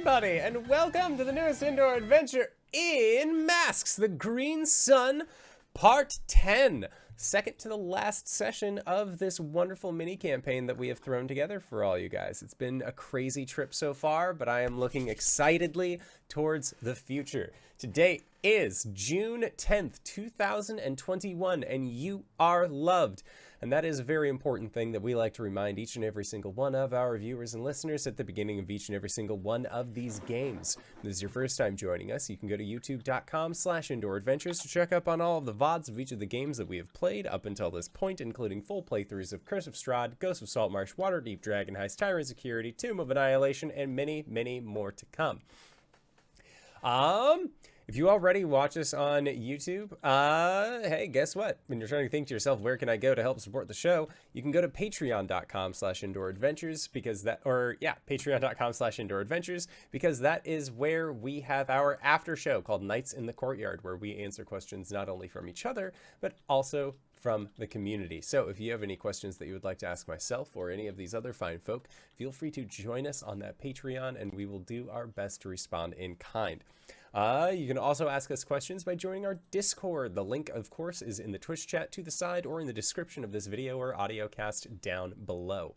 everybody, and welcome to the newest indoor adventure in Masks, the Green Sun, Part 10. Second to the last session of this wonderful mini campaign that we have thrown together for all you guys. It's been a crazy trip so far, but I am looking excitedly towards the future. Today is June 10th, 2021, and you are loved. And that is a very important thing that we like to remind each and every single one of our viewers and listeners at the beginning of each and every single one of these games. If this is your first time joining us, you can go to youtube.com/indooradventures to check up on all of the VODs of each of the games that we have played up until this point, including full playthroughs of Curse of Strahd, Ghost of Saltmarsh, Waterdeep Dragon Heist, Tyrant Security, Tomb of Annihilation, and many, many more to come. If you already watch us on YouTube, hey, guess what? When you're trying to think to yourself, where can I go to help support the show? You can go to patreon.com/indooradventures patreon.com/indooradventures because that is where we have our after show called Nights in the Courtyard, where we answer questions not only from each other, but also from the community. So if you have any questions that you would like to ask myself or any of these other fine folk, feel free to join us on that Patreon and we will do our best to respond in kind. You can also ask us questions by joining our Discord. The link, of course, is in the Twitch chat to the side or in the description of this video or audio cast down below.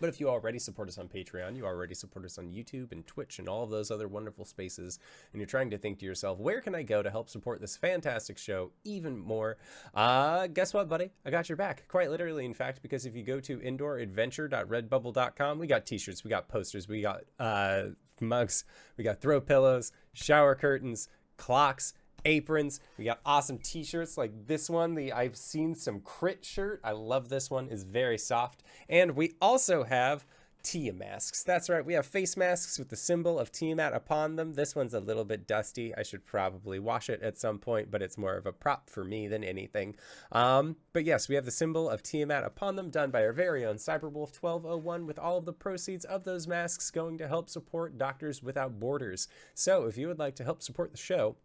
But if you already support us on Patreon, you already support us on YouTube and Twitch and all of those other wonderful spaces, and you're trying to think to yourself, where can I go to help support this fantastic show even more? Guess what, buddy? I got your back. Quite literally, in fact, because if you go to indooradventure.redbubble.com, we got t-shirts, we got posters, we got mugs, we got throw pillows, shower curtains, clocks, aprons. We got awesome t-shirts like this one, the I've Seen Some Crit shirt. I love this one, it's very soft. And we also have Tia masks. That's right, we have face masks with the symbol of Tiamat upon them. This one's a little bit dusty. I should probably wash it at some point, but it's more of a prop for me than anything. But yes, we have the symbol of Tiamat upon them, done by our very own Cyberwolf 1201, with all of the proceeds of those masks going to help support Doctors Without Borders. So if you would like to help support the show,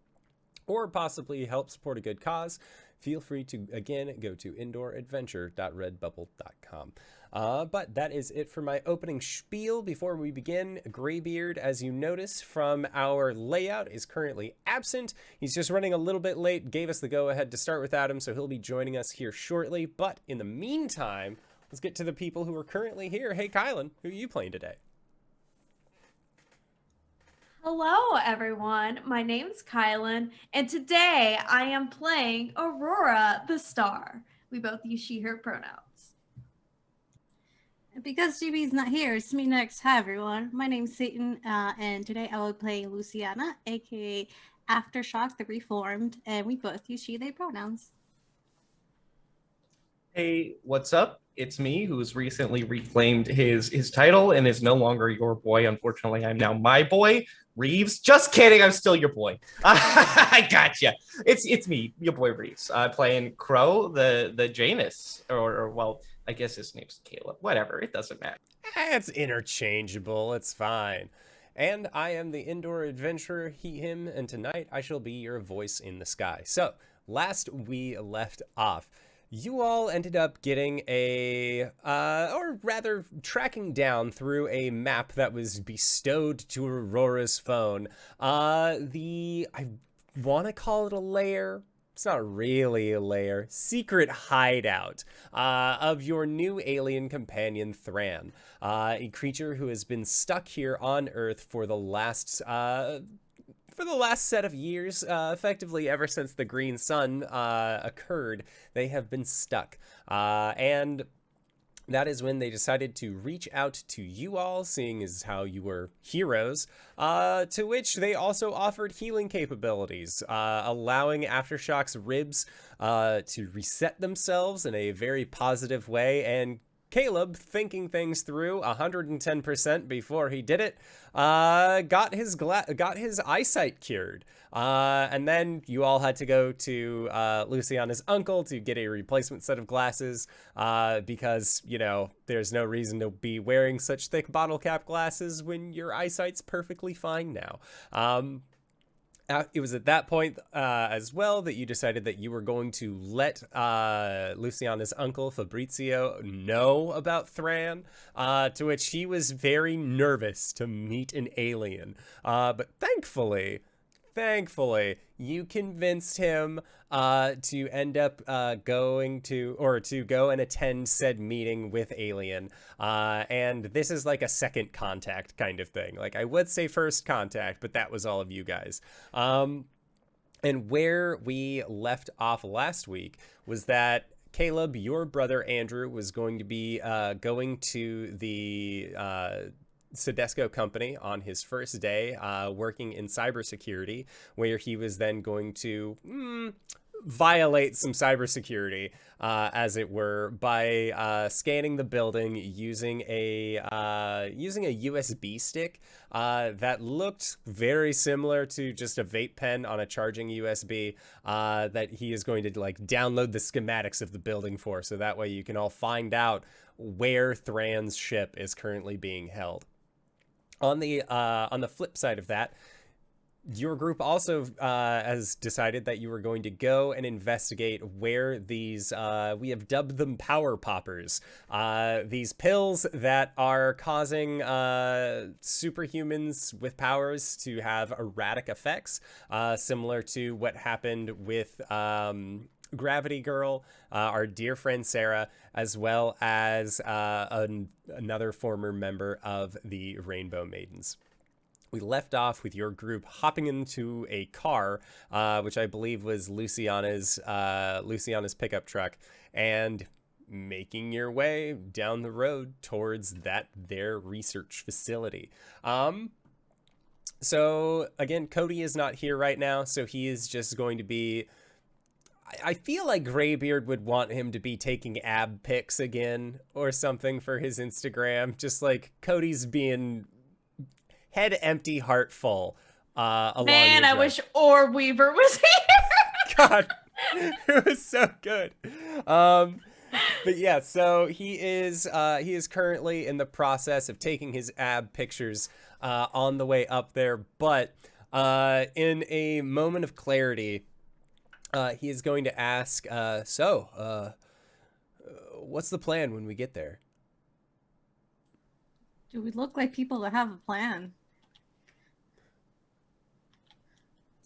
or possibly help support a good cause, feel free to, again, go to indooradventure.redbubble.com. But that is it for my opening spiel. Before we begin, Greybeard, as you notice from our layout, is currently absent. He's just running a little bit late, gave us the go-ahead to start without him, so he'll be joining us here shortly. But in the meantime, let's get to the people who are currently here. Hey, KyleWithAnN, who are you playing today? Hello, everyone. My name's KyleWithAnN, and today I am playing Aurora the Star. We both use she, her pronouns. Because GB's not here, it's me next. Hi, everyone. My name's Satan, and today I will be playing Luciana, aka Aftershock the Reformed, and we both use she, they pronouns. Hey, what's up? It's me, who's recently reclaimed his title and is no longer your boy. Unfortunately, I'm now my boy, Reeves. Just kidding, I'm still your boy. I gotcha. It's me, your boy Reeves. Playing Crow, the Janus, or well, I guess his name's Caleb. Whatever, it doesn't matter. It's interchangeable, it's fine. And I am the indoor adventurer, he, him, and tonight I shall be your voice in the sky. So, last we left off, you all ended up getting or rather tracking down through a map that was bestowed to Aurora's phone. I want to call it a lair. It's not really a lair. Secret hideout of your new alien companion, Thran. A creature who has been stuck here on Earth for the last set of years, effectively ever since the Green Sun occurred. They have been stuck. And that is when they decided to reach out to you all, seeing as how you were heroes, to which they also offered healing capabilities, allowing Aftershock's ribs to reset themselves in a very positive way, and Caleb, thinking things through 110% before he did it, got his eyesight cured. And then you all had to go to Luciana's uncle to get a replacement set of glasses, because, you know, there's no reason to be wearing such thick bottle cap glasses when your eyesight's perfectly fine now. It was at that point as well that you decided that you were going to let Luciana's uncle Fabrizio know about Thran, to which he was very nervous to meet an alien. But thankfully, you convinced him to end up going to go and attend said meeting with Alien. And this is like a second contact kind of thing. Like, I would say first contact, but that was all of you guys. And where we left off last week was that Caleb, your brother Andrew, was going to be going to the Sedesco company on his first day, working in cybersecurity, where he was then going to violate some cybersecurity, as it were, by scanning the building using a USB stick that looked very similar to just a vape pen on a charging USB, that he is going to like download the schematics of the building for, so that way you can all find out where Thran's ship is currently being held. On the flip side of that, your group also has decided that you were going to go and investigate where these, we have dubbed them power poppers, these pills that are causing superhumans with powers to have erratic effects, similar to what happened with Gravity Girl, our dear friend Sarah, as well as another former member of the Rainbow Maidens. We left off with your group hopping into a car, which I believe was Luciana's pickup truck, and making your way down the road towards their research facility. So again, Cody is not here right now, so he is just going to be, I feel like Greybeard would want him to be taking ab pics again or something for his Instagram. Just like Cody's being head empty, heart full. Man, I wish Orb Weaver was here. God, it was so good. But yeah, so he is currently in the process of taking his ab pictures on the way up there. But in a moment of clarity, he is going to ask, what's the plan when we get there? Do we look like people that have a plan?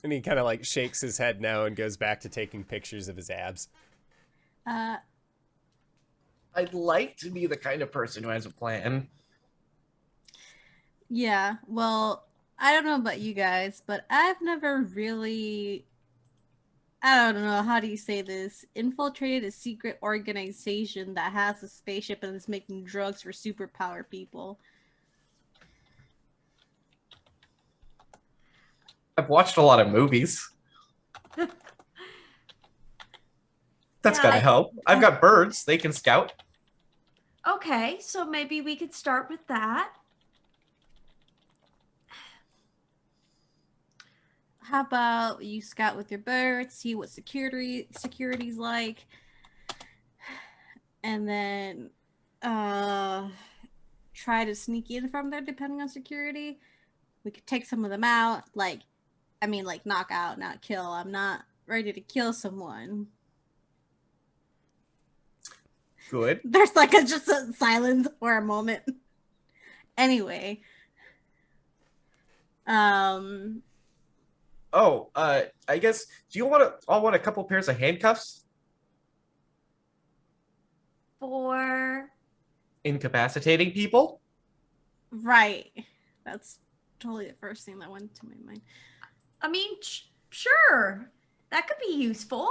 And he kind of like shakes his head no and goes back to taking pictures of his abs. I'd like to be the kind of person who has a plan. Yeah, well, I don't know about you guys, but I've never really, I don't know, how do you say this? Infiltrated a secret organization that has a spaceship and is making drugs for superpower people. I've watched a lot of movies. That's Yeah, gotta help. I've got birds. They can scout. Okay, so maybe we could start with that. How about you scout with your birds, see what security's like, and then try to sneak in from there depending on security. We could take some of them out, like knock out, not kill. I'm not ready to kill someone. Good. There's like just a silence for a moment. Anyway. I guess, do you all want a couple pairs of handcuffs? For Incapacitating people? Right. That's totally the first thing that went to my mind. I mean, sure. That could be useful.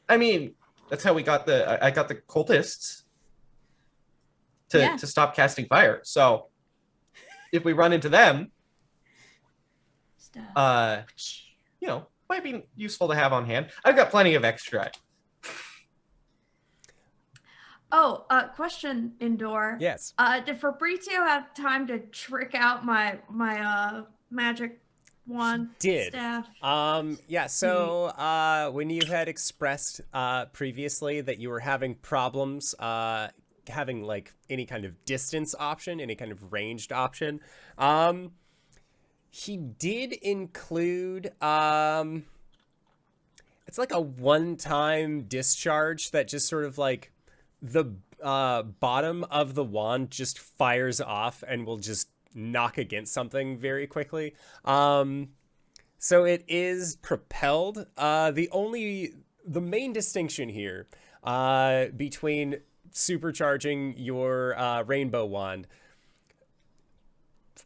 I mean, that's how we got I got the cultists to stop casting fire. So if we run into them, might be useful to have on hand. I've got plenty of extra. Oh, question, Indoor. Yes. Did Fabrizio have time to trick out my magic wand staff? Yeah, so when you had expressed previously that you were having problems having like any kind of distance option, any kind of ranged option, He did include it's like a one-time discharge that just sort of like the bottom of the wand just fires off and will just knock against something very quickly. So it is propelled. The main distinction here between supercharging your rainbow wand,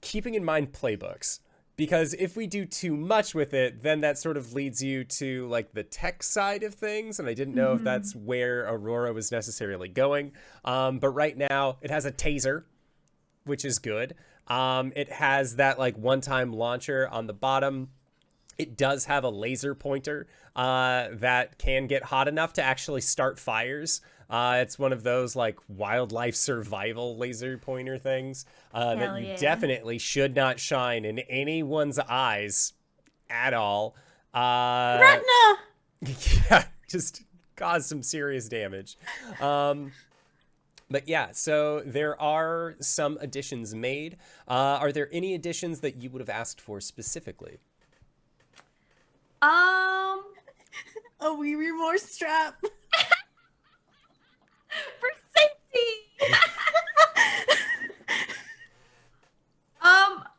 keeping in mind playbooks. Because if we do too much with it, then that sort of leads you to like the tech side of things. And I didn't know if that's where Aurora was necessarily going. But right now it has a taser, which is good. It has that like one-time launcher on the bottom. It does have a laser pointer that can get hot enough to actually start fires. It's one of those like wildlife survival laser pointer things that you definitely should not shine in anyone's eyes at all. Retina! Yeah, just cause some serious damage. But yeah, so there are some additions made. Are there any additions that you would have asked for specifically? A wee remorse strap. For safety.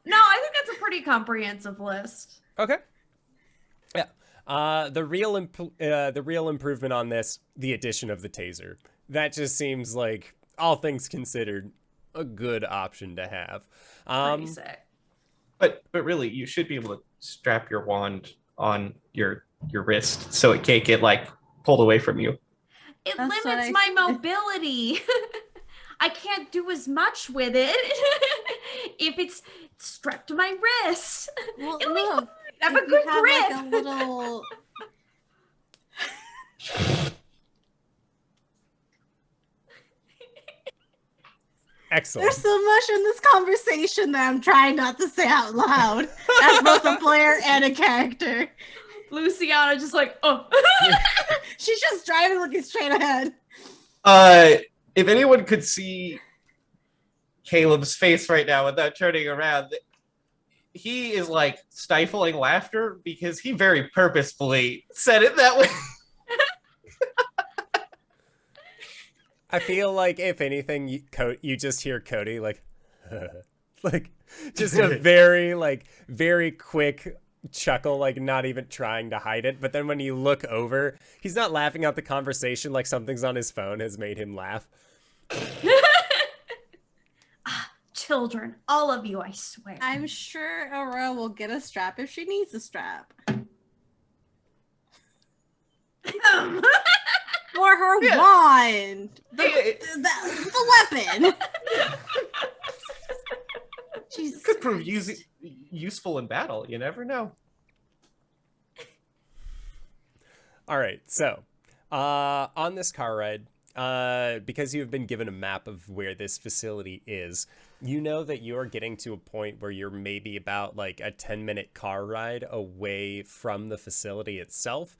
No, I think that's a pretty comprehensive list. Okay. Yeah. The real improvement on this, the addition of the taser. That just seems like, all things considered, a good option to have. Pretty sick. But really, you should be able to strap your wand on your wrist so it can't get like pulled away from you. It That's limits my mobility. I can't do as much with it if it's strapped to my wrist. Well, It'll be look, fine. I have if a good you have, grip. like, a little... Excellent. There's so much in this conversation that I'm trying not to say out loud. As both a player and a character. Luciana just like, oh. She's just driving looking straight ahead. If anyone could see Caleb's face right now without turning around, he is like stifling laughter because he very purposefully said it that way. I feel like if anything, you just hear Cody like, like just a very quick chuckle, like not even trying to hide it. But then when you look over, he's not laughing at the conversation like something's on his phone has made him laugh. Children, all of you, I swear. I'm sure Aurora will get a strap if she needs a strap. For her wand. The weapon. Jesus Could prove Christ. useful in battle. You never know. All right, so on this car ride, because you have been given a map of where this facility is, you know that you're getting to a point where you're maybe about like a 10-minute car ride away from the facility itself.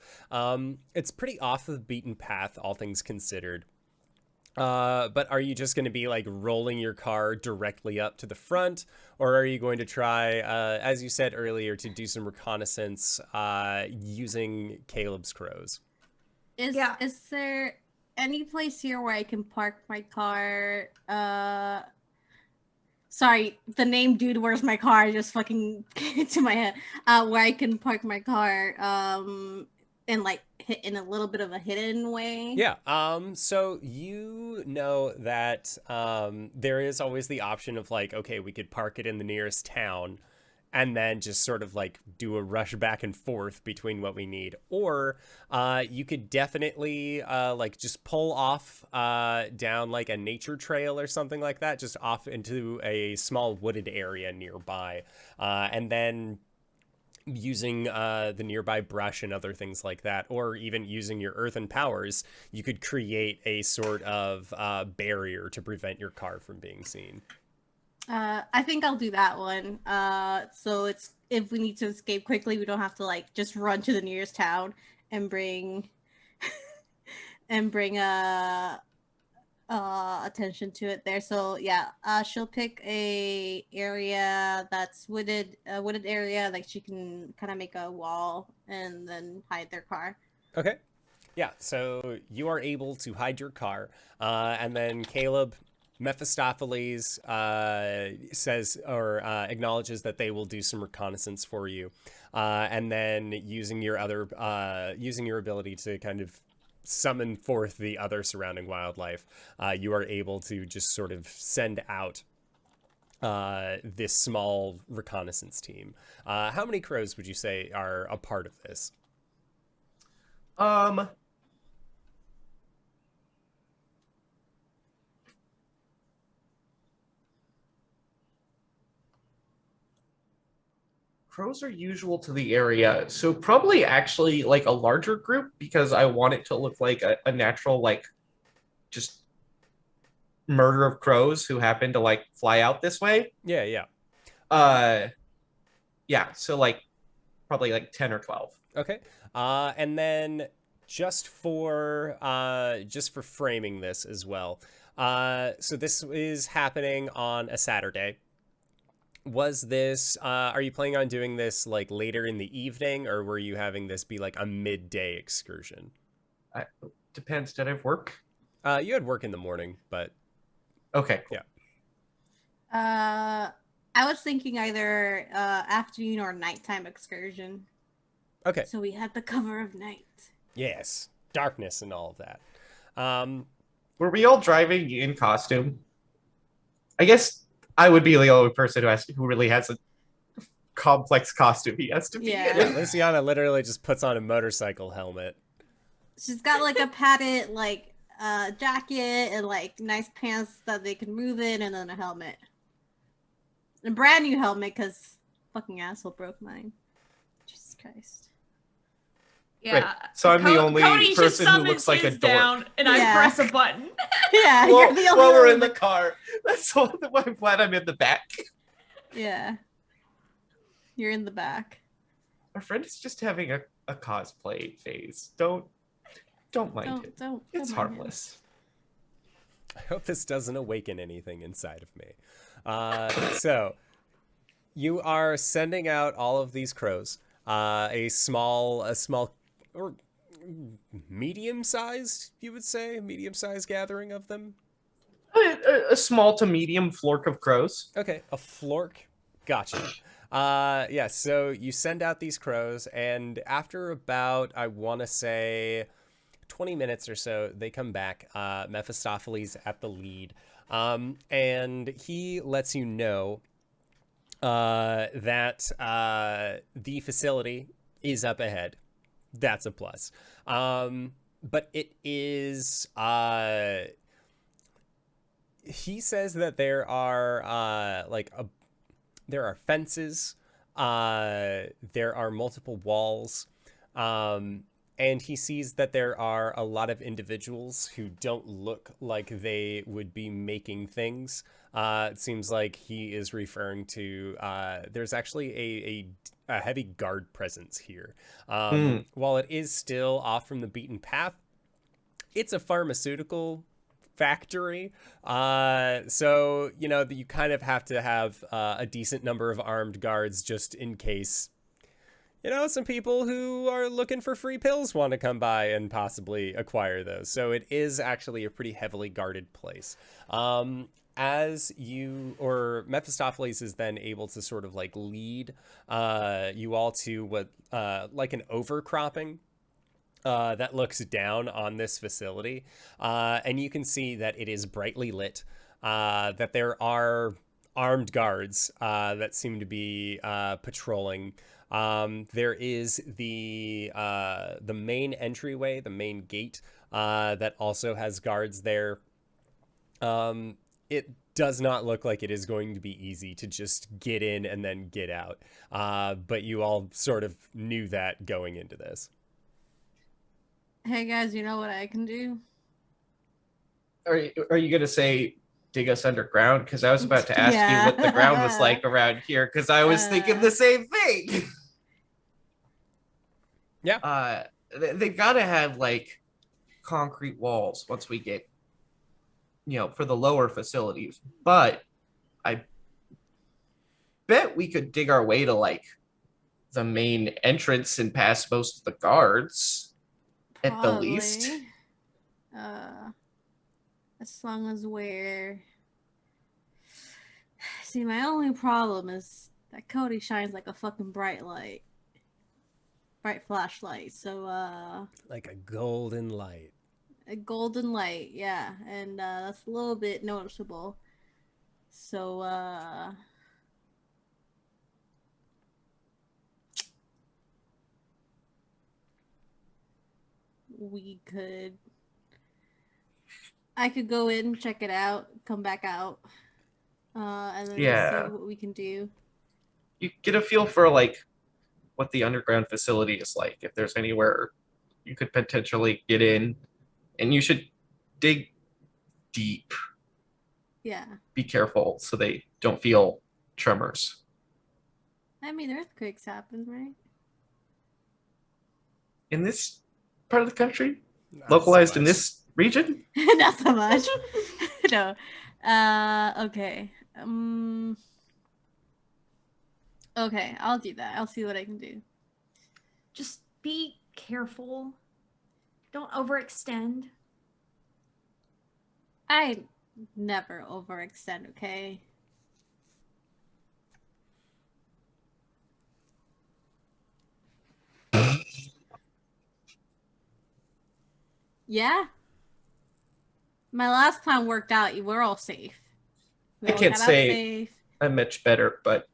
It's pretty off the beaten path, all things considered. But are you just going to be like rolling your car directly up to the front, or are you going to try, as you said earlier, to do some reconnaissance using Caleb's crows? Is there any place here where I can park my car? Sorry, the name "Dude, Where's My Car" just fucking came into my head. Where I can park my car, and like hit in a little bit of a hidden way. Yeah. So you know that there is always the option of like, okay, we could park it in the nearest town and then just sort of like do a rush back and forth between what we need. Or you could definitely like just pull off down like a nature trail or something like that, just off into a small wooded area nearby. And then using the nearby brush and other things like that, or even using your earthen powers, you could create a sort of barrier to prevent your car from being seen. I think I'll do that one. So it's if we need to escape quickly, we don't have to like just run to the nearest town and bring attention to it there. So yeah, she'll pick a area that's wooded, a wooded area, like she can kind of make a wall and then hide their car. Okay. Yeah, so you are able to hide your car, and then Caleb, Mephistopheles says or acknowledges that they will do some reconnaissance for you, and then using your ability to kind of summon forth the other surrounding wildlife, you are able to just sort of send out this small reconnaissance team. How many crows would you say are a part of this? Crows are usual to the area, so probably actually like a larger group because I want it to look like a natural, like, just murder of crows who happen to like fly out this way. Yeah, yeah. Yeah, so like probably like 10 or 12. Okay. And then just for framing this as well. So this is happening on a Saturday. Was this are you planning on doing this like later in the evening, or were you having this be like a midday excursion? Depends. Did I have work? You had work in the morning, but okay, cool. I was thinking either afternoon or nighttime excursion. Okay. So we had the cover of night. Yes, darkness and all of that. Were we all driving in costume? I guess I would be the only person who really has a complex costume he has to be Yeah. in. Luciana literally just puts on a motorcycle helmet. She's got like a padded like jacket and like nice pants that they can move in, and then a helmet. A brand new helmet because fucking asshole broke mine. Jesus Christ. Yeah. Right. So I'm the only Cody just person who looks summons like a his dork. down, and I Yeah. press a button. Yeah, Well, you're the only while we're one in the that- car. That's why I'm glad I'm in the back. Yeah. You're in the back. Our friend is just having a cosplay phase. Don't mind it. Don't It's mind him. harmless. I hope this doesn't awaken anything inside of me. So you are sending out all of these crows. A small or medium-sized, you would say, medium-sized gathering of them. A small to medium flock of crows. Okay, a flork. Gotcha. Yeah, so you send out these crows, and after about, I want to say, 20 minutes or so, they come back. Mephistopheles at the lead. And he lets you know that the facility is up ahead. That's a plus. But it is... he says that there are there are fences, there are multiple walls, and he sees that there are a lot of individuals who don't look like they would be making things. It seems like he is referring to there's actually a heavy guard presence here. While it is still off from the beaten path, it's a pharmaceutical factory, so you kind of have to have a decent number of armed guards just in case some people who are looking for free pills want to come by and possibly acquire those. So it is actually a pretty heavily guarded place. As you or Mephistopheles is then able to sort of like lead you all to what like an overcropping that looks down on this facility, and you can see that it is brightly lit, that there are armed guards that seem to be patrolling. There is the main entryway, the main gate, that also has guards there. It does not look like it is going to be easy to just get in and then get out, but you all sort of knew that going into this. Hey guys, you know what I can do? Are you gonna say dig us underground? Because I was about to ask you what the ground was like around here, because I was thinking the same thing. Yeah. They've got to have like concrete walls once we get for the lower facilities. But I bet we could dig our way to like the main entrance and pass most of the guards at the least. Probably. As long as we're. See, my only problem is that Cody shines like a fucking bright flashlight. So, Like a golden light. a golden light, yeah, and that's a little bit noticeable. So, I could go in, check it out, come back out, and then Yeah. see what we can do. You get a feel for like what the underground facility is like, if there's anywhere you could potentially get in, and you should dig deep. Yeah. Be careful so they don't feel tremors. I mean, earthquakes happen, right? In this part of the country? Not so Localized in much. this region? Not so much. No. Okay. Okay, I'll do that. I'll see what I can do. Just be careful. Don't overextend. I never overextend, okay? Yeah. My last plan worked out. We're all safe. We I all can't got out say- safe. I'm much better, but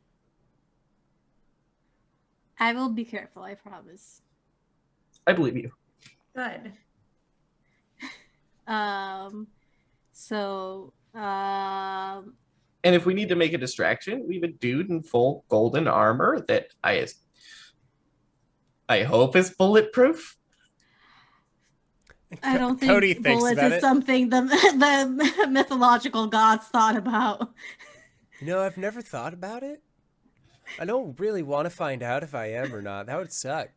I will be careful, I promise. I believe you. Good. So, And if we need to make a distraction, we have a dude in full golden armor that I hope is bulletproof. I don't think Cody thinks bullets about is it. something the mythological gods thought about. I've never thought about it. I don't really want to find out if I am or not. That would suck.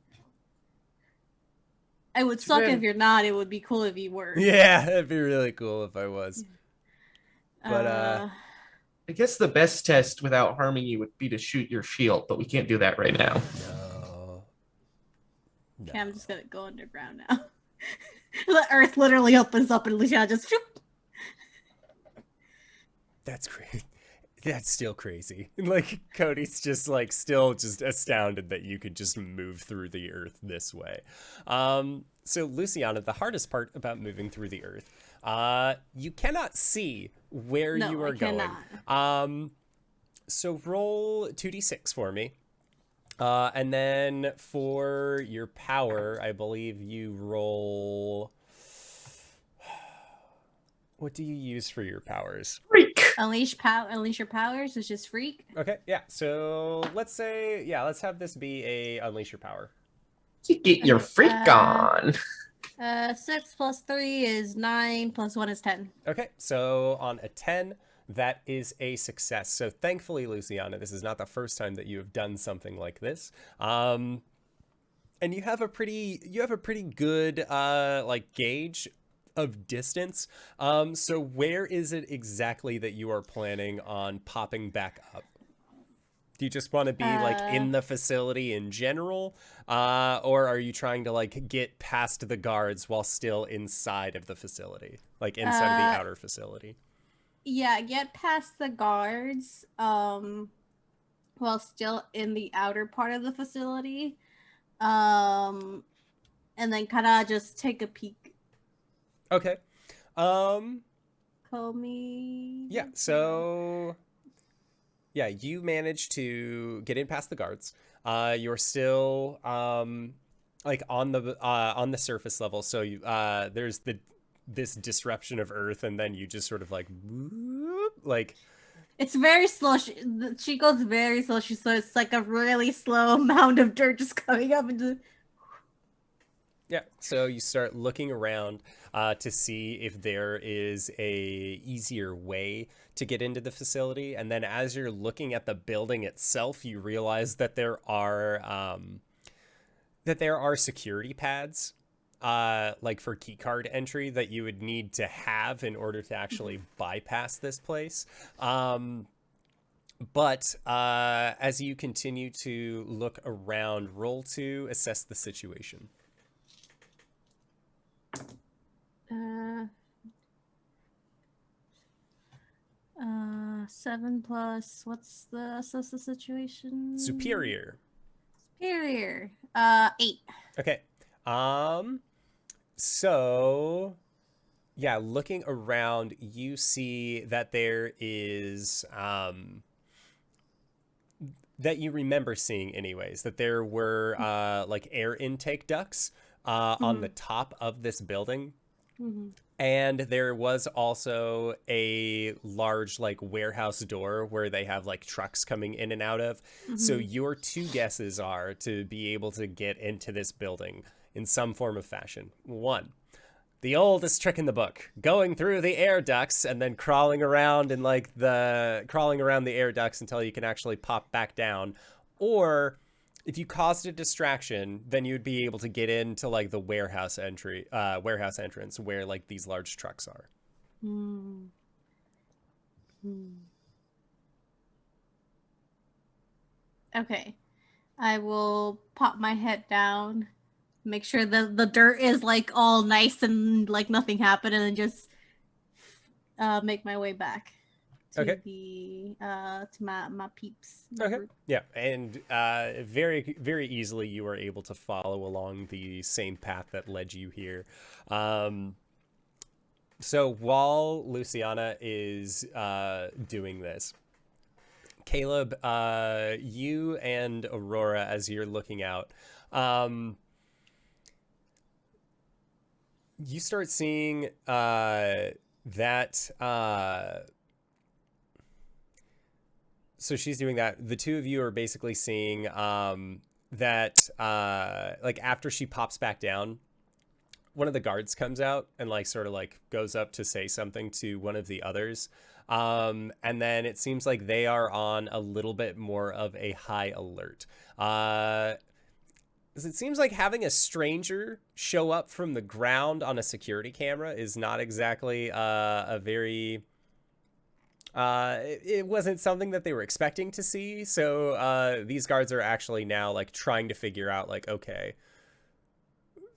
It would suck been- if you're not. It would be cool if you were. Yeah, it'd be really cool if I was. But, I guess the best test without harming you would be to shoot your shield, but we can't do that right now. No. Okay, I'm just gonna go underground now. The earth literally opens up and Luciana just. That's crazy. That's still crazy. Like, Cody's just, like, still just astounded that you could just move through the earth this way. So, Luciana, the hardest part about moving through the earth, you cannot see where No, you are I going. cannot. So roll 2d6 for me. And then for your power, I believe you roll... What do you use for your powers? Freak! Unleash your powers, is just freak. Okay, yeah. So let's say, let's have this be a unleash your power. You get your Okay, freak on. 6 plus 3 is 9, plus 1 is 10. Okay, so on a 10, that is a success. So thankfully, Luciana, this is not the first time that you have done something like this. And you have a pretty good like gauge of distance. So where is it exactly that you are planning on popping back up? Do you just want to be like in the facility in general? Or are you trying to like get past the guards while still inside of the facility? Like inside of the outer facility? Yeah, get past the guards while still in the outer part of the facility. And then kind of just take a peek. Okay. Call me. Yeah, so yeah, you managed to get in past the guards. You're still like on the surface level, so you there's this disruption of Earth, and then you just sort of like whoop, like It's very slow. She goes very slow. So it's like a really slow mound of dirt just coming up into. yeah. So you start looking around to see if there is a easier way to get into the facility, and then as you're looking at the building itself, you realize that there are security pads like for keycard entry that you would need to have in order to actually bypass this place. But as you continue to look around, roll to assess the situation. 7 plus, what's the assess the situation? Superior. Superior. 8. Okay. So yeah, looking around, you see that there is that you remember seeing anyways, that there were like air intake ducts on the top of this building. And there was also a large like warehouse door where they have like trucks coming in and out of. So your 2 guesses are to be able to get into this building in some form of fashion. 1, the oldest trick in the book, going through the air ducts and then crawling around in like crawling around the air ducts until you can actually pop back down. Or if you caused a distraction, then you'd be able to get into like the warehouse entrance where like these large trucks are. Okay. I will pop my head down, make sure the dirt is like all nice and like nothing happened, and then just make my way back to the to my peeps. Okay. Yeah, and very, very easily you are able to follow along the same path that led you here. So while Luciana is doing this, Caleb, you and Aurora, as you're looking out, you start seeing that. So she's doing that. The 2 of you are basically seeing that, like, after she pops back down, one of the guards comes out and, like, sort of, like, goes up to say something to one of the others. And then it seems like they are on a little bit more of a high alert. It seems like having a stranger show up from the ground on a security camera is not exactly a very... it wasn't something that they were expecting to see. So these guards are actually now like trying to figure out like, okay,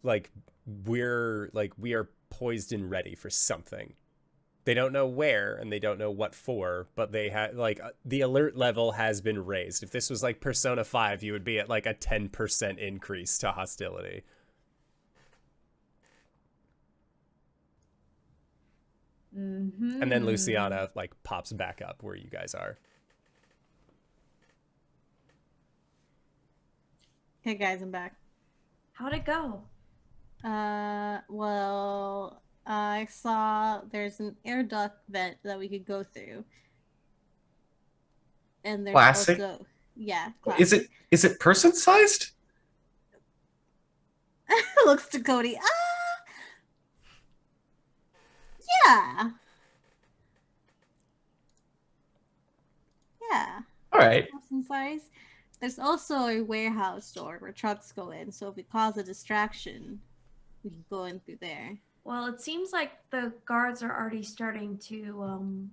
like we are poised and ready for something. They don't know where and they don't know what for, but they had like the alert level has been raised. If this was like Persona 5, you would be at like a 10% increase to hostility. And then Luciana like pops back up where you guys are. Hey guys, I'm back. How'd it go? Well, I saw there's an air duct vent that we could go through. And there's Classic. also classic. Is it person sized? Looks to Cody. Yeah. Yeah. All right. Person size. There's also a warehouse door where trucks go in, so if we cause a distraction, we can go in through there. Well, it seems like the guards are already starting to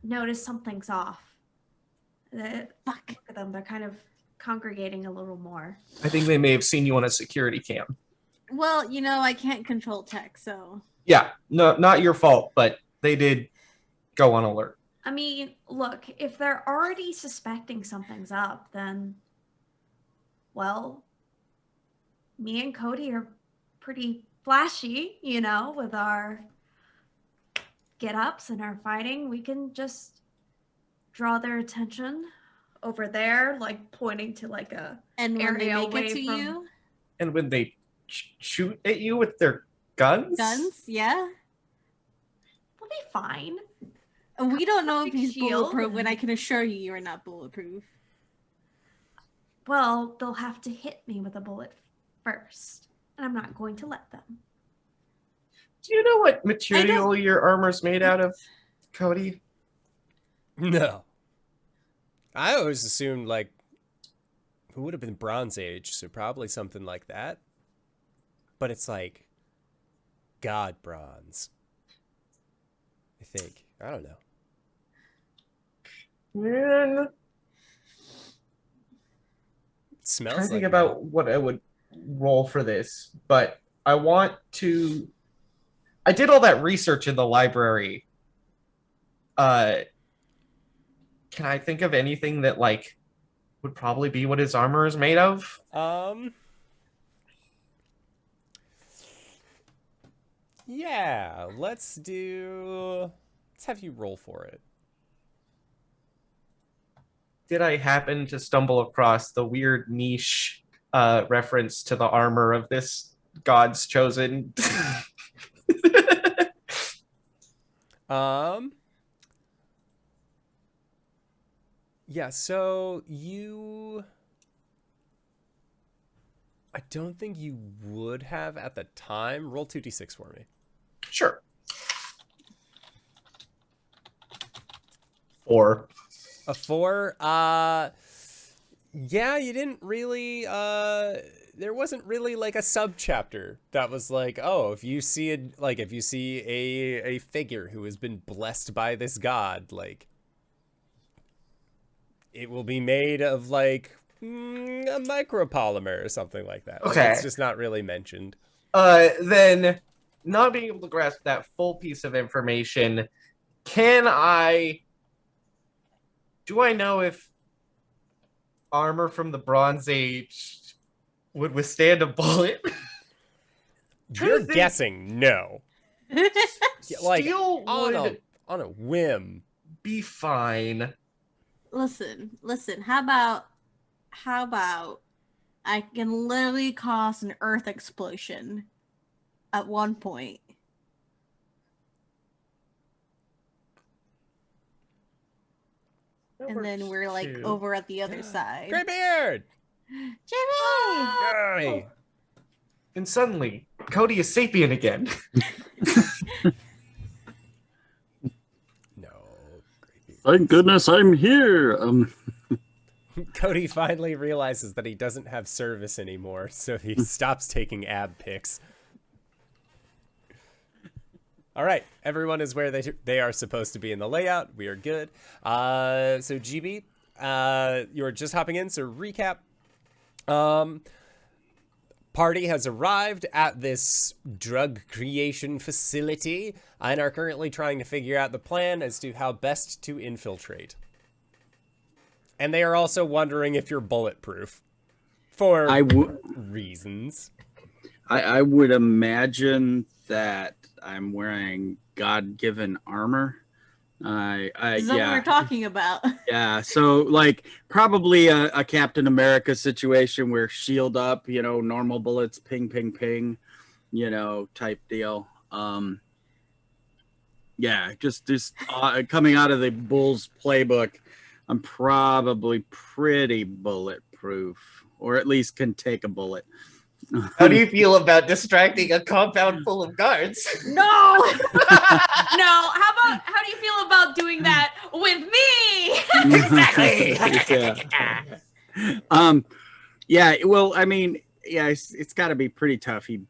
notice something's off. Fuck. Look at them. They're kind of congregating a little more. I think they may have seen you on a security cam. Well, you know, I can't control tech, so... Yeah, no, not your fault, but they did go on alert. I mean, look, if they're already suspecting something's up, then, well, me and Cody are pretty flashy, you know, with our get-ups and our fighting. We can just draw their attention over there, like pointing to like a and when they area make it away to from... you, And when they shoot at you with their guns? yeah. We'll be fine. And we don't know if he's Shield bulletproof, and- and I can assure you, you're not bulletproof. Well, they'll have to hit me with a bullet first, and I'm not going to let them. Do you know what material your armor's made out of, Cody? No. I always assumed like who would have been Bronze Age, so probably something like that. but it's like god bronze. I think. I don't know. Man, It smells trying to think like about what I would roll for this, but I want to. I did all that research in the library. Can I think of anything that like would probably be what his armor is made of? Yeah, let's have you roll for it. Did I happen to stumble across the weird niche reference to the armor of this God's chosen? Yeah, so I don't think you would have at the time. Roll 2d6 for me. Sure. 4. A 4. Yeah, you didn't really there wasn't really like a subchapter that was like, oh, if you see a figure who has been blessed by this god, like it will be made of like a micropolymer or something like that. Like, Okay. it's just not really mentioned. Then, not being able to grasp that full piece of information, do I know if armor from the Bronze Age would withstand a bullet? You're guessing no. Like Steel would on a whim. be fine. Listen. How about I can literally cause an earth explosion at one point. And then we're like over at the other side. Greybeard! Jimmy! Yay! And suddenly, Cody is sapient again. No. Greybeard. Thank goodness I'm here. Cody finally realizes that he doesn't have service anymore, so he stops taking ab pics. All right, everyone is where they are supposed to be in the layout. We are good. So GB, you're just hopping in. So recap. Party has arrived at this drug creation facility and are currently trying to figure out the plan as to how best to infiltrate. And they are also wondering if you're bulletproof for reasons. I would imagine that I'm wearing God-given armor. Is that what we're talking about? Yeah, so like probably a Captain America situation where shield up, normal bullets, ping, ping, ping, type deal. Yeah, just coming out of the Bulls playbook, I'm probably pretty bulletproof, or at least can take a bullet. How do you feel about distracting a compound full of guards? No! No, how do you feel about doing that with me? Exactly. Yeah, well, I mean, yeah, it's got to be pretty tough. He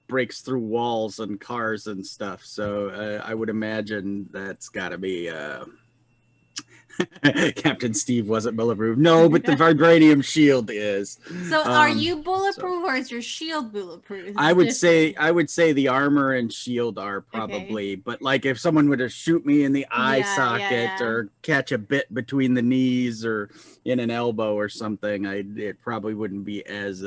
breaks through walls and cars and stuff, so I would imagine that's got to be Captain Steve wasn't bulletproof. No, but the vibranium shield is. So are you bulletproof or is your shield bulletproof? I would say the armor and shield are probably, but like if someone were to shoot me in the eye socket or catch a bit between the knees or in an elbow or something, it probably wouldn't be as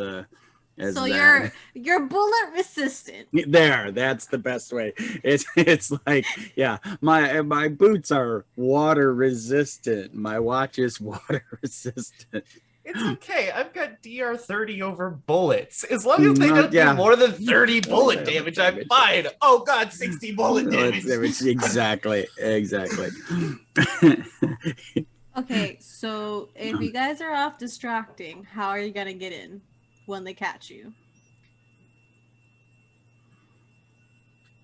so that. you're bullet resistant. That's the best way. It's like, yeah, my boots are water resistant. My watch is water resistant. It's okay. I've got DR30 over bullets. As long as they don't do more than 30 bullet damage, I'm fine. Oh god, 60 bullet damage. Exactly. Okay, so if you guys are off distracting, how are you gonna get in when they catch you?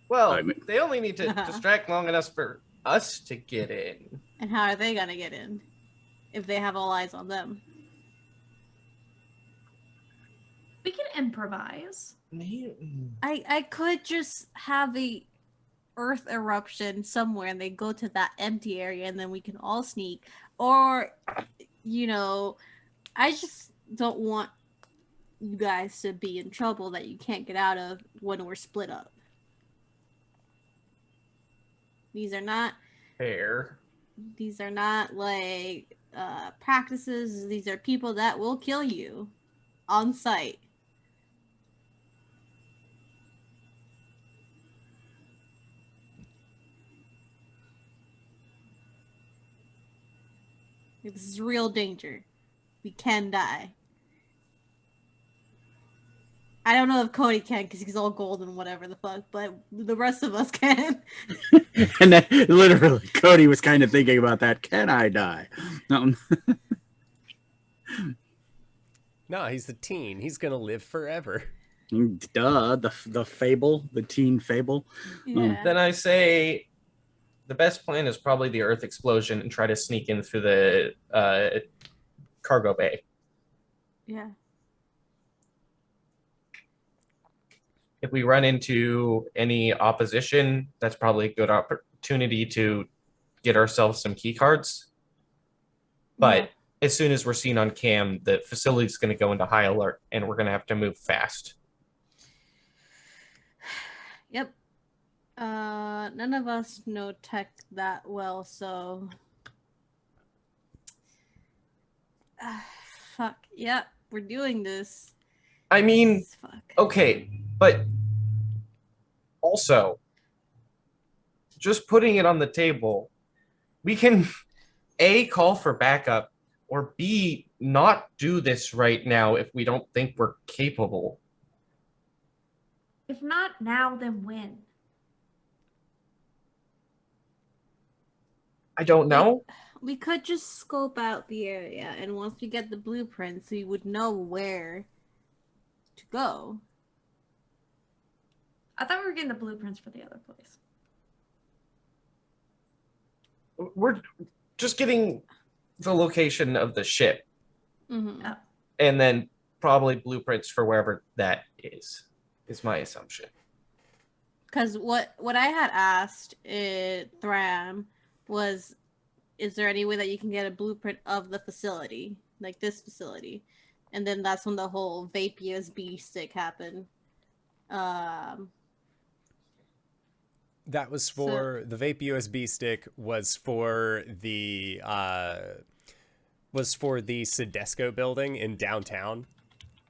Well, they only need to distract long enough for us to get in. And how are they gonna get in if they have all eyes on them? We can improvise. I could just have a earth eruption somewhere and they go to that empty area and then we can all sneak. Or, you know, I just don't want you guys to be in trouble that you can't get out of when we're split up. These are not Fair. These are not like practices. These are people that will kill you on sight. This is real danger. We can die. I don't know if Cody can because he's all gold and whatever the fuck, but the rest of us can. And then, literally, Cody was kind of thinking about that. Can I die? No, he's the teen. He's gonna live forever. Duh, the fable, the teen fable. Yeah. Then I say the best plan is probably the Earth explosion and try to sneak in through the cargo bay. Yeah. If we run into any opposition, that's probably a good opportunity to get ourselves some key cards. But as soon as we're seen on cam, the facility is going to go into high alert and we're going to have to move fast. Yep. None of us know tech that well, so fuck. Yep, we're doing this. I mean, Fuck. okay, but also, just putting it on the table, we can A, call for backup, or B, not do this right now if we don't think we're capable. If not now, then when? I don't know. We could just scope out the area, and once we get the blueprints, we would know where to go. I thought we were getting the blueprints for the other place. We're just getting the location of the ship Mm-hmm. Oh. and then probably blueprints for wherever that is my assumption. Because what I had asked Thram was, is there any way that you can get a blueprint of the facility, like this facility? And then that's when the whole vape USB stick happened. That was for the vape USB stick was for the Sedesco building in downtown,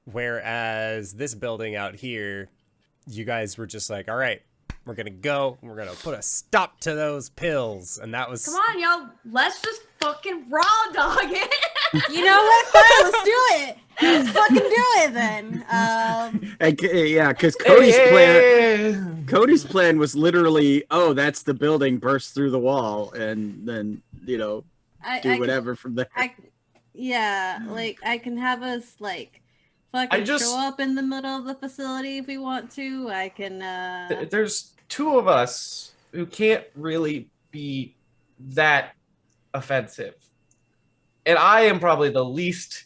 whereas this building out here, you guys were just like, all right, we're gonna go, we're gonna put a stop to those pills, and that was. Come on, y'all. Let's just fucking raw dog it. You know what? Fine, let's do it. Let's fucking do it then. Yeah, because Cody's plan was literally, oh, that's the building, burst through the wall, and then do whatever from there. Like I can have us like fucking show up in the middle of the facility if we want to. I can. There's two of us who can't really be that offensive, and I am probably the least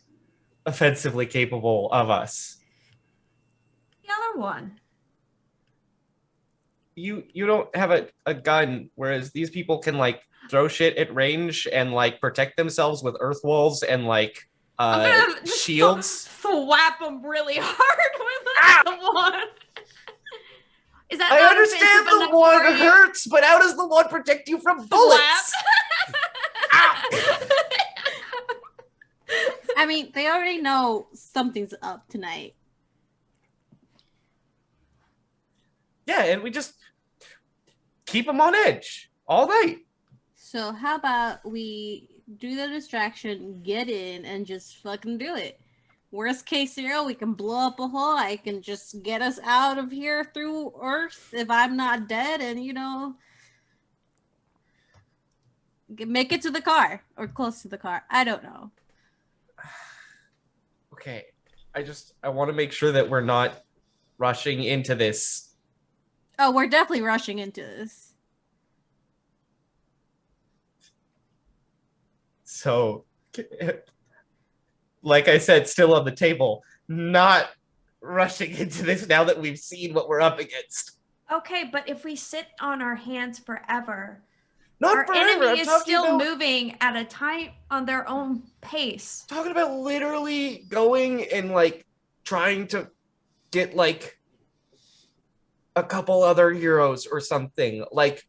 offensively capable of us. The other one. You don't have a gun, whereas these people can like throw shit at range and like protect themselves with earth walls and like I'm gonna just shields. Slap them really hard with the one. Is that I not understand offensive the enough one for you? hurts, but how does the one protect you from bullets? I mean, they already know something's up tonight. Yeah, and we just keep them on edge all night. So how about we do the distraction, get in, and just fucking do it. Worst case scenario, we can blow up a hole. I can just get us out of here through Earth if I'm not dead, and make it to the car or close to the car. I don't know. Okay, I want to make sure that we're not rushing into this. Oh, we're definitely rushing into this. So, like I said, still on the table, not rushing into this now that we've seen what we're up against. Okay, but if we sit on our hands forever, Not our forever. enemy I'm is talking still about, moving at a time on their own pace. talking about literally going and like trying to get like a couple other heroes or something. Like,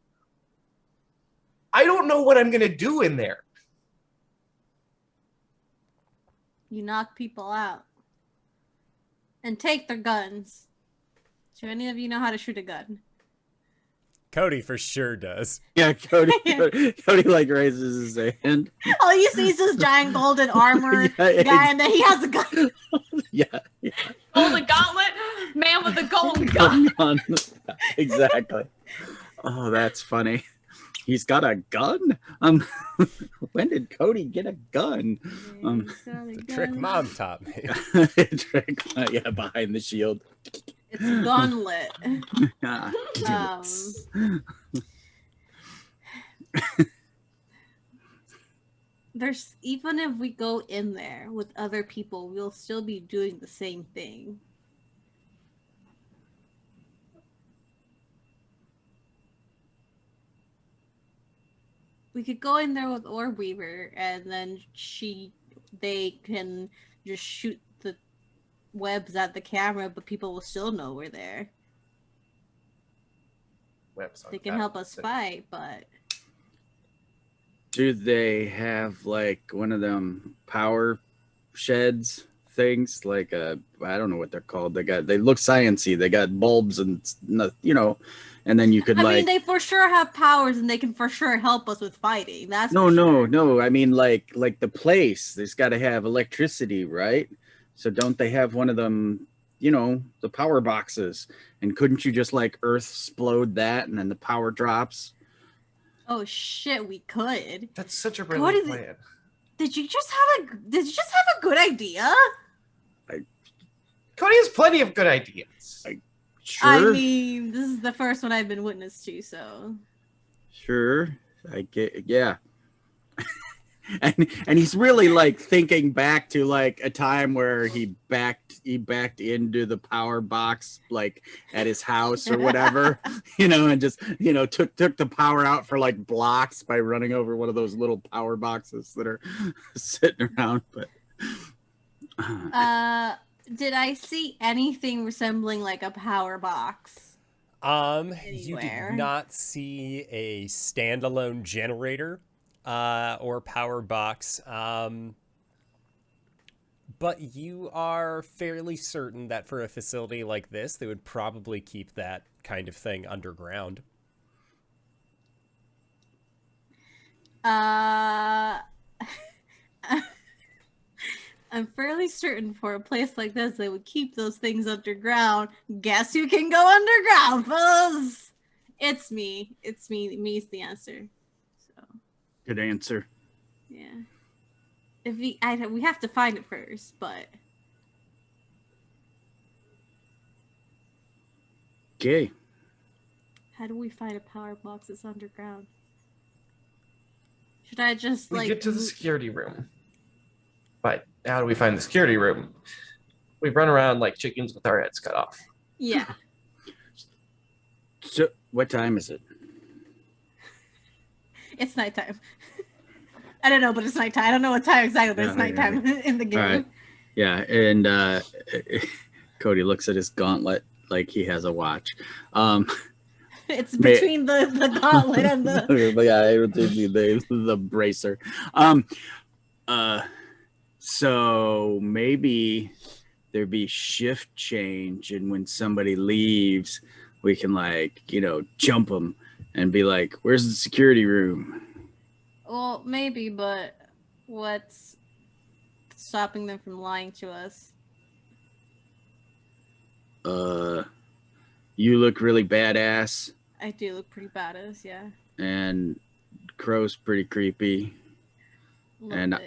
I don't know what I'm gonna do in there. You knock people out. And take their guns. Do any of you know how to shoot a gun? Cody for sure does. Yeah, Cody like raises his hand. All you see is this giant golden armor Yeah, guy, and then he has a gun. Yeah. Golden gauntlet, man with a golden gun. Gun. Exactly. Oh, that's funny. He's got a gun? When did Cody get a gun? The trick mom taught me. Yeah, behind the shield. It's a gauntlet. Ah, There's even if we go in there with other people, we'll still be doing the same thing. We could go in there with Orb Weaver, and then they can just shoot the webs at the camera, but people will still know we're there. They can help us fight, but do they have like one of them power sheds things? Like I don't know what they're called. They look sciencey. They got bulbs and and then you could I mean, they for sure have powers, and they can for sure help us with fighting. That's no. I mean, like the place. There's got to have electricity, right? So don't they have one of them? The power boxes. And couldn't you just like earth explode that, and then the power drops? Oh shit, we could. That's such a brilliant Cody, plan. Did you just have a good idea? Cody has plenty of good ideas. Sure. I mean, this is the first one I've been witness to, so. Sure. I get, yeah. and he's really like thinking back to like a time where he backed into the power box like at his house or whatever, and just took the power out for like blocks by running over one of those little power boxes that are sitting around. But did I see anything resembling like a power box? You did not see a standalone generator or power box, but you are fairly certain that for a facility like this, they would probably keep that kind of thing underground. I'm fairly certain for a place like this, they would keep those things underground. Guess who can go underground, fellas? It's me. It's me. Me's the answer. So. Good answer. Yeah. We have to find it first, but. Okay. How do we find a power box that's underground? Should I just we get to the security room? But how do we find the security room? We run around like chickens with our heads cut off. Yeah. So, what time is it? It's nighttime. I don't know, but it's nighttime. I don't know what time exactly, but it's nighttime in the game. All right. Yeah, and Cody looks at his gauntlet like he has a watch. It's between the gauntlet and the the bracer. So maybe there'd be shift change, and when somebody leaves, we can jump them and be like, "Where's the security room?" Well, maybe, but what's stopping them from lying to us? You look really badass. I do look pretty badass, yeah. And Crow's pretty creepy. And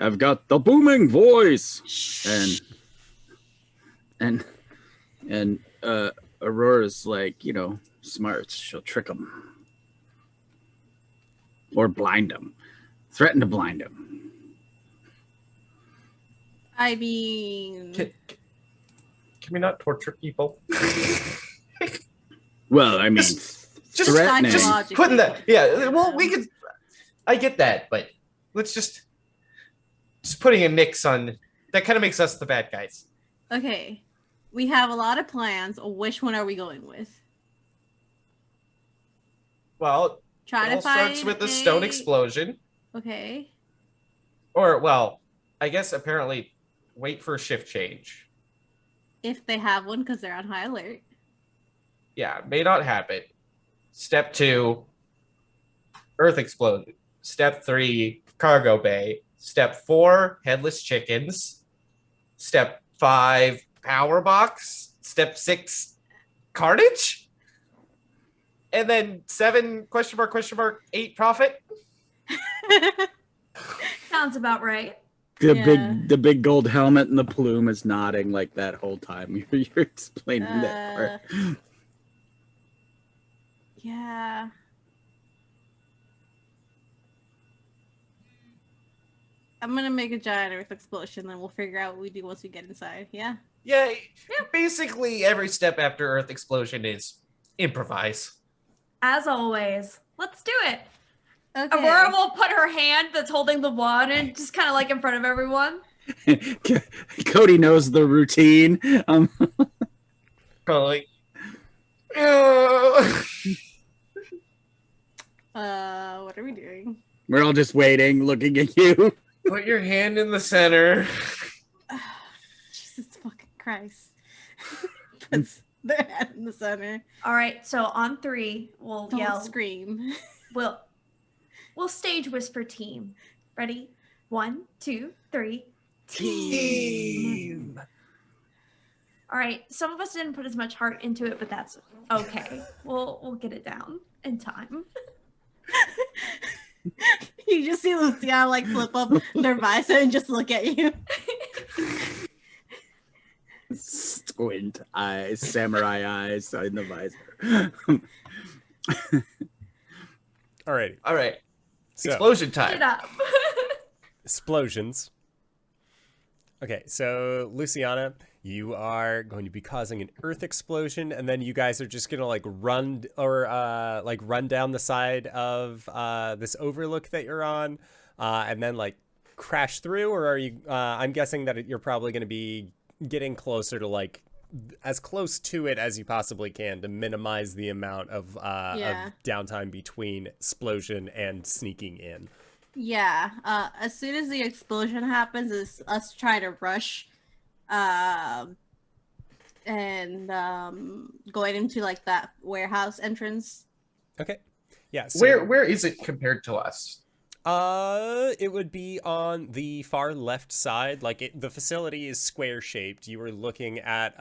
I've got the booming voice. Shh. And Aurora's smart. She'll trick them. Or blind them. Threaten to blind them. I mean... we not torture people? Well, I mean, Just threatening. just putting that. Yeah. Well, we could. I get that, but let's just putting a nix on that kind of makes us the bad guys. Okay. We have a lot of plans. Which one are we going with? Well, Try it to all find starts with the stone explosion. Okay. Or, well, I guess apparently wait for a shift change. If they have one, because they're on high alert. Yeah, may not happen. Step 2, Earth explosion. Step 3, cargo bay. Step 4, headless chickens. Step 5, power box. Step 6, carnage. And then 7, question mark, 8, profit. Sounds about right. The big gold helmet and the plume is nodding like that whole time you're explaining that part. Yeah. I'm gonna make a giant earth explosion, then we'll figure out what we do once we get inside. Yeah. Yeah, basically every step after Earth explosion is improvise. As always, let's do it. Okay. Aurora will put her hand that's holding the wand and just kind of like in front of everyone. Cody knows the routine. Probably. What are we doing? We're all just waiting, looking at you. Put your hand in the center. Jesus fucking Christ. Puts their head in the center. All right, so on 3, we'll Don't yell. scream. We'll stage whisper team. Ready? 1, 2, 3. Team. All right, some of us didn't put as much heart into it, but that's okay. We'll get it down in time. You just see Luciana like flip up their visor and just look at you. Squint eyes, samurai eyes in the visor. All right. So, Explosion Get time. up. explosions. Okay, so Luciana, you are going to be causing an earth explosion, and then you guys are just gonna run down the side of this overlook that you're on, and then crash through, or are you? I'm guessing that you're probably gonna be getting closer to as close to it as you possibly can to minimize the amount of downtime between explosion and sneaking in. Yeah. As soon as the explosion happens, it's us trying to rush, and going into that warehouse entrance. Okay. Yeah. So, Where is it compared to us? it would be on the far left side. The facility is square shaped. You were looking at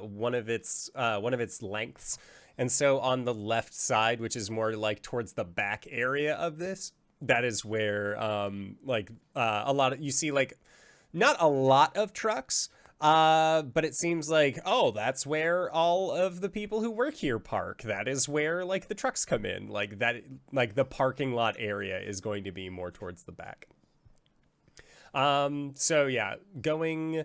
one of its lengths, and so on the left side, which is more towards the back area of this, that is where a lot of you see not a lot of trucks. But it seems that's where all of the people who work here park. That is where the trucks come in. The parking lot area is going to be more towards the back. So yeah, getting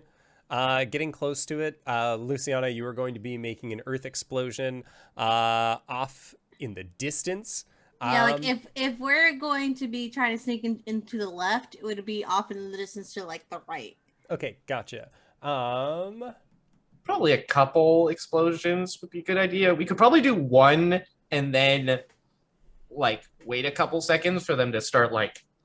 close to it. Luciana, you are going to be making an earth explosion off in the distance. Yeah, if we're going to be trying to sneak into the left, it would be off in the distance to the right. Okay, gotcha. Probably a couple explosions would be a good idea. We could probably do one and then wait a couple seconds for them to start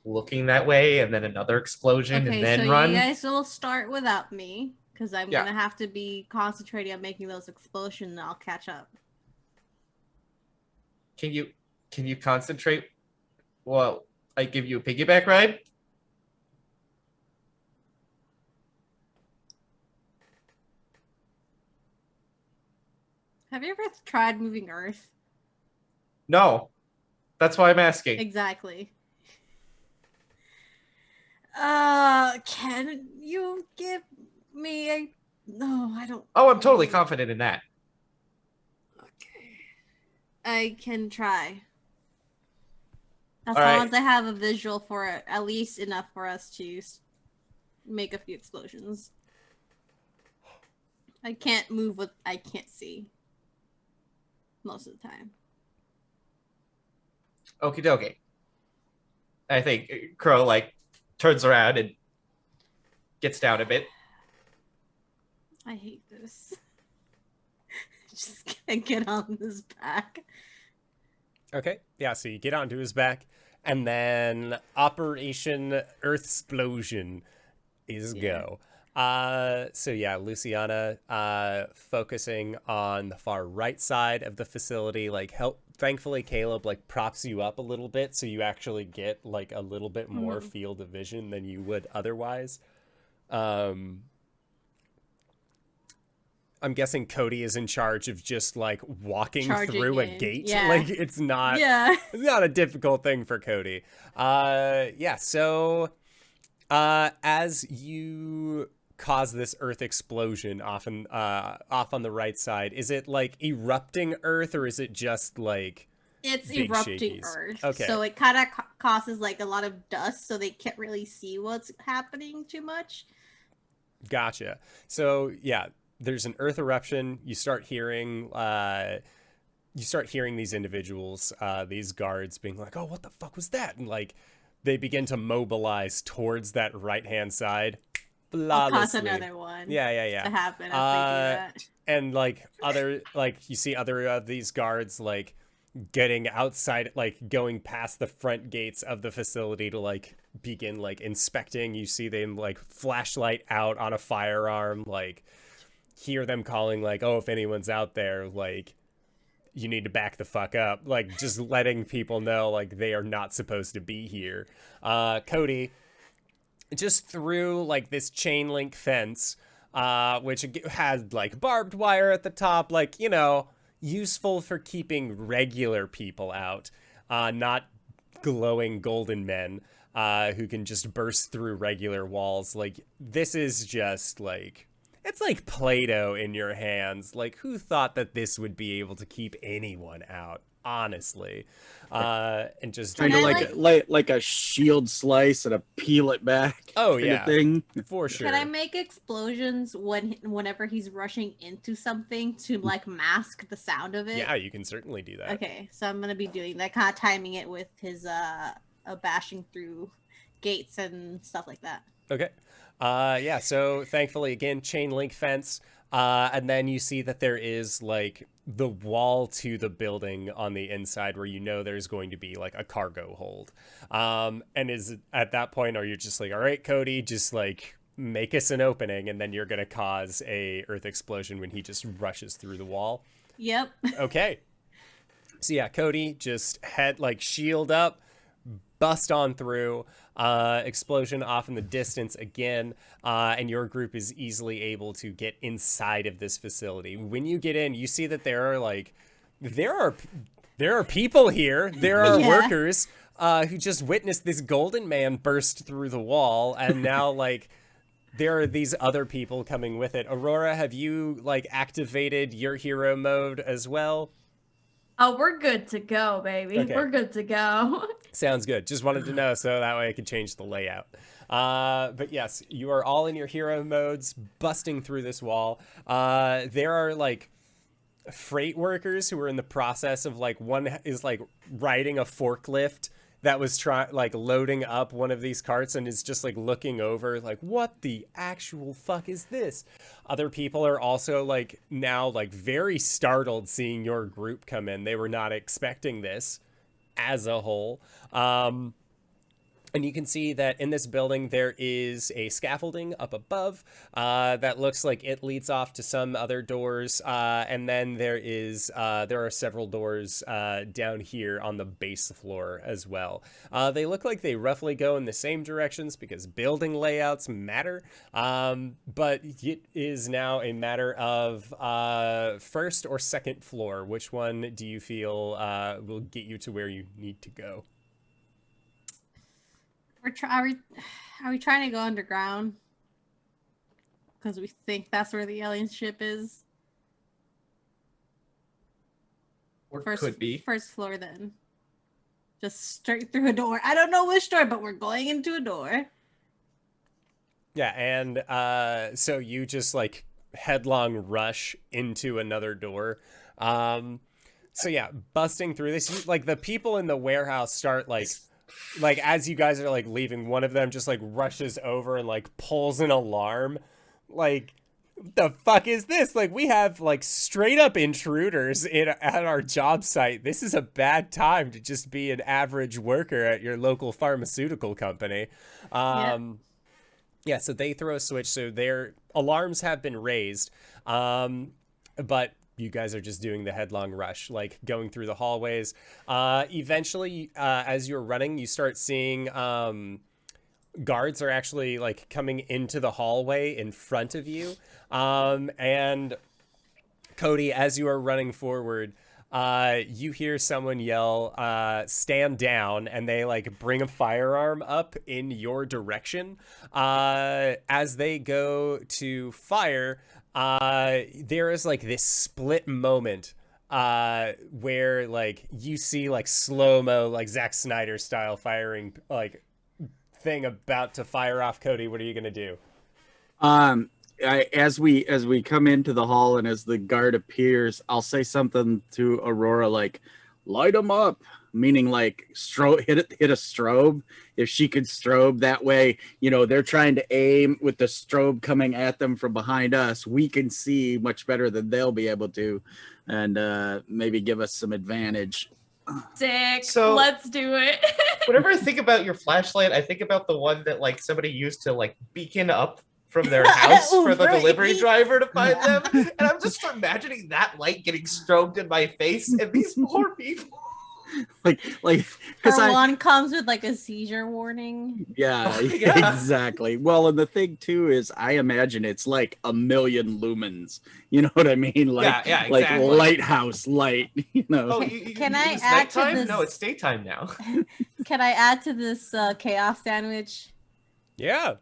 looking that way, and then another explosion, and then so run. You guys will start without me because I'm gonna have to be concentrating on making those explosions, and I'll catch up. Can you concentrate? Well, I give you a piggyback ride. Have you ever tried moving Earth? No, that's why I'm asking. Exactly. Can you give me a... No, I don't... Oh, I'm totally confident in that. Okay. I can try. As All long right. as I have a visual for it, at least enough for us to make a few explosions. I can't move what I can't see. Most of the time. Okie dokie. I think Crow like turns around and gets down a bit. I hate this. Just can't get on his back. Okay, yeah, so you get onto his back, and then Operation Earth Explosion is go. So yeah, Luciana, focusing on the far right side of the facility, like thankfully Caleb like props you up a little bit so you actually get like a little bit more field of vision than you would otherwise. I'm guessing Cody is in charge of just like walking through a gate. Yeah. Like it's not a difficult thing for Cody. So as you cause this earth explosion off on the right side, is it like erupting earth or is it just like it's erupting earth? Okay. So it kind of causes like a lot of dust so they can't really see what's happening too much. Gotcha. So yeah, there's an earth eruption. You start hearing these individuals, these guards being like, oh, what the fuck was that? And like they begin to mobilize towards that right-hand side. I'll cause another one. Yeah. To happen as they do that. And like you see other of these guards like getting outside, like going past the front gates of the facility to like begin like inspecting. You see them like flashlight out on a firearm, like hear them calling like, oh, if anyone's out there, like you need to back the fuck up, like just letting people know like they are not supposed to be here. Cody just threw like this chain link fence, which had like barbed wire at the top, like, you know, useful for keeping regular people out, not glowing golden men who can just burst through regular walls. Like this is just like, it's like Play-Doh in your hands. Like who thought that this would be able to keep anyone out? Honestly, and just kind of like a shield slice and a peel it back. Oh yeah, thing for sure. Can I make explosions whenever he's rushing into something to like mask the sound of it? Yeah, you can certainly do that. Okay, so I'm gonna be doing that, kind of timing it with his bashing through gates and stuff like that. Okay. Yeah, so thankfully again, chain link fence. And then you see that there is like the wall to the building on the inside where you know there's going to be like a cargo hold. And is at that point, are you just like, all right, Cody, just like make us an opening and then you're going to cause a earth explosion when he just rushes through the wall? Yep. Okay. So yeah, Cody just shield up, bust on through, explosion off in the distance again, and your group is easily able to get inside of this facility. When you get in, you see that there are people here. There are workers who just witnessed this golden man burst through the wall, and now like there are these other people coming with it. Aurora, have you like activated your hero mode as well? Oh, we're good to go, baby. Okay. We're good to go. Sounds good. Just wanted to know so that way I could change the layout. But yes, you are all in your hero modes, busting through this wall. There are like freight workers who are in the process of like, one is like riding a forklift that was loading up one of these carts and is just like looking over like, what the actual fuck is this? Other people are also like now like very startled seeing your group come in. They were not expecting this as a whole. And you can see that in this building, there is a scaffolding up above that looks like it leads off to some other doors. And then there are several doors down here on the base floor as well. They look like they roughly go in the same directions because building layouts matter. But it is now a matter of first or second floor. Which one do you feel will get you to where you need to go? Are we trying to go underground? Because we think that's where the alien ship is. Or could be. First floor then. Just straight through a door. I don't know which door, but we're going into a door. Yeah, and so you just like headlong rush into another door. So yeah, busting through this, like the people in the warehouse start like as you guys are like leaving, one of them just like rushes over and like pulls an alarm. Like, the fuck is this? Like, we have like straight up intruders at our job site. This is a bad time to just be an average worker at your local pharmaceutical company. Yeah, so they throw a switch, so their alarms have been raised. But you guys are just doing the headlong rush, like going through the hallways. Eventually, as you're running, you start seeing guards are actually like coming into the hallway in front of you. And Cody, as you are running forward, you hear someone yell, stand down, and they like bring a firearm up in your direction. As they go to fire, there is like this split moment where like you see like slow-mo, like Zack Snyder style firing like thing about to fire off. Cody, what are you gonna do? As we come into the hall and as the guard appears, I'll say something to Aurora like, "Light them up," meaning like hit a strobe. If she could strobe, that way, you know, they're trying to aim with the strobe coming at them from behind us. We can see much better than they'll be able to, and maybe give us some advantage. Sick. So- Let's do it. Whenever I think about your flashlight, I think about the one that like somebody used to like beacon up from their house for the delivery driver to find them. And I'm just imagining that light getting strobed in my face and these poor people. like Her one comes with like a seizure warning. Yeah, Yeah. exactly. Well, and the thing too is I imagine it's like a million lumens. You know what I mean? Like, Yeah, like exactly. lighthouse light, you know. Oh, Can I use add to nighttime? this- No, it's daytime now. Can I add to this chaos sandwich? Yeah.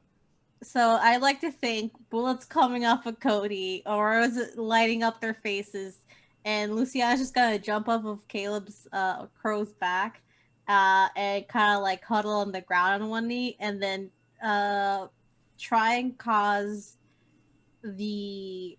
So I like to think bullets coming off of Cody, or is it lighting up their faces? And Luciana's just gonna jump off of Caleb's crow's back, and kind of like huddle on the ground on one knee, and then try and cause the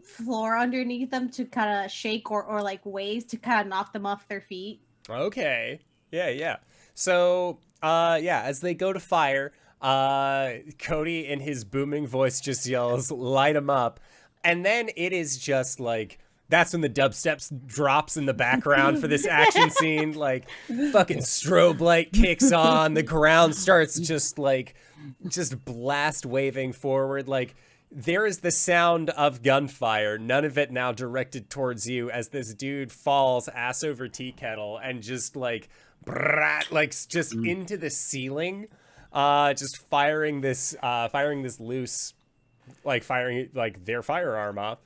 floor underneath them to kind of shake or like waves to kind of knock them off their feet. Okay. Yeah. So, as they go to fire, Cody in his booming voice just yells, "Light 'em up." And then it is just like, that's when the dubstep drops in the background for this action scene. Like, fucking strobe light kicks on. The ground starts just blast waving forward. Like, there is the sound of gunfire, none of it now directed towards you, as this dude falls ass over tea kettle and just like, just into the ceiling, just firing this loose, like firing like their firearm off.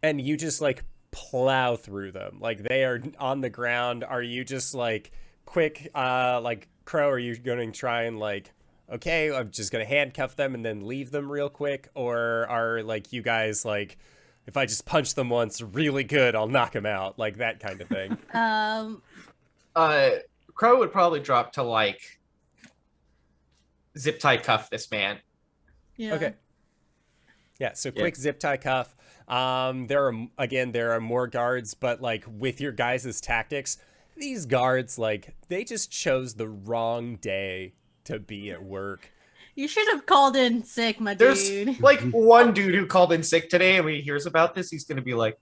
And you just like plow through them. Like, they are on the ground. Are you just like quick, like Crow, are you going to try and like, okay, I'm just going to handcuff them and then leave them real quick? Or are like you guys like, if I just punch them once really good, I'll knock them out, like that kind of thing? Crow would probably drop to like zip tie cuff this man. Yeah. Okay. Yeah, so quick zip tie cuff. There are more guards, but like with your guys' tactics, these guards, like, they just chose the wrong day to be at work. You should have called in sick, my There's dude. like one dude who called in sick today, and when he hears about this, he's gonna be like,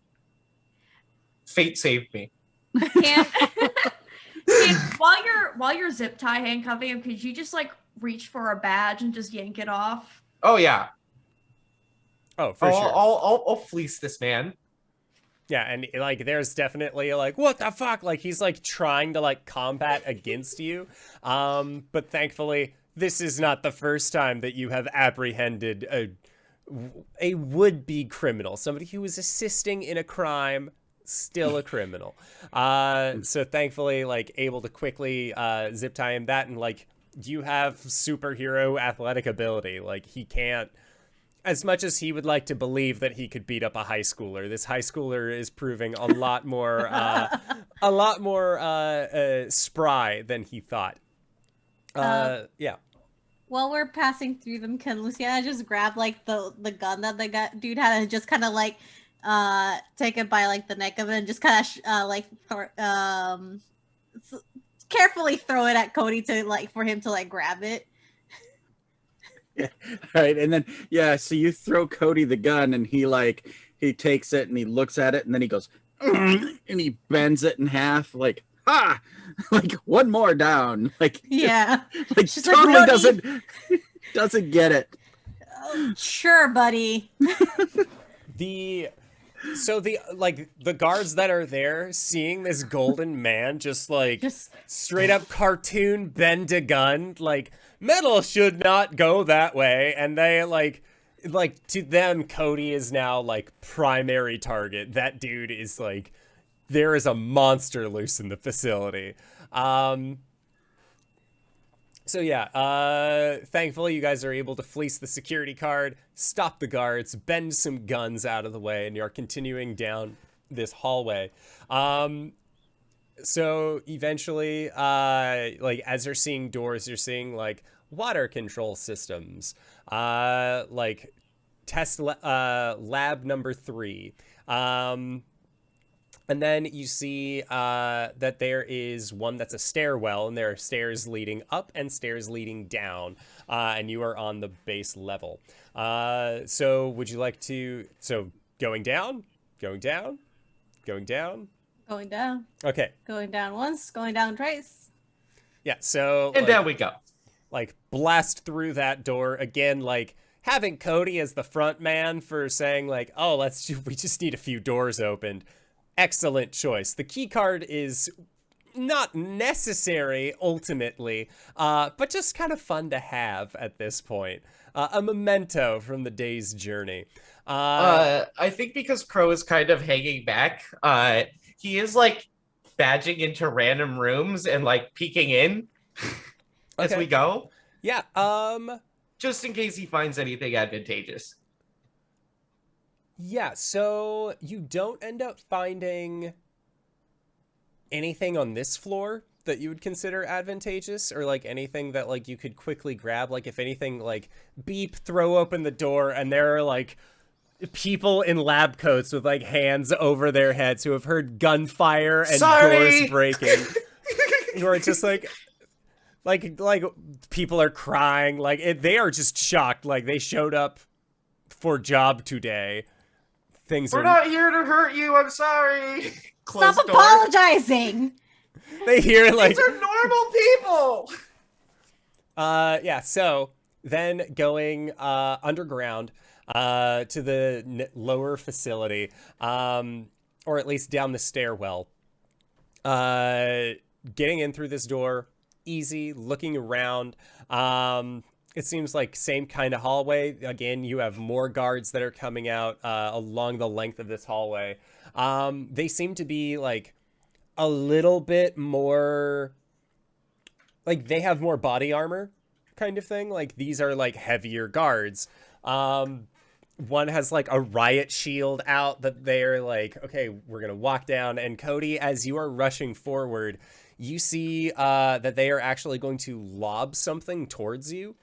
"Fate saved me." Can while you're zip tie handcuffing him, could you just like reach for a badge and just yank it off? Oh yeah. Oh, for sure. I'll fleece this man. Yeah, and like there's definitely like, what the fuck? Like, he's like trying to like combat against you. But thankfully, this is not the first time that you have apprehended a would-be criminal, somebody who was assisting in a crime, still a criminal. So thankfully, like, able to quickly zip tie him. That, and like, you have superhero athletic ability. Like, he can't, as much as he would like to believe that he could beat up a high schooler, this high schooler is proving a lot more spry than he thought. Yeah. while we're passing through them, can Luciana just grab like the gun that the dude had and just kind of like take it by like the neck of it and just kind of carefully throw it at Cody to like for him to like grab it. Yeah. All right, and then so you throw Cody the gun, and he takes it and he looks at it, and then he goes, and he bends it in half, like like one more down, like Yeah, like she's totally like, doesn't get it. Oh, sure, buddy. The guards that are there, seeing this golden man just straight up cartoon bend a gun, like metal should not go that way, and they like to them Cody is now like primary target. That dude is like, there is a monster loose in the facility. So yeah, thankfully you guys are able to fleece the security guard, stop the guards, bend some guns out of the way, and you're continuing down this hallway. So eventually, like as you're seeing doors, you're seeing like water control systems, like test lab number 3. And then you see that there is one that's a stairwell, and there are stairs leading up and stairs leading down, and you are on the base level. So would you like to... So going down, going down, going down? Going down. Okay. Going down once, going down twice. Yeah, so... And down we go. Like, blast through that door. Again, like, having Cody as the front man for saying, like, oh, we just need a few doors opened. Excellent choice. The key card is not necessary ultimately, but just kind of fun to have at this point. A memento from the day's journey. I think because Crow is kind of hanging back, he is like badging into random rooms and like peeking in as we go. Yeah. Just in case he finds anything advantageous. Yeah, so you don't end up finding anything on this floor that you would consider advantageous, or like anything that like you could quickly grab. Like if anything, like beep, throw open the door, and there are like people in lab coats with like hands over their heads who have heard gunfire and doors breaking. Who are just like people are crying, like they are just shocked, like they showed up for job today. We're not here to hurt you. I'm sorry. Stop apologizing. They hear like these are normal people. Yeah. So then going underground to the lower facility, or at least down the stairwell. Getting in through this door, easy. Looking around. It seems like same kind of hallway. Again, you have more guards that are coming out along the length of this hallway. They seem to be like a little bit more, like they have more body armor kind of thing. Like these are like heavier guards. One has like a riot shield out that they're like, okay, we're going to walk down. And Cody, as you are rushing forward, you see that they are actually going to lob something towards you.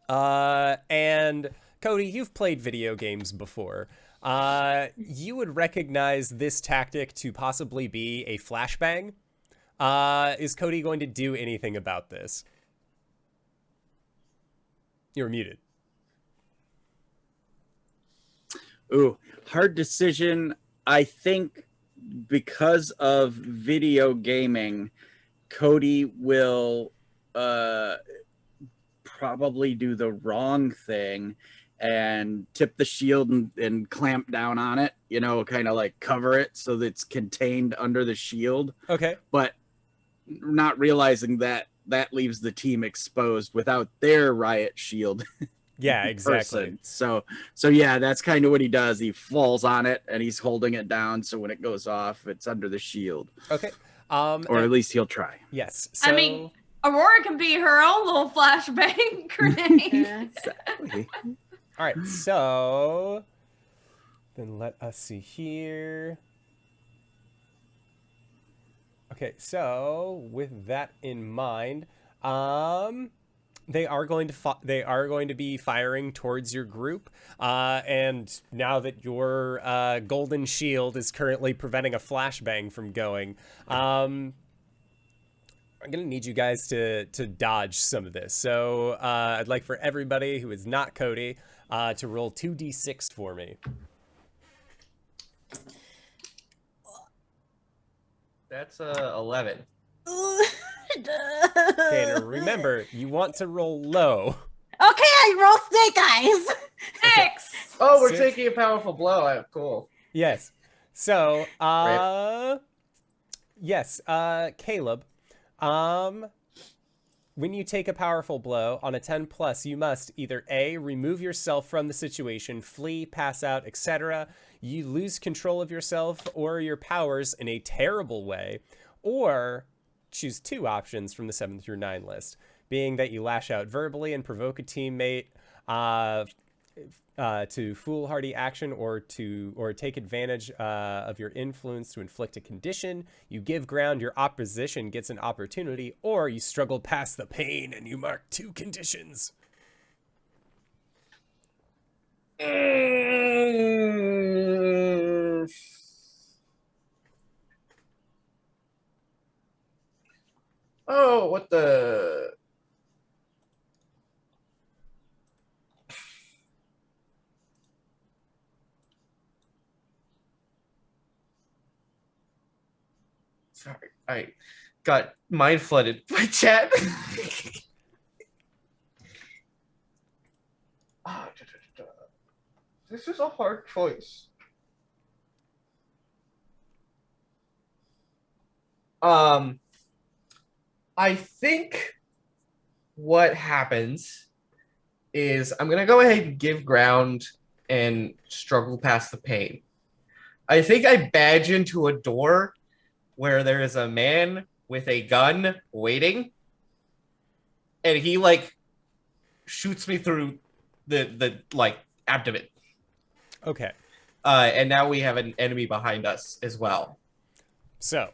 And Cody, you've played video games before. You would recognize this tactic to possibly be a flashbang. Is Cody going to do anything about this? You're muted. Ooh, hard decision. I think because of video gaming, Cody will, probably do the wrong thing and tip the shield and clamp down on it, kind of like cover it so that it's contained under the shield. Okay. But not realizing that leaves the team exposed without their riot shield. Yeah, exactly. So yeah, that's kind of what he does. He falls on it and he's holding it down, so when it goes off, it's under the shield. Okay. Or at least he'll try. Yes. So... I mean, Aurora can be her own little flashbang grenade. Exactly. All right, so then let us see here. Okay, so with that in mind, they are going to be firing towards your group. And now that your golden shield is currently preventing a flashbang from going, I'm going to need you guys to dodge some of this. So I'd like for everybody who is not Cody to roll 2d6 for me. That's 11. Okay, now remember, you want to roll low. Okay, I roll snake eyes. 6. Oh, we're Six. taking a powerful blow. Cool. Yes. So, Right. yes, Caleb, when you take a powerful blow on a 10 plus, you must either A, remove yourself from the situation, flee, pass out, etc. You lose control of yourself or your powers in a terrible way, or choose 2 options from the 7 through 9 list, being that you lash out verbally and provoke a teammate to foolhardy action, or take advantage of your influence to inflict a condition. You give ground, your opposition gets an opportunity, or you struggle past the pain and you mark 2 conditions. Oh, what the? Sorry, I got mind flooded by chat. Ah, This is a hard choice. I think what happens is I'm gonna go ahead and give ground and struggle past the pain. I think I badge into a door where there is a man with a gun waiting, and he like shoots me through the like abdomen. Okay. And now we have an enemy behind us as well. So,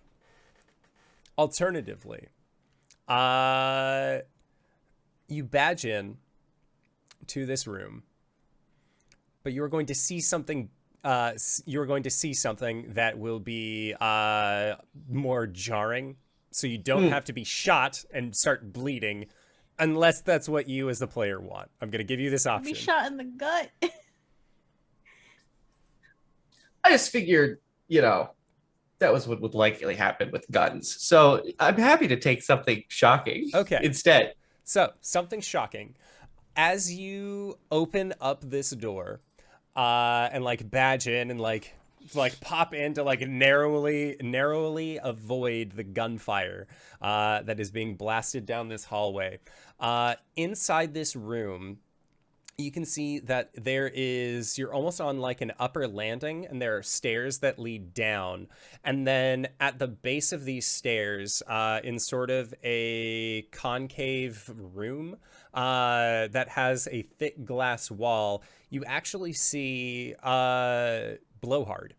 alternatively, you badge in to this room, but you're going to see something. You're going to see something that will be more jarring. So you don't have to be shot and start bleeding, unless that's what you as the player want. I'm going to give you this option. Be shot in the gut. I just figured, that was what would likely happen with guns. So I'm happy to take something shocking instead. So, something shocking. As you open up this door and like badge in and like pop in to like narrowly avoid the gunfire that is being blasted down this hallway. Inside this room, you can see that you're almost on like an upper landing, and there are stairs that lead down. And then at the base of these stairs, in sort of a concave room that has a thick glass wall, you actually see Blowhard.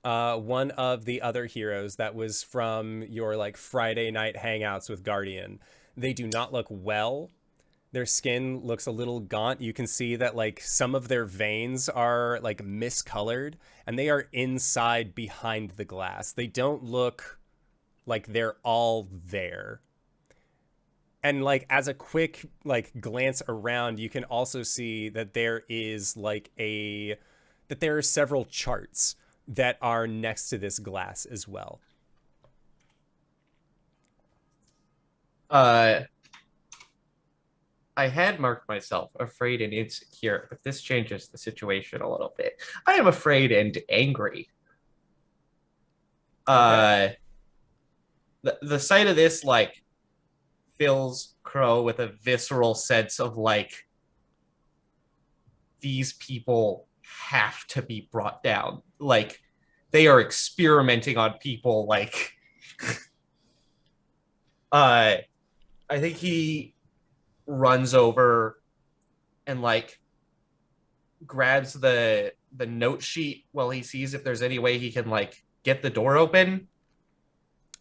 One of the other heroes that was from your like Friday night hangouts with Guardian. They do not look well. Their skin looks a little gaunt. You can see that like some of their veins are like miscolored, and they are inside behind the glass. They don't look like they're all there. And like as a quick like glance around, you can also see that there are several charts that are next to this glass as well. I had marked myself afraid and insecure, but this changes the situation a little bit. I am afraid and angry. The sight of this like fills Crow with a visceral sense of like, these people have to be brought down. Like, they are experimenting on people. Like, I think he runs over and like grabs the note sheet while he sees if there's any way he can like get the door open.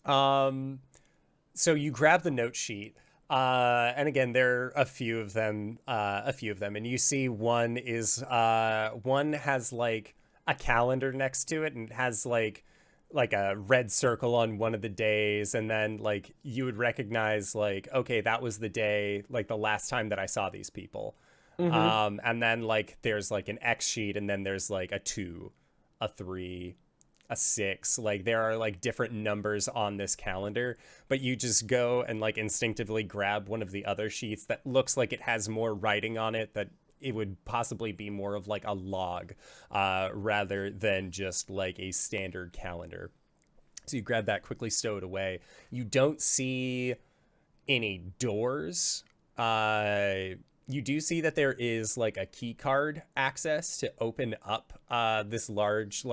So you grab the note sheet. And again, there are a few of them, and you see one has like a calendar next to it and has like a red circle on one of the days, and then like you would recognize like, okay, that was the day, like the last time that I saw these people. And then like there's like an X sheet, and then there's like a 2, a 3, a 6. Like there are like different numbers on this calendar, but you just go and like instinctively grab one of the other sheets that looks like it has more writing on it, that it would possibly be more of like a log rather than just like a standard calendar. So you grab that, quickly stow it away. You don't see any doors. You do see that there is like a key card access to open up this large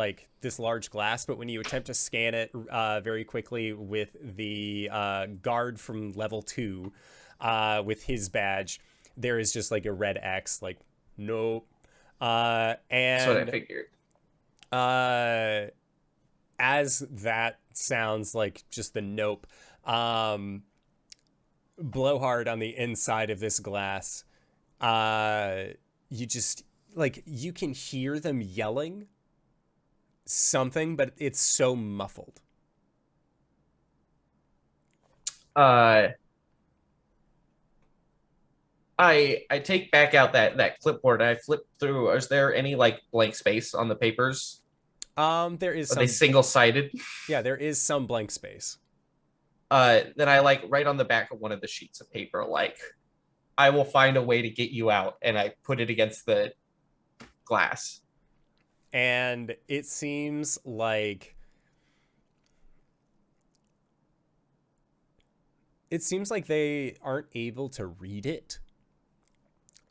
glass, but when you attempt to scan it very quickly with the guard from level 2 with his badge, there is just like a red X, like nope. And That's what I figured. As that sounds like just the nope, blowhard on the inside of this glass, you just like, you can hear them yelling something, but it's so muffled. I take back out that clipboard and I flip through. Is there any like blank space on the papers? There is Are some. they single-sided? Yeah, there is some blank space. Then I like write on the back of one of the sheets of paper, like, I will find a way to get you out, and I put it against the glass. And it seems like they aren't able to read it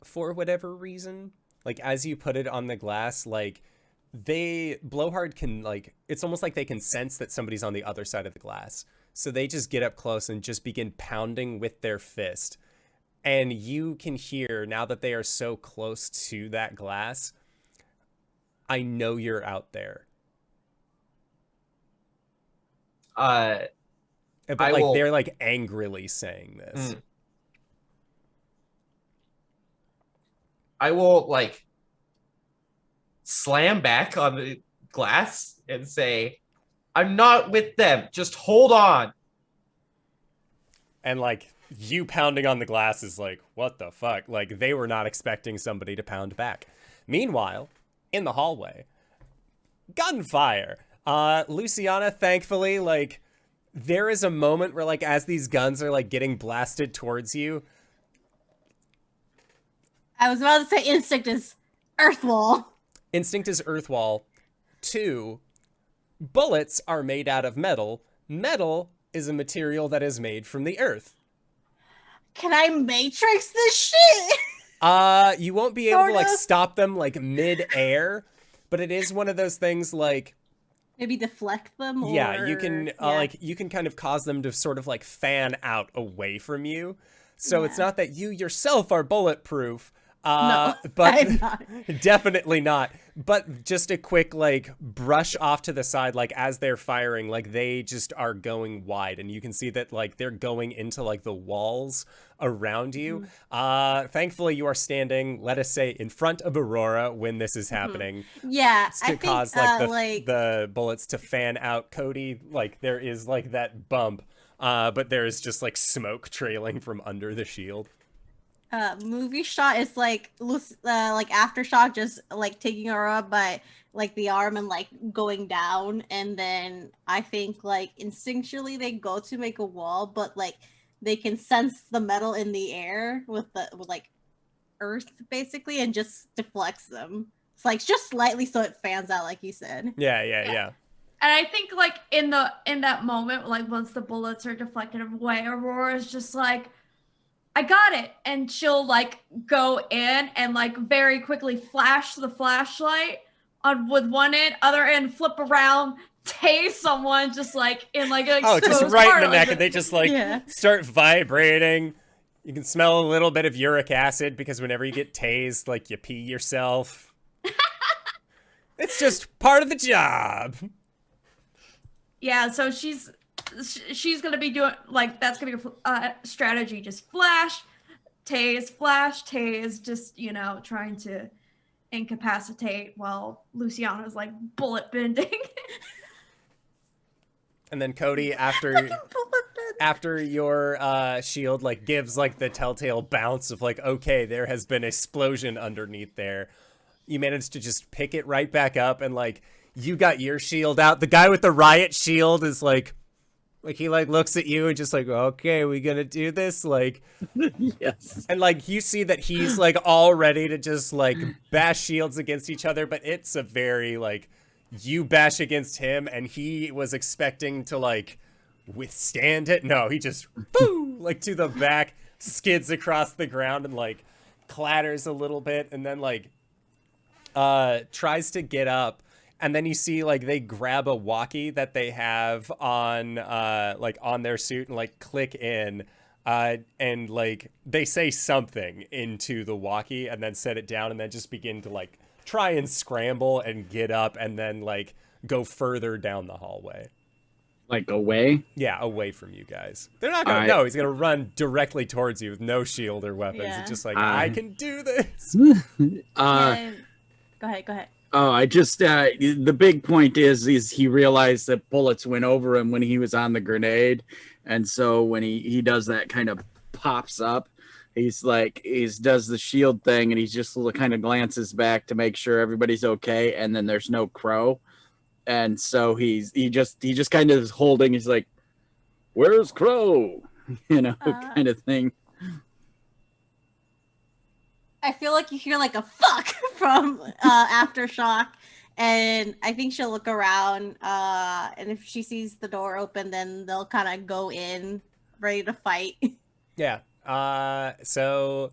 for whatever reason. Like, as you put it on the glass, like, blowhard can, like, it's almost like they can sense that somebody's on the other side of the glass. So they just get up close and just begin pounding with their fist. And you can hear, now that they are so close to that glass, I know you're out there. But they're like angrily saying this. I will like slam back on the glass and say, I'm not with them. Just hold on. And like, you pounding on the glass is like, what the fuck? Like, they were not expecting somebody to pound back. Meanwhile, in the hallway, gunfire. Luciana, thankfully, like, there is a moment where, like, as these guns are, like, getting blasted towards you. I was about to say instinct is Earthwall. Instinct is Earthwall. 2, bullets are made out of metal. Metal is a material that is made from the earth. Can I matrix this shit? You won't be able to like stop them like mid-air, but it is one of those things like, maybe deflect them. Yeah, you can like, you can kind of cause them to sort of like fan out away from you. So it's not that you yourself are bulletproof. No, but I'm not. Definitely not. But just a quick like brush off to the side, like as they're firing, like they just are going wide, and you can see that like they're going into like the walls around you. Thankfully, you are standing, let us say, in front of Aurora when this is happening. Yeah, to cause like the bullets to fan out. Cody, like there is like that bump, but there is just like smoke trailing from under the shield. Movie shot is like Aftershock, just like taking her up by like the arm and like going down, and then I think like instinctually they go to make a wall, but like they can sense the metal in the air with like earth basically, and just deflects them. It's like just slightly so it fans out, like you said. Yeah. And I think like in that moment, like once the bullets are deflected away, Aurora's just like, I got it. And she'll like go in and like very quickly flash the flashlight on with one end, other end, flip around, tase someone just like in like an just exposed right part, in the like, neck, and they just like start vibrating. You can smell a little bit of uric acid because whenever you get tased, like you pee yourself. It's just part of the job. Yeah, so she's she's gonna be doing like that's gonna be a strategy. Just flash, tase, just trying to incapacitate while Luciana's like bullet bending. And then Cody, after your shield like gives like the telltale bounce of like, okay, there has been explosion underneath there, you managed to just pick it right back up, and like you got your shield out. The guy with the riot shield is like he like looks at you and just like, okay, we gonna do this, like. Yes. And like you see that he's like all ready to just like bash shields against each other, but it's a very like, you bash against him and he was expecting to like withstand it. No, he just boo, like to the back, skids across the ground and like clatters a little bit, and then like tries to get up. And then you see like they grab a walkie that they have on like on their suit and like click in, and like they say something into the walkie and then set it down and then just begin to like try and scramble and get up and then like go further down the hallway. Like away? Yeah, away from you guys. They're not gonna. No, he's gonna run directly towards you with no shield or weapons. Yeah. It's just like, I can do this. Yeah. Go ahead. Oh, I just the big point is he realized that bullets went over him when he was on the grenade, and so when he does that, kind of pops up. He's does the shield thing, and he just kind of glances back to make sure everybody's okay, and then there's no Crow, and so he just kind of is holding. He's like, "Where's Crow?" Kind of thing. I feel like you hear like a fuck from Aftershock, and I think she'll look around, and if she sees the door open, then they'll kind of go in ready to fight. Yeah. So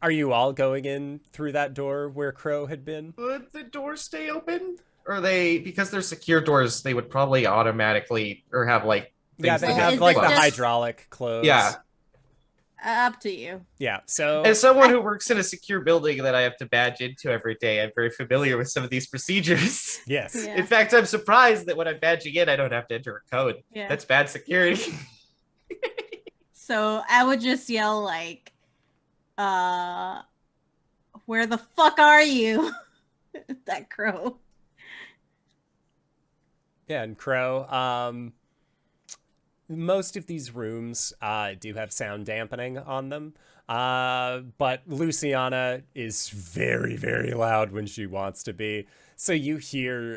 are you all going in through that door where Crow had been? Would the doors stay open? Or because they're secure doors, they would probably automatically or have like Yeah, things they that have Is like it the just- hydraulic close. Yeah. Up to you. Yeah. So As someone who works in a secure building that I have to badge into every day, I'm very familiar with some of these procedures. yes. Yeah. In fact, I'm surprised that when I'm badging in, I don't have to enter a code. Yeah. That's bad security. So I would just yell like, "Where the fuck are you?" That Crow. Yeah, and Crow. Most of these rooms do have sound dampening on them, but Luciana is very, very loud when she wants to be. So you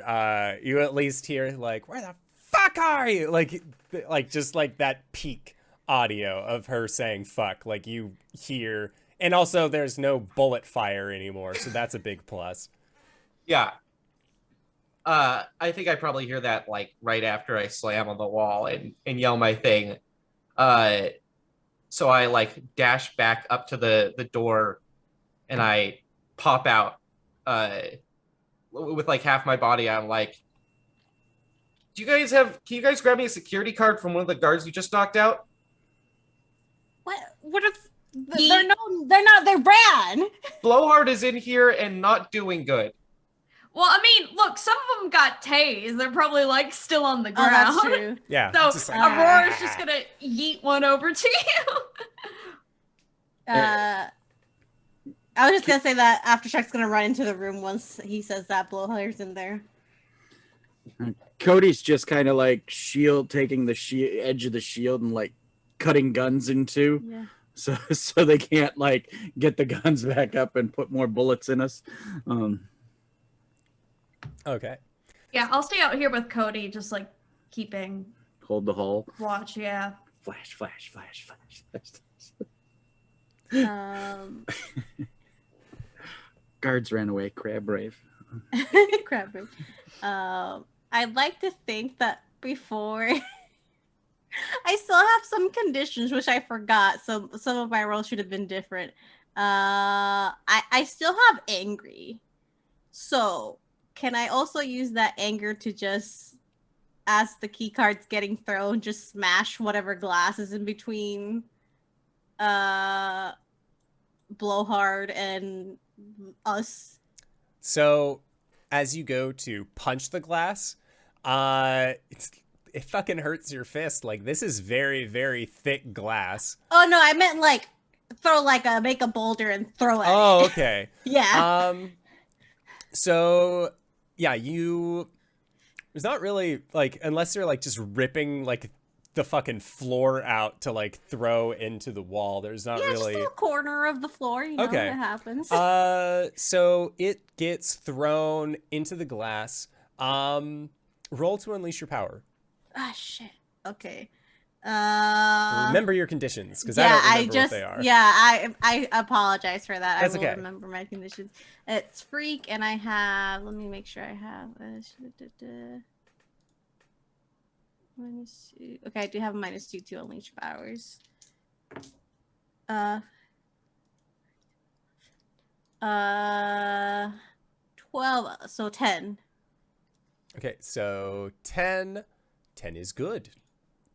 at least hear like, "Where the fuck are you?" Like just like that peak audio of her saying "fuck." Like you hear, and also there's no bullet fire anymore, so that's a big plus. Yeah. I think I probably hear that like right after I slam on the wall and yell my thing. So I like dash back up to the door and I pop out with like half my body. I'm like, can you guys grab me a security card from one of the guards you just knocked out? What if they're Brad? Blowhard is in here and not doing good. Well, I mean, look, some of them got tased. They're probably like still on the Oh, ground. that's true. Yeah. So just like, Aurora's just gonna yeet one over to you. I was just gonna say that Aftershock's gonna run into the room once he says that Blowhire's in there. Cody's just kind of like taking the edge of the shield and like cutting guns in two, Yeah. so they can't like get the guns back up and put more bullets in us. Okay. Yeah, I'll stay out here with Cody, just like keeping Hold the hull. watch. Yeah. Flash, flash, flash, flash. Guards ran away. Crab brave. Crap. I'd like to think that before I still have some conditions which I forgot, so some of my rolls should have been different. I still have angry. So can I also use that anger to just, as the key card's getting thrown, just smash whatever glass is in between Blowhard and us? So as you go to punch the glass, it fucking hurts your fist. Like, this is very, very thick glass. Oh no, I meant like throw make a boulder and throw at it. Oh, okay. Yeah. So yeah, there's not really like, unless you're like just ripping like the fucking floor out to like throw into the wall, there's not Yeah, really just a corner of the floor, you know, Okay. it happens. So it gets thrown into the glass. Roll to unleash your power. Ah, shit. Okay. Remember your conditions, because yeah, I don't remember what they are. Yeah, I apologize for that. That's I will okay. remember my conditions. It's freak, and I have. Let me make sure I have. -2. Okay, I do have a -2 to unleash powers. 12, so 10. Okay, so 10 is good.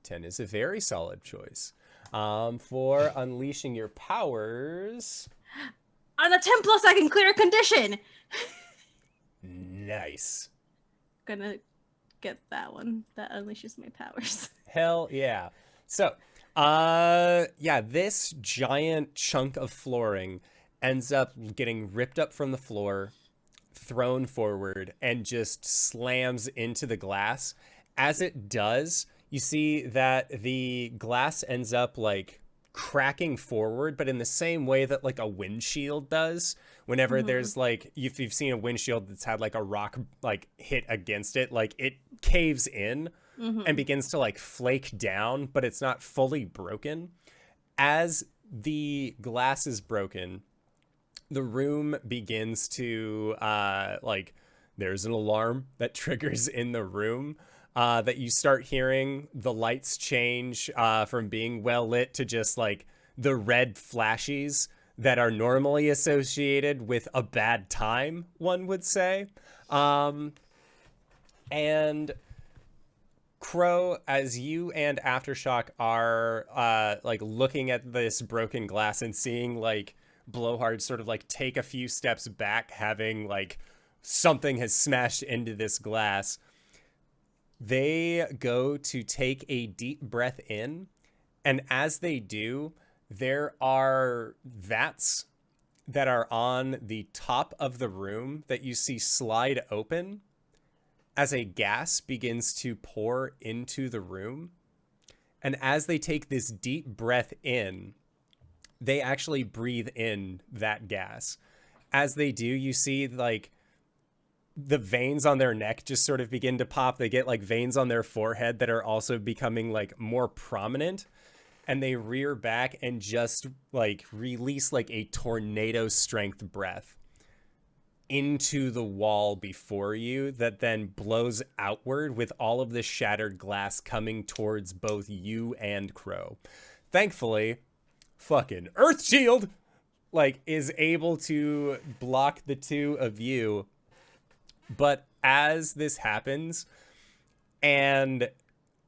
10 is a very solid choice. For unleashing your powers. On a 10+, I can clear a condition. Nice. Gonna get that one. That unleashes my powers. Hell yeah. So, yeah, this giant chunk of flooring ends up getting ripped up from the floor, thrown forward, and just slams into the glass. As it does, you see that the glass ends up like cracking forward, but in the same way that like a windshield does. Whenever there's like, if you've seen a windshield that's had like a rock like hit against it, like it caves in and begins to like flake down, but it's not fully broken. As the glass is broken, the room begins to like, there's an alarm that triggers in the room. That you start hearing the lights change from being well lit to just like the red flashies that are normally associated with a bad time, one would say. And Crow, as you and Aftershock are like looking at this broken glass and seeing like Blowhard sort of like take a few steps back, having like something has smashed into this glass, they go to take a deep breath in, and as they do, there are vats that are on the top of the room that you see slide open as a gas begins to pour into the room. And as they take this deep breath in, they actually breathe in that gas. As they do, you see like the veins on their neck just sort of begin to pop. They get like veins on their forehead that are also becoming like more prominent, and they rear back and just like release like a tornado strength breath into the wall before you that then blows outward with all of the shattered glass coming towards both you and Crow. Thankfully, fucking Earth Shield like is able to block the two of you. But as this happens and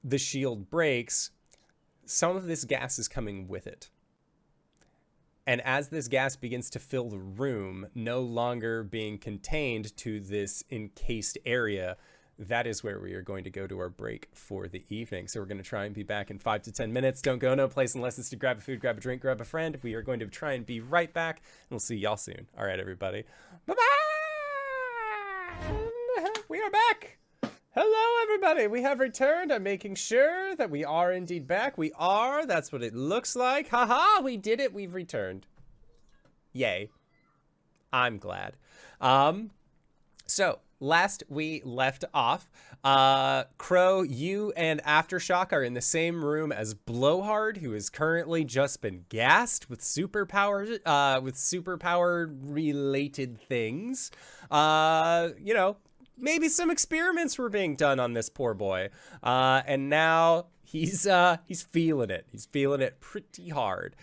the shield breaks, some of this gas is coming with it. And as this gas begins to fill the room, no longer being contained to this encased area, that is where we are going to go to our break for the evening. So we're going to try and be back in 5 to 10 minutes. Don't go no place unless it's to grab a food, grab a drink, grab a friend. We are going to try and be right back, and we'll see y'all soon. All right, everybody. Bye-bye! We are back. Hello, everybody. We have returned. I'm making sure that we are indeed back. We are. That's what it looks like. Haha, we did it. We've returned. Yay. I'm glad. So last we left off, Crow, you and Aftershock are in the same room as Blowhard, who has currently just been gassed with superpower related things. You know, maybe some experiments were being done on this poor boy. And now he's feeling it. He's feeling it pretty hard.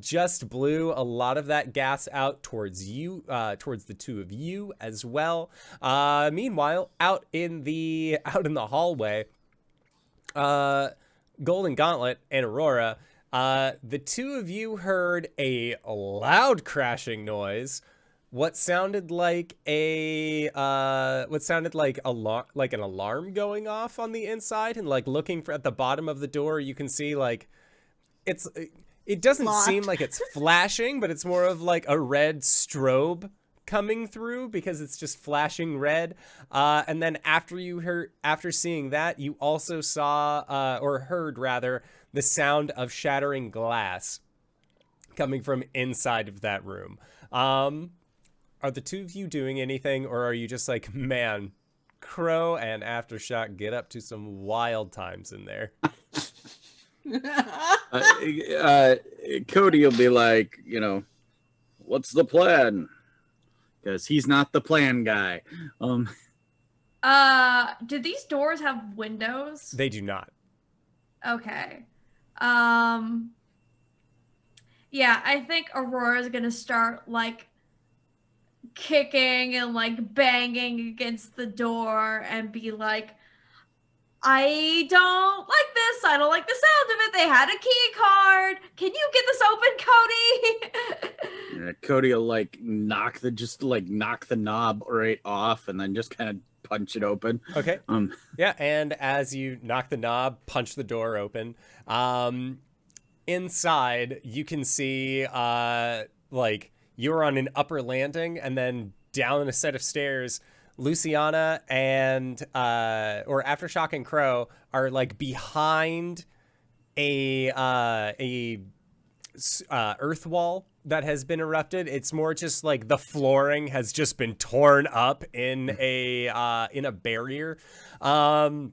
Just blew a lot of that gas out towards you, towards the two of you as well. Meanwhile, out in the hallway, Golden Gauntlet and Aurora, the two of you heard a loud crashing noise what sounded like an alarm going off on the inside, and like looking at the bottom of the door, you can see like it doesn't Locked. seem like it's flashing, but it's more of like a red strobe coming through because it's just flashing red. And then after seeing that, you also saw or heard rather the sound of shattering glass coming from inside of that room. Are the two of you doing anything, or are you just like, man, Crow and Aftershock get up to some wild times in there? Cody will be like, what's the plan? Because he's not the plan guy. Do these doors have windows? They do not. Okay. Yeah, I think Aurora's gonna start like kicking and like banging against the door and be like, I don't like this. I don't like the sound of it. They had a key card. Can you get this open, Cody? Cody will like knock the knob right off and then just kind of punch it open. Okay. Yeah, and as you knock the knob, punch the door open, inside you can see like you're on an upper landing, and then down a set of stairs, Luciana and or Aftershock and Crow are like behind a earth wall that has been erupted. It's more just like the flooring has just been torn up in a barrier, and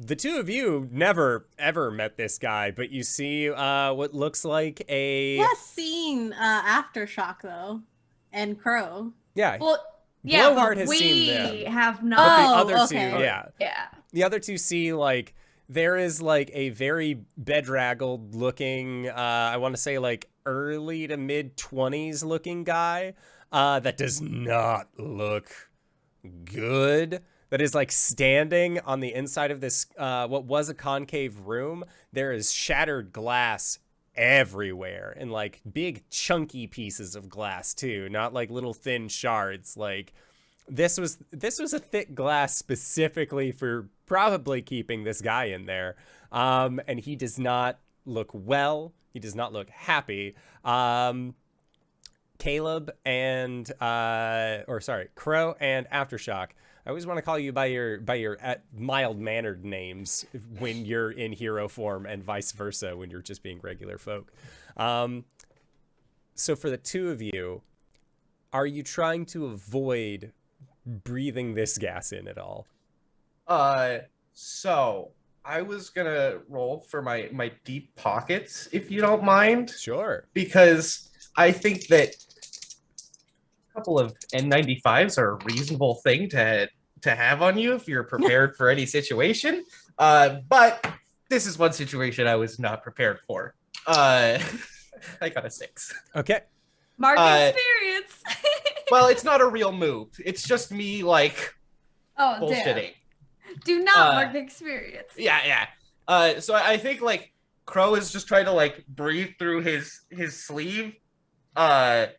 the two of you never ever met this guy, but you see what looks like a He has seen Aftershock though, and Crow. yeah. Well, yeah, Blowhard but has we seen them. have But not. the other okay. two, yeah. Yeah. The other two see like there is like a very bedraggled looking, I want to say like early to mid 20s looking guy that does not look good. That is like standing on the inside of this, what was a concave room. There is shattered glass everywhere, and like big chunky pieces of glass too, not like little thin shards. Like this was a thick glass specifically for probably keeping this guy in there. And he does not look well. He does not look happy. Caleb and Crow and Aftershock. I always want to call you by your mild-mannered names when you're in hero form, and vice versa when you're just being regular folk. So for the two of you, are you trying to avoid breathing this gas in at all? So I was gonna roll for my deep pockets, if you don't mind. Sure. Because I think that a couple of N95s are a reasonable thing to have on you if you're prepared for any situation. But this is one situation I was not prepared for. I got a 6. Okay. Mark experience. Well, it's not a real move. It's just me like Oh, bullshitting. damn. Do not mark the experience. Yeah. So I think like Crow is just trying to like breathe through his sleeve. But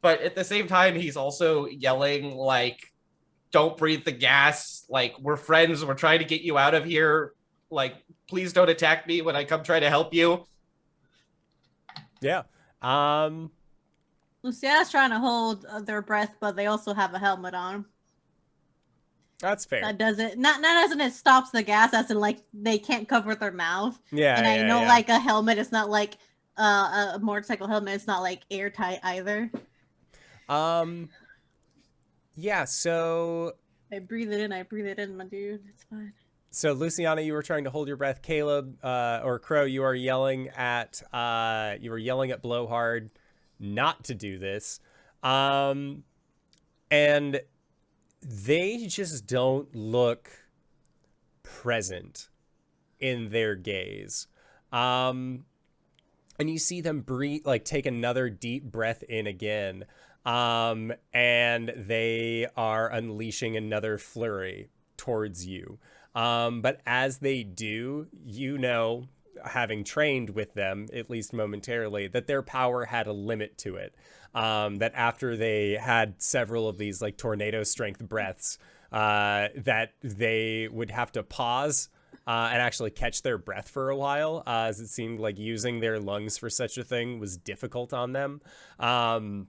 at the same time, he's also yelling like, don't breathe the gas. Like, we're friends. We're trying to get you out of here. Like, please don't attack me when I come try to help you. Yeah. Luciana's trying to hold their breath, but they also have a helmet on. That's fair. That doesn't not as in it stops the gas, as in like they can't cover their mouth. Yeah. And I know yeah. like a helmet is not like a motorcycle helmet. It's not like airtight either. Yeah, so I breathe it in, my dude. It's fine. So Luciana, you were trying to hold your breath. Caleb, or Crow, you are yelling at Blowhard not to do this. And they just don't look present in their gaze. And you see them breathe, like take another deep breath in again. And they are unleashing another flurry towards you. But as they do, you know, having trained with them, at least momentarily, that their power had a limit to it. That after they had several of these like tornado strength breaths, that they would have to pause and actually catch their breath for a while, as it seemed like using their lungs for such a thing was difficult on them. And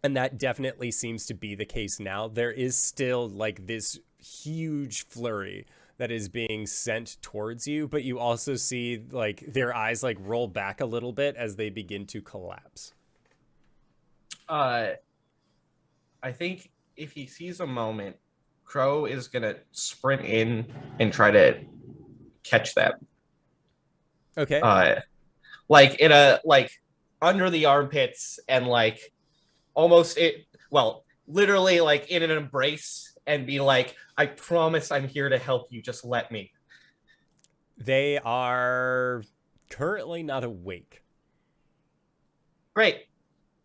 that definitely seems to be the case now. There is still like this huge flurry that is being sent towards you, but you also see like their eyes like roll back a little bit as they begin to collapse. I think if he sees a moment, Crow is gonna sprint in and try to catch them. Okay. Like in a like under the armpits and like almost literally like in an embrace and be like, I promise I'm here to help you. Just let me. They are currently not awake. Great.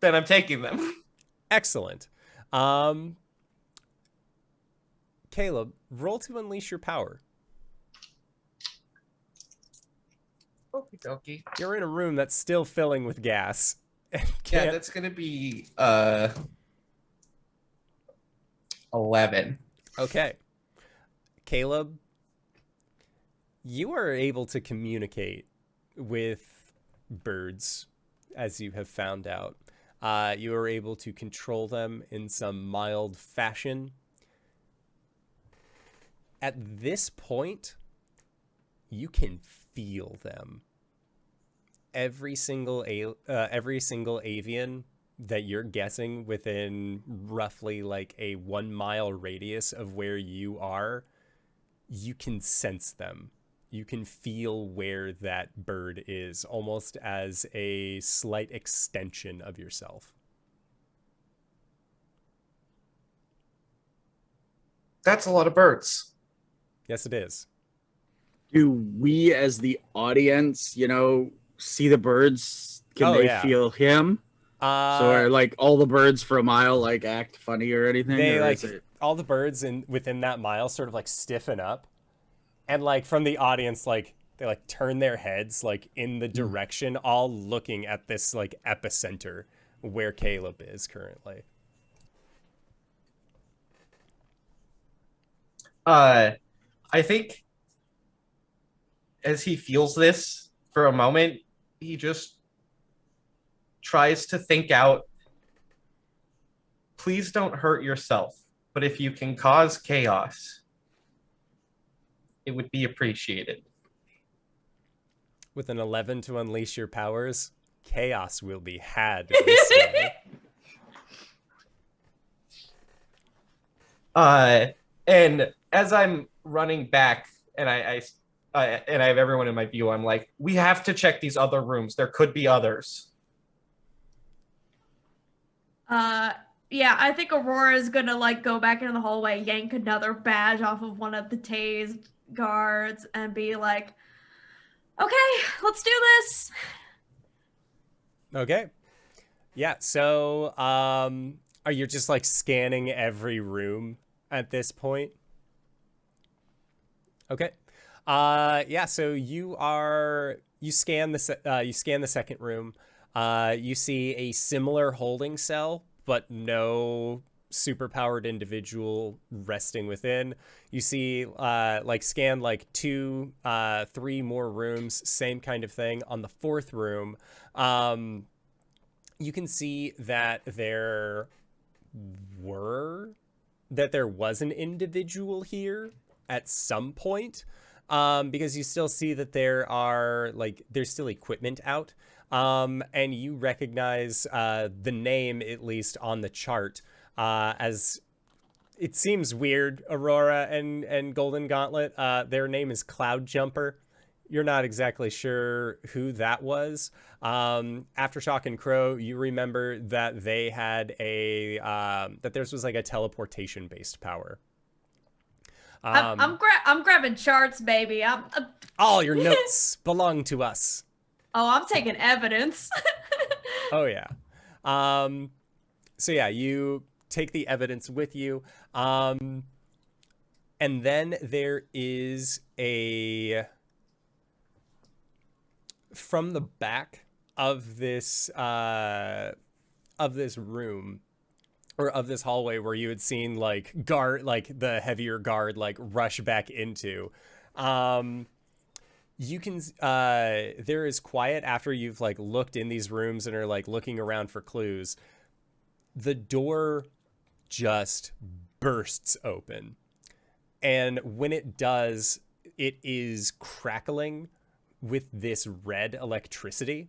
Then I'm taking them. Excellent. Caleb, roll to unleash your power. Okie dokie. You're in a room that's still filling with gas. Yeah, that's gonna be 11. Okay. Caleb, you are able to communicate with birds, as you have found out. You are able to control them in some mild fashion. At this point, you can feel them. Every single avian that you're guessing within roughly like a 1 mile radius of where you are, you can sense them. You can feel where that bird is, almost as a slight extension of yourself. That's a lot of birds. Yes, it is. Do we, as the audience, see the birds? Can they feel him? So are like all the birds for a mile like act funny or anything? They or like all the birds within that mile sort of like stiffen up, and like from the audience, like they like turn their heads like in the direction, all looking at this like epicenter where Caleb is currently. I think as he feels this for a moment, he just tries to think out, please don't hurt yourself, but if you can cause chaos, it would be appreciated. With an 11 to unleash your powers, chaos will be had this day. And as I'm running back and I have everyone in my view, I'm like, we have to check these other rooms. There could be others. Yeah, I think Aurora is gonna like go back into the hallway, yank another badge off of one of the tased guards, and be like, "Okay, let's do this." Okay. Yeah. So, are you just like scanning every room at this point? Okay. Yeah. So you scan the second room. You see a similar holding cell, but no superpowered individual resting within. You see, scan like 2, 3 more rooms, same kind of thing. On the fourth room, you can see that there was an individual here at some point, because you still see that there's still equipment out. And you recognize the name, at least on the chart, as it seems weird, Aurora and Golden Gauntlet. Their name is Cloud Jumper. You're not exactly sure who that was. Aftershock and Crow, you remember that they had that theirs was like a teleportation-based power. I'm grabbing charts, baby. All your notes belong to us. Oh, I'm taking evidence. Oh, yeah. So, yeah, you take the evidence with you. And then there is from the back of this room, or of this hallway where you had seen like guard, like the heavier guard, like rush back into, you can there is quiet after you've like looked in these rooms and are like looking around for clues. The door just bursts open, and when it does, it is crackling with this red electricity.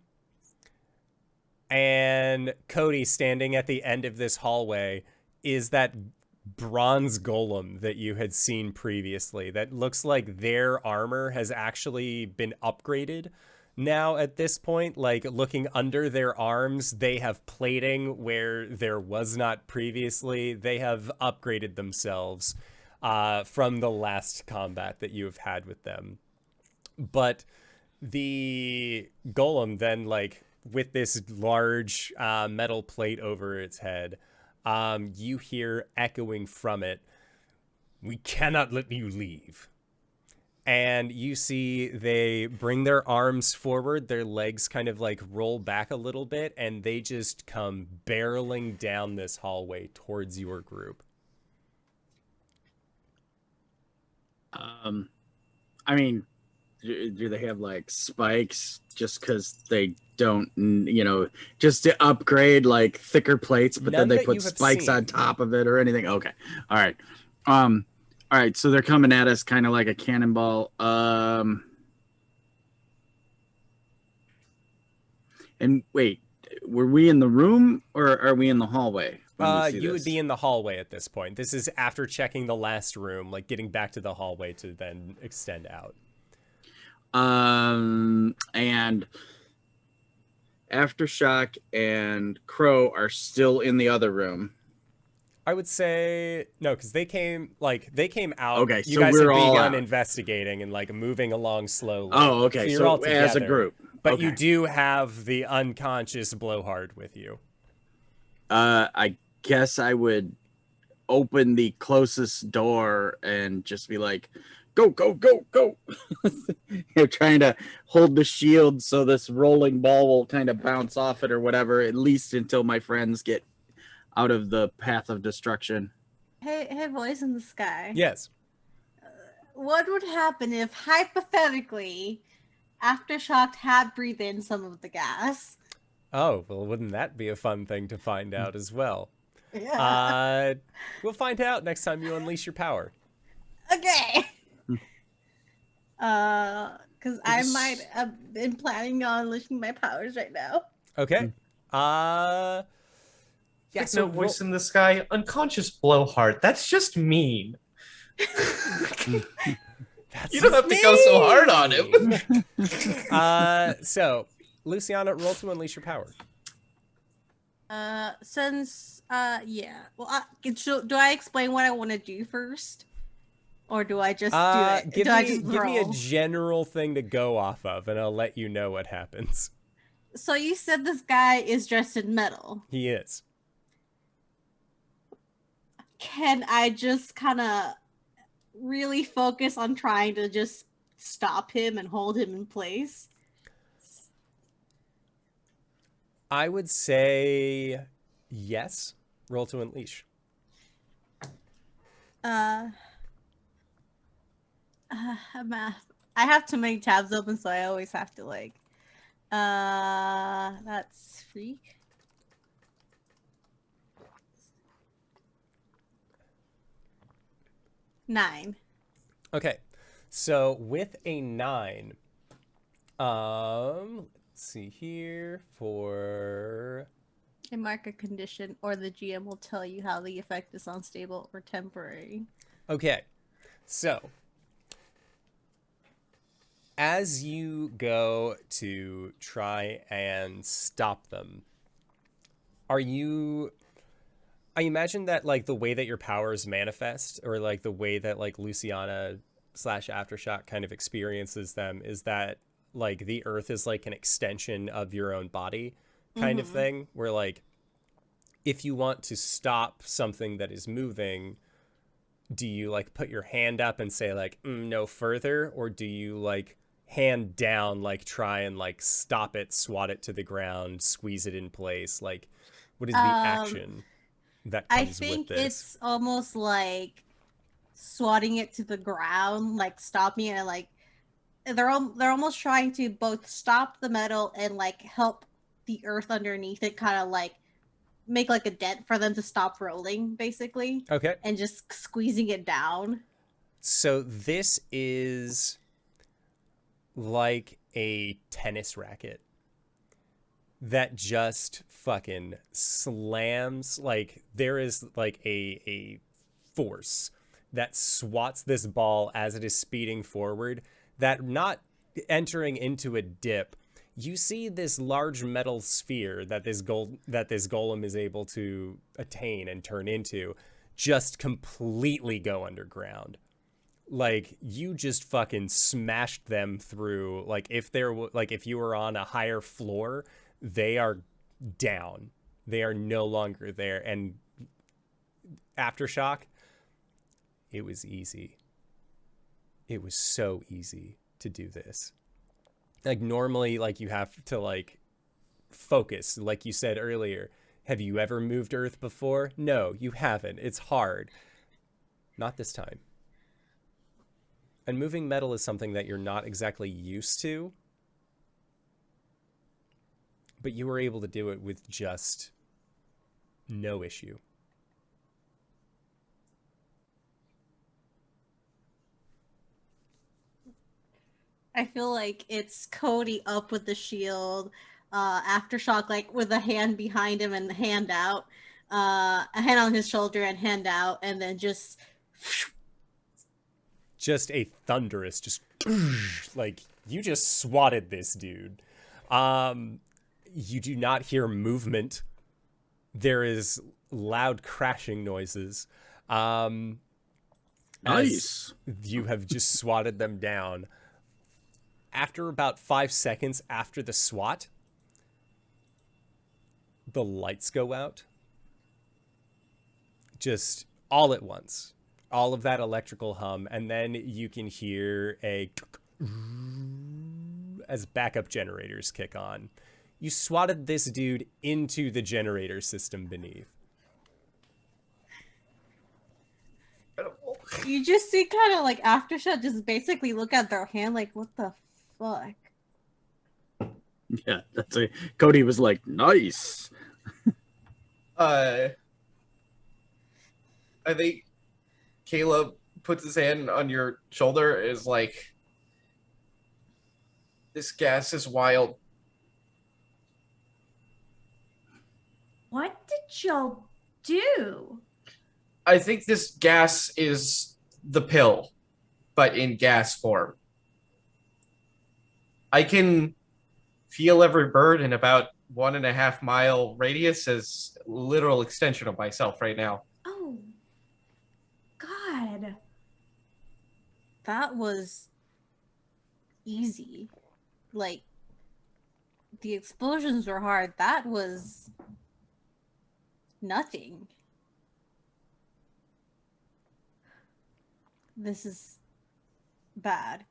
And Cody, standing at the end of this hallway, is that bronze golem that you had seen previously. That looks like their armor has actually been upgraded now at this point. Like, looking under their arms, they have plating where there was not previously. They have upgraded themselves from the last combat that you have had with them. But the golem then, like, with this large metal plate over its head, you hear echoing from it, "We cannot let you leave." And you see they bring their arms forward, their legs kind of like roll back a little bit, and they just come barreling down this hallway towards your group. I mean, do they have like spikes just because they don't, just to upgrade like thicker plates, but None then they that put you have spikes on seen. top of it or anything? Okay. All right. All right. So they're coming at us kind of like a cannonball. And wait, were we in the room or are we in the hallway? You would be in the hallway at this point. This is after checking the last room, like getting back to the hallway to then extend out. And Aftershock and Crow are still in the other room. I would say no, because they came out. Okay, you so guys we're have all begun out. investigating and like moving along slowly. Oh, okay. So you're So all together as a group. but Okay. you do have the unconscious Blowhard with you. I guess I would open the closest door and just be like, "Go, go, go, go!" You're trying to hold the shield so this rolling ball will kind of bounce off it or whatever, at least until my friends get out of the path of destruction. Hey, voice in the sky. Yes. What would happen if, hypothetically, Aftershock had breathed in some of the gas? Oh, well, wouldn't that be a fun thing to find out as well? Yeah. We'll find out next time you unleash your power. Okay. Because I might have been planning on unleashing my powers right now. Okay. Yeah. So voice in the sky, unconscious Blowhard. That's just mean. That's You don't have to go so hard on him. So, Luciana, roll to unleash your power. Yeah. Well, do I explain what I want to do first, or do I just do it? Give me a roll? general thing to go off of, and I'll let you know what happens. So you said this guy is dressed in metal. He is. Can I just kind of really focus on trying to just stop him and hold him in place? I would say yes. Roll to unleash. I have too many tabs open, so I always have to like. That's freak. Nine. Okay, so with a 9, let's see here for. A mark a condition, or the GM will tell you how the effect is unstable or temporary. Okay, so as you go to try and stop them, I imagine that like the way that your powers manifest, or like the way that like Luciana / Aftershock kind of experiences them, is that like the earth is like an extension of your own body kind of thing, where like if you want to stop something that is moving, do you like put your hand up and say like no further, or do you like hand down, like try and like stop it, swat it to the ground, squeeze it in place? Like, what is the action that I comes with think this? it's almost like swatting it to the ground, like stopping it, and like they're almost trying to both stop the metal and like help the earth underneath it kind of like make like a dent for them to stop rolling, basically. Okay. And just squeezing it down. So this is like a tennis racket that just fucking slams. Like there is like a force that swats this ball as it is speeding forward, that not entering into a dip. You see this large metal sphere that this golem is able to attain and turn into just completely go underground. Like you just fucking smashed them through. Like if you were on a higher floor, they are down. They are no longer there. And Aftershock, it was easy. It was so easy to do this. Like normally, like you have to like focus, like you said earlier. Have you ever moved Earth before? No, you haven't. It's hard. Not this time. And moving metal is something that you're not exactly used to, but you were able to do it with just no issue. I feel like it's Cody up with the shield, Aftershock like with a hand behind him and the hand out, a hand on his shoulder and hand out, and then just a thunderous, just like you just swatted this dude. You do not hear movement. There is loud crashing noises. Nice. You have just swatted them down. After about 5 seconds after the swat, the lights go out. Just all at once. All of that electrical hum, and then you can hear as backup generators kick on. You swatted this dude into the generator system beneath. you just see kind of like Aftershock just basically look at their hand like, what the fuck? Yeah, that's a Cody was like, nice. I think Caleb puts his hand on your shoulder, is like, this gas is wild. What did y'all do? I think this gas is the pill, but in gas form. I can feel every bird in about 1.5 mile radius as literal extension of myself right now. Oh, God. That was easy. Like, the explosions were hard. That was nothing. This is bad.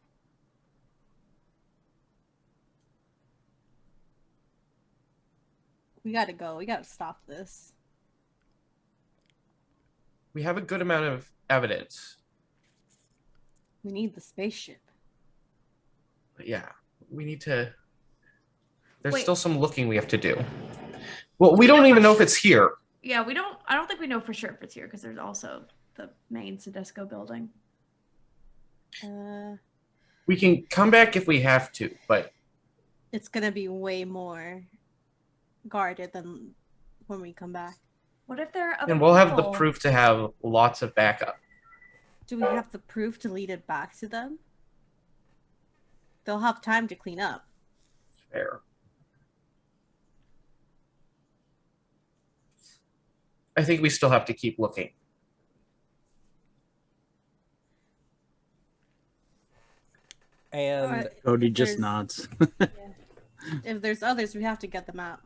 We gotta go. We gotta stop this. We have a good amount of evidence. We need the spaceship. But yeah, we need to... There's Wait. still some looking we have to do. Well, we don't even know if it's here. Yeah, I don't think we know for sure if it's here because there's also the main Sedesco building. We can come back if we have to, but It's gonna be way more guarded than when we come back. What if there are other and we'll have the people? proof to have lots of backup. Do we have the proof to lead it back to them? They'll have time to clean up. Fair. I think we still have to keep looking. And Alright, Cody if just there's- nods. If there's others, we have to get them out.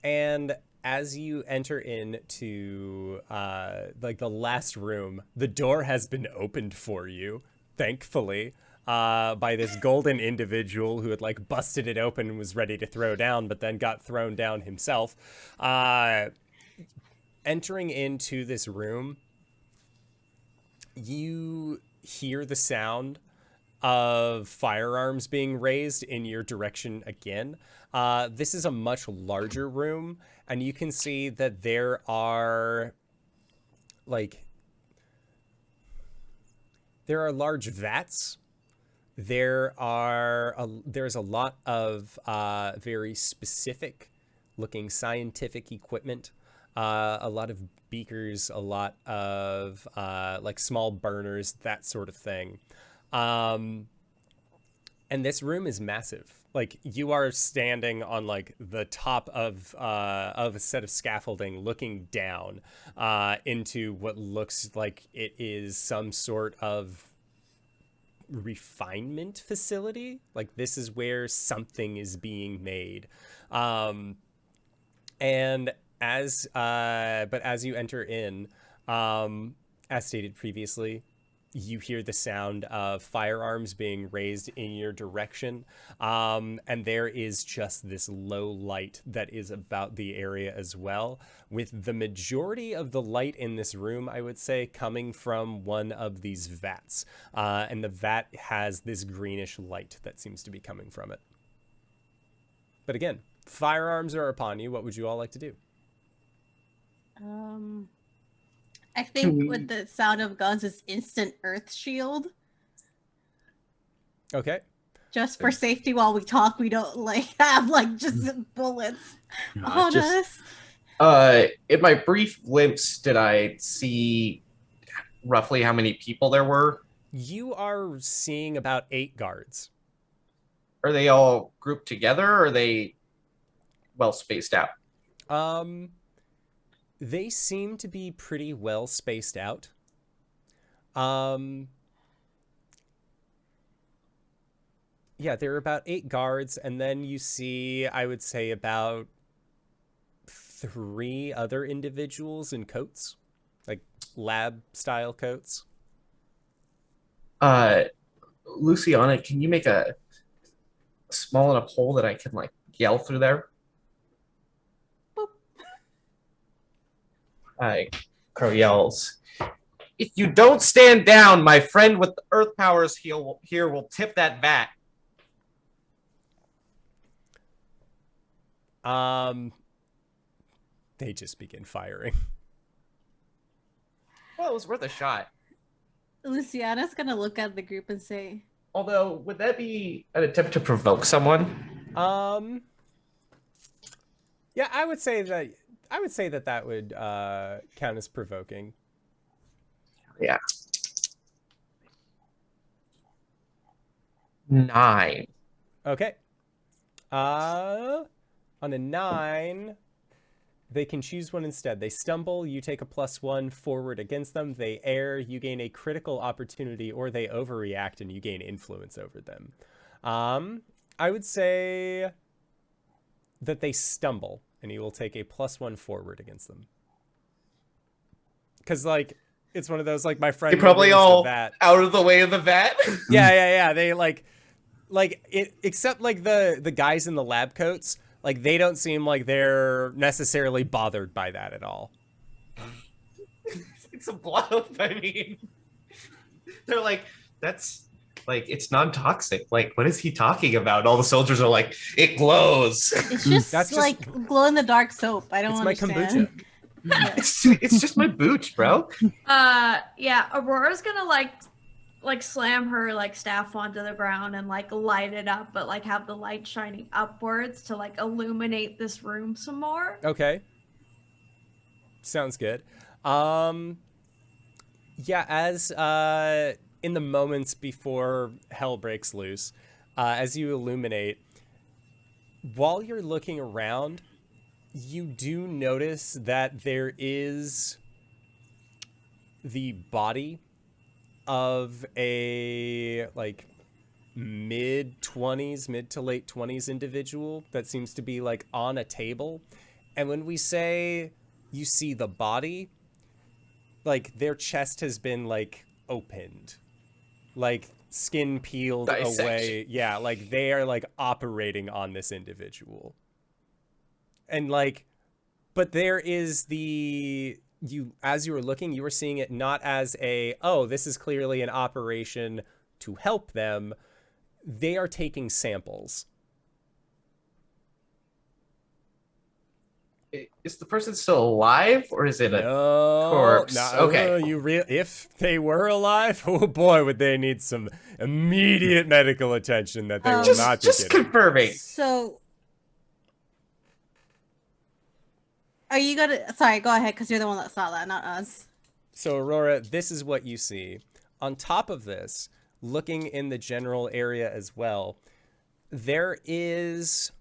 And as you enter into like the last room, the door has been opened for you, thankfully. by this golden individual who had like busted it open and was ready to throw down, but then got thrown down himself. Entering into this room, you hear the sound of firearms being raised in your direction again. This is a much larger room, and you can see that there are large vats. There's a lot of very specific looking scientific equipment, a lot of beakers, a lot of like small burners, that sort of thing. And this room is massive. Like, you are standing on like the top of a set of scaffolding, looking down into what looks like it is some sort of refinement facility. Like, this is where something is being made. And as you enter in, as stated previously, you hear the sound of firearms being raised in your direction. And there is just this low light that is about the area as well, with the majority of the light in this room, I would say, coming from one of these vats. And the vat has this greenish light that seems to be coming from it. But again, firearms are upon you. What would you all like to do? I think with the sound of guns is instant earth shield. Okay. Just for safety while we talk, we don't like have like just bullets on us. In my brief glimpse, did I see roughly how many people there were? You are seeing about 8 guards. Are they all grouped together, or are they well spaced out? They seem to be pretty well spaced out. Yeah, there are about 8 guards, and then you see, I would say, about 3 other individuals in coats, like lab-style coats. Luciana, can you make a small enough hole that I can like yell through there? Crow yells, "If you don't stand down, my friend with the earth powers here will tip that vat." They just begin firing. Well, it was worth a shot. Luciana's gonna look at the group and say, Although, would that be an attempt to provoke someone? Yeah, I would say that would count as provoking. Yeah. 9. Okay. On a 9, they can choose one instead. They stumble, you take a +1 forward against them. They err, you gain a critical opportunity, or they overreact and you gain influence over them. I would say that they stumble, and you will take a +1 forward against them. Because, like, it's one of those, like, my friend... They probably all out of the way of the vat? Yeah. They, except, like, the guys in the lab coats, like, they don't seem like they're necessarily bothered by that at all. It's a bluff, I mean. They're like, that's... Like, it's non-toxic. Like, what is he talking about? All the soldiers are like, it glows. It's just like glow-in-the-dark soap. I don't understand. My kombucha. It's just my booch, bro. Yeah, Aurora's gonna like slam her like staff onto the ground and like light it up, but like have the light shining upwards to like illuminate this room some more. Okay. Sounds good. Yeah, as in the moments before hell breaks loose, as you illuminate, while you're looking around, you do notice that there is the body of a like mid to late 20s individual that seems to be like on a table. And when we say you see the body, like their chest has been like opened. Like skin peeled away. Dissection. Yeah, like they are like operating on this individual. And like, but there is as you were looking, you were seeing it not as this is clearly an operation to help them. They are taking samples. Is the person still alive, or is it a No, corpse? Okay. If they were alive, oh boy, would they need some immediate medical attention that they will not be just getting. confirming. So, are you gonna? Sorry, go ahead, because you're the one that saw that, not us. So, Aurora, this is what you see. On top of this, looking in the general area as well, there is,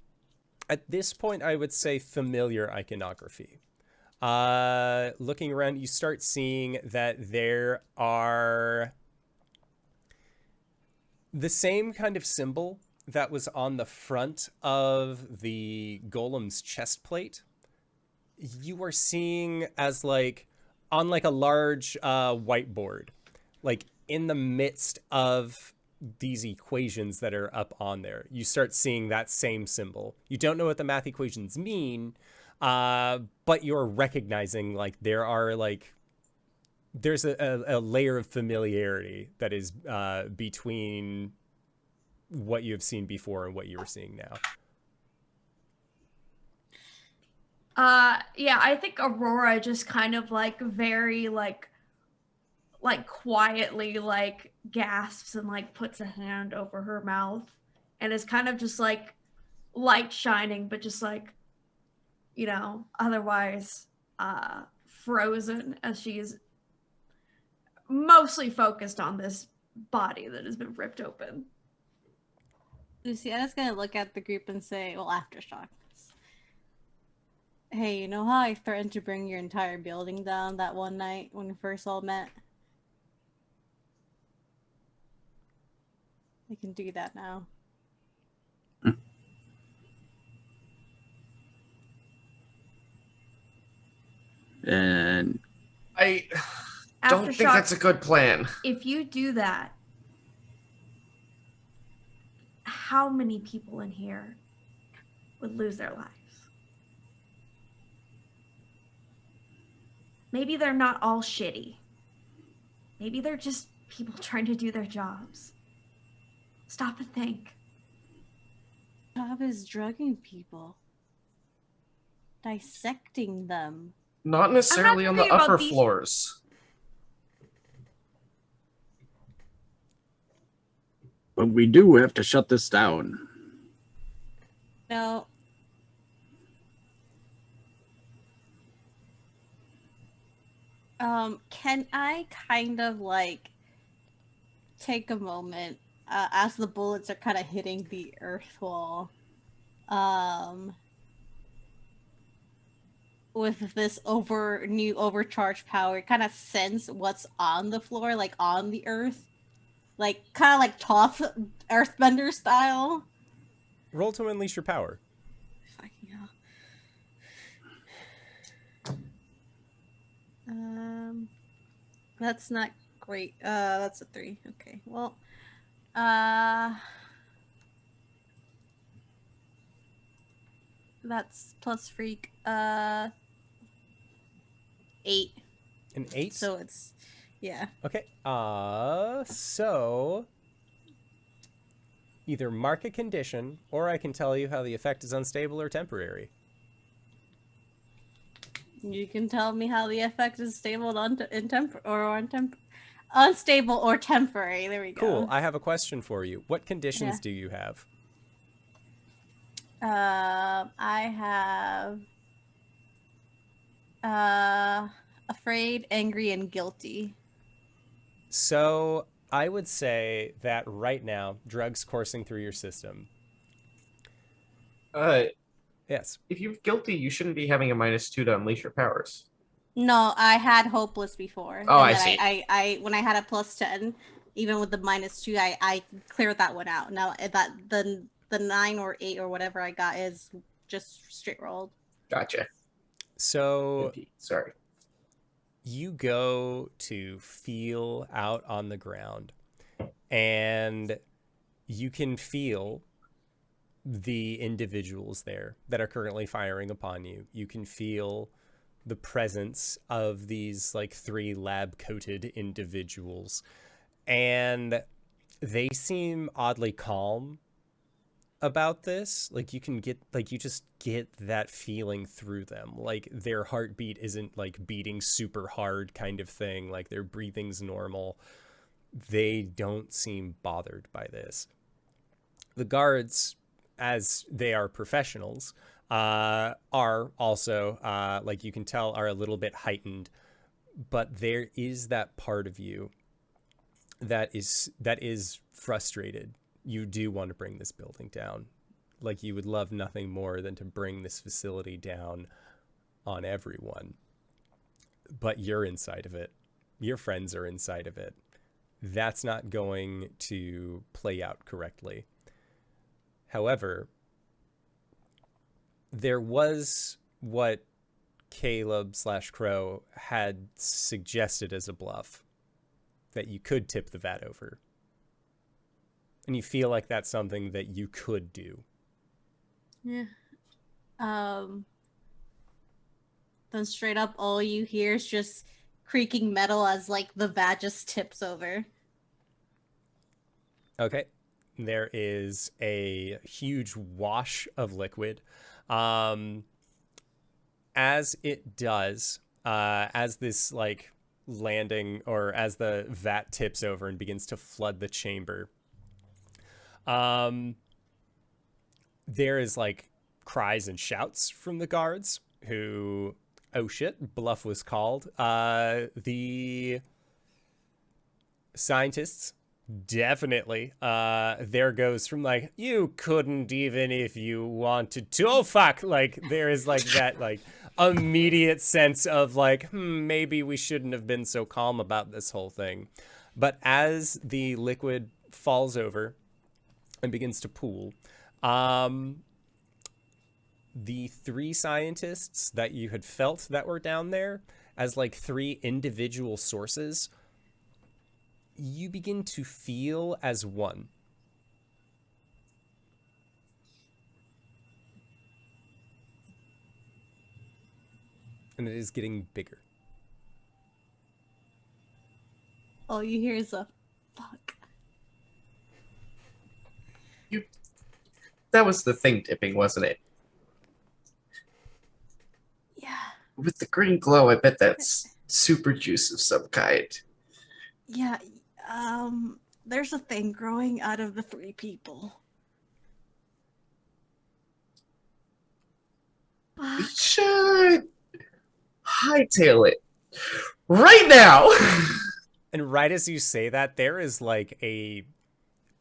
at this point, I would say familiar iconography. Looking around, you start seeing that there are the same kind of symbol that was on the front of the golem's chest plate. You are seeing as like on like a large whiteboard, like in the midst of these equations that are up on there. You start seeing that same symbol. You don't know what the math equations mean, but you're recognizing like there's a layer of familiarity that is between what you have seen before and what you are seeing now. Yeah, I think Aurora just kind of like very like quietly like gasps and like puts a hand over her mouth and is kind of just like light shining, but just like, you know, otherwise frozen, as she is mostly focused on this body that has been ripped open. Luciana's gonna look at the group and say, well, Aftershock. Hey, you know how I threatened to bring your entire building down that one night when we first all met? I can do that now. And I don't think that's a good plan. If you do that, how many people in here would lose their lives? Maybe they're not all shitty. Maybe they're just people trying to do their jobs. Stop and think. Job is drugging people. Dissecting them. Not necessarily on the talking about upper these- floors. but we do have to shut this down. No. Can I kind of like take a moment as the bullets are kind of hitting the earth wall, with this new overcharged power, kind of sense what's on the floor, like on the earth, like kind of like Toth Earthbender style. Roll to unleash your power. Fucking hell. That's not great. That's a 3. Okay, well, that's plus freak. 8. An 8? So it's, yeah. Okay. So either mark a condition, or I can tell you how the effect is unstable or temporary. You can tell me how the effect is stable unstable or temporary. There we go. Cool. I have a question for you. What conditions do you have? I have afraid, angry, and guilty. So I would say that right now, drugs coursing through your system. Yes. If you're guilty, you shouldn't be having a -2 to unleash your powers. No, I had hopeless before. Oh, and I then see. I when I had a +10, even with the -2, I cleared that one out. Now that the 9 or 8 or whatever I got is just straight rolled. Gotcha. So Sorry. you go to feel out on the ground, and you can feel the individuals there that are currently firing upon you. You can feel the presence of these like 3 lab-coated individuals, and they seem oddly calm about this. Like you just get that feeling through them. Like their heartbeat isn't like beating super hard kind of thing. Like their breathing's normal. They don't seem bothered by this. The guards, as they are professionals, are also, like you can tell, are a little bit heightened, but there is that part of you that is frustrated. You do want to bring this building down. Like you would love nothing more than to bring this facility down on everyone. But you're inside of it. Your friends are inside of it. That's not going to play out correctly. However, there was what Caleb/Crow had suggested as a bluff, that you could tip the vat over. And you feel like that's something that you could do. Yeah. Then straight up all you hear is just creaking metal as like the vat just tips over. Okay. There is a huge wash of liquid. As it does, as this like landing, or as the vat tips over and begins to flood the chamber, there is like cries and shouts from the guards who, oh shit, bluff was called. The scientists, definitely, there goes from like, you couldn't even if you wanted to, oh fuck, like there is like that like immediate sense of like, maybe we shouldn't have been so calm about this whole thing. But as the liquid falls over and begins to pool, the 3 scientists that you had felt that were down there as like 3 individual sources, you begin to feel as one. And it is getting bigger. All you hear is a fuck. That was the thing tipping, wasn't it? Yeah. With the green glow, I bet that's super juice of some kind. Yeah. There's a thing growing out of the 3 people. We should hightail it right now. And right as you say that, there is like a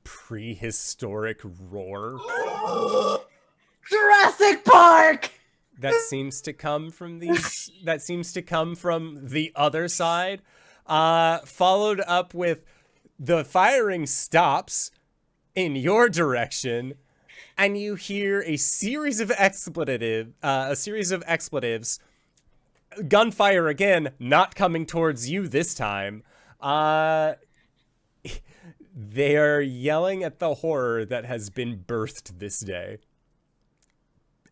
prehistoric roar Jurassic Park! that seems to come from the other side, followed up with the firing stops in your direction, and you hear a series of expletives, gunfire again, not coming towards you this time. They are yelling at the horror that has been birthed this day.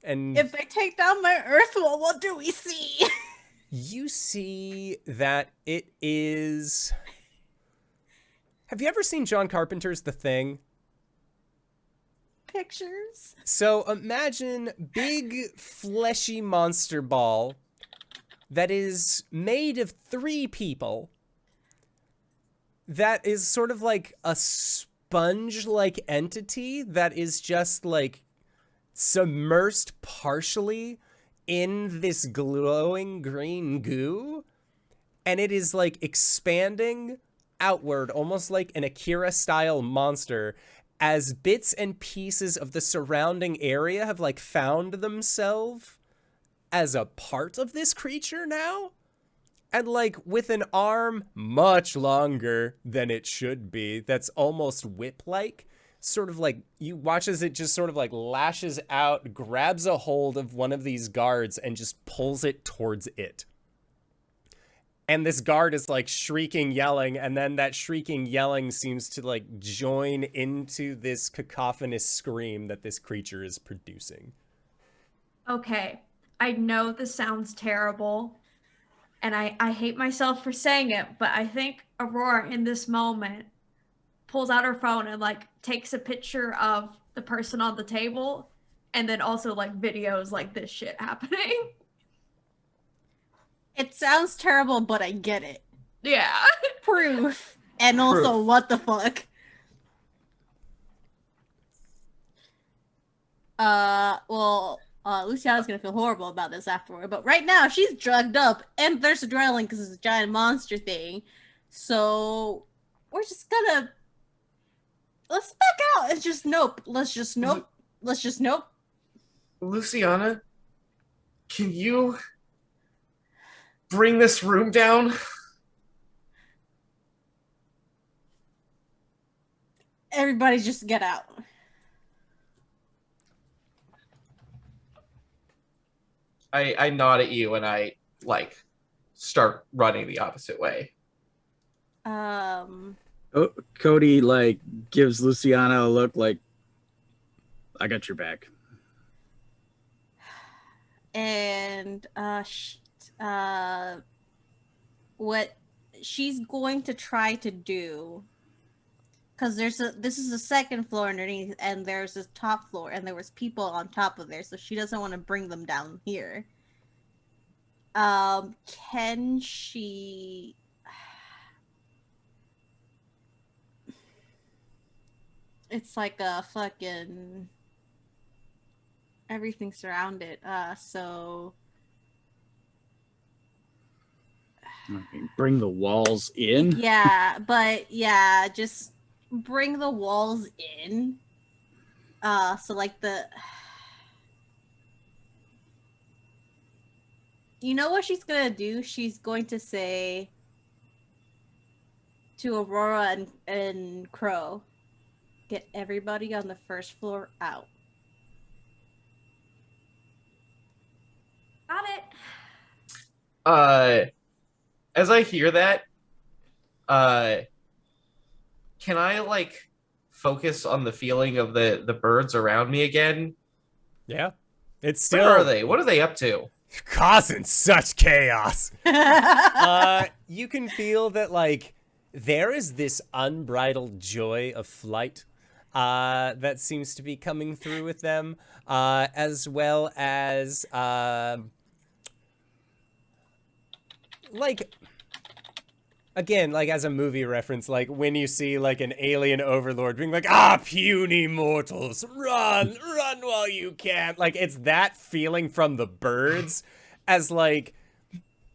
And If I take down my Earth wall, what do we see? you see that it is... Have you ever seen John Carpenter's The Thing? Pictures? So imagine big fleshy monster ball that is made of 3 people, that is sort of like a sponge-like entity that is just like submersed partially in this glowing green goo, and it is like expanding outward, almost like an Akira-style monster, as bits and pieces of the surrounding area have like found themselves as a part of this creature now. And like with an arm much longer than it should be, that's almost whip-like, sort of like you watch as it just sort of like lashes out, grabs a hold of one of these guards and just pulls it towards it. and this guard is like shrieking, yelling, and then that shrieking, yelling seems to like join into this cacophonous scream that this creature is producing. Okay, I know this sounds terrible, and I hate myself for saying it, but I think Aurora in this moment pulls out her phone and like takes a picture of the person on the table, and then also like videos like this shit happening. It sounds terrible, but I get it. Yeah. Proof. And also, Proof. what the fuck? Luciana's gonna feel horrible about this afterward, but right now she's drugged up and there's adrenaline because it's a giant monster thing. So we're just gonna let's back out and just nope. Let's just nope. Luciana, can you bring this room down? Everybody just get out. I nod at you and I like start running the opposite way. Cody like gives Luciana a look like, I got your back. And what she's going to try to do, because this is the second floor underneath and there's this top floor and there was people on top of there, so she doesn't want to bring them down here. Can she it's like a fucking everything surrounded, so Okay, bring the walls in. yeah, but yeah, just bring the walls in. So like you know what she's gonna do? She's going to say to Aurora and Crow, get everybody on the first floor out. Got it. As I hear that, can I like focus on the feeling of the birds around me again? Yeah. It's still... Where are they? What are they up to? Causing such chaos. You can feel that like there is this unbridled joy of flight that seems to be coming through with them, as well as like, again, like as a movie reference, like when you see like an alien overlord being like, puny mortals, run while you can. Like it's that feeling from the birds as like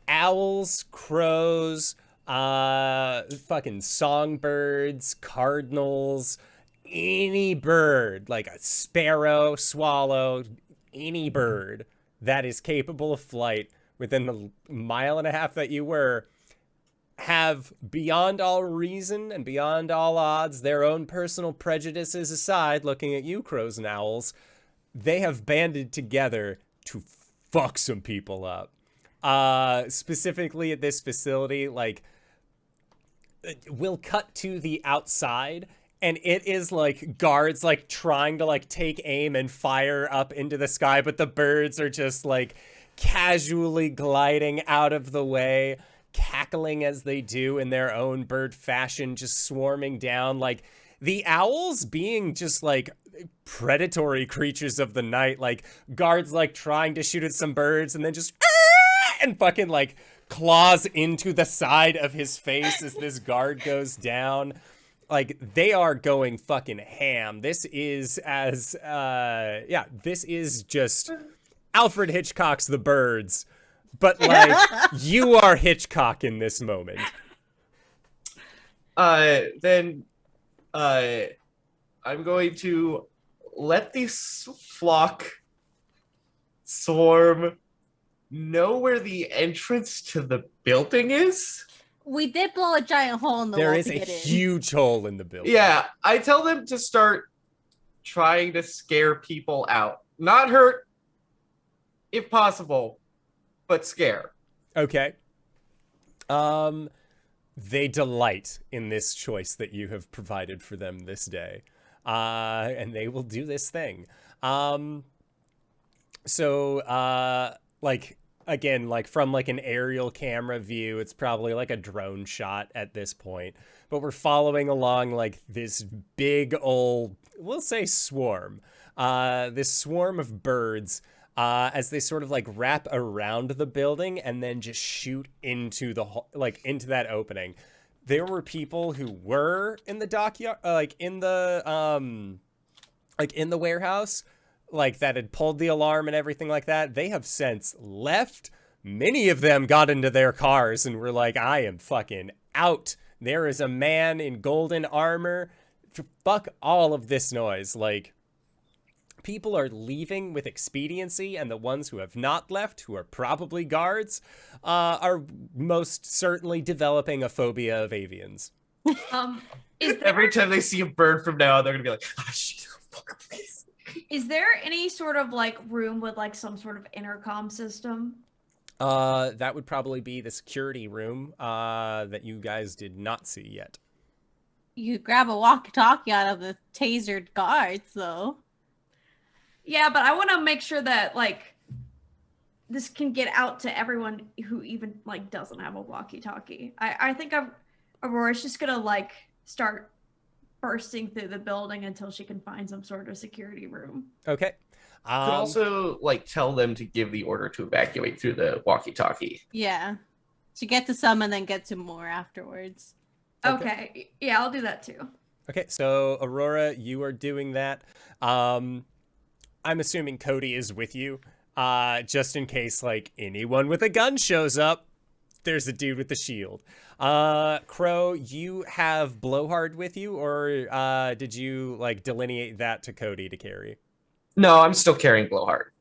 owls, crows, fucking songbirds, cardinals, any bird, like a sparrow, swallow, any bird that is capable of flight within the mile and a half that you were, have, beyond all reason and beyond all odds, their own personal prejudices aside, looking at you, crows and owls, they have banded together to fuck some people up. Specifically at this facility, like, we'll cut to the outside, and it is like guards like trying to like take aim and fire up into the sky, but the birds are just like casually gliding out of the way, cackling as they do in their own bird fashion, just swarming down. Like the owls being just like predatory creatures of the night, like guards like trying to shoot at some birds and then just and fucking like claws into the side of his face as this guard goes down. Like they are going fucking ham. This is this is just Alfred Hitchcock's The Birds, but like you are Hitchcock in this moment. Then I'm going to let this flock swarm know where the entrance to the building is. We did blow a giant hole in the There wall is to a get in. huge hole in the building. Yeah, I tell them to start trying to scare people out. Not hurt, if possible, but scare. Okay. They delight in this choice that you have provided for them this day. And they will do this thing. Like, again, like from like an aerial camera view, it's probably like a drone shot at this point. But we're following along like this big old, we'll say swarm. This swarm of birds as they sort of like wrap around the building and then just shoot into the into that opening. There were people who were in the dockyard, in the warehouse, like that had pulled the alarm and everything like that. They have since left. Many of them got into their cars and were like, I am fucking out. There is a man in golden armor. Fuck all of this noise. Like, people are leaving with expediency, and the ones who have not left, who are probably guards, are most certainly developing a phobia of avians. Every time they see a bird from now on, they're gonna be like, oh shit, fuck, please. Is there any sort of like room with like some sort of intercom system? That would probably be the security room that you guys did not see yet. You grab a walkie-talkie out of the tasered guards, though. Yeah, but I want to make sure that like this can get out to everyone who even like doesn't have a walkie-talkie. I think Aurora's just gonna like start bursting through the building until she can find some sort of security room. Okay. Could also like tell them to give the order to evacuate through the walkie-talkie. Yeah. To get to some and then get to more afterwards. Okay. Yeah, I'll do that too. Okay, so Aurora, you are doing that. I'm assuming Cody is with you, just in case like anyone with a gun shows up. There's a dude with the shield. Crow, you have Blowhard with you, or did you like delineate that to Cody to carry? No, I'm still carrying Blowhard.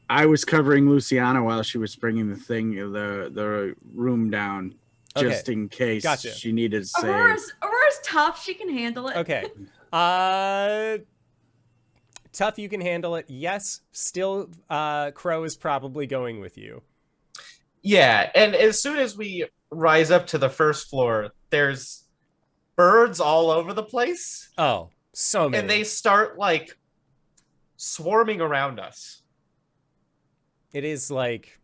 I was covering Luciana while she was bringing the room down, just in case she needed to save. Aurora's tough. She can handle it. Okay. Tough, you can handle it. Yes. Still, Crow is probably going with you. Yeah, and as soon as we rise up to the first floor, there's birds all over the place. Oh, so many. And they start like swarming around us. It is like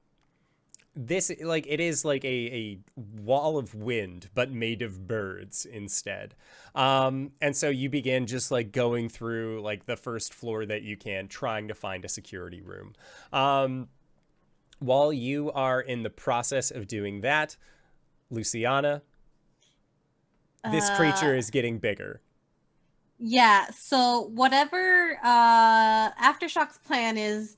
this, like it is like a wall of wind, but made of birds instead. And so you begin just like going through like the first floor that you can, trying to find a security room. While you are in the process of doing that, Luciana, this creature is getting bigger. Yeah, so whatever Aftershock's plan is,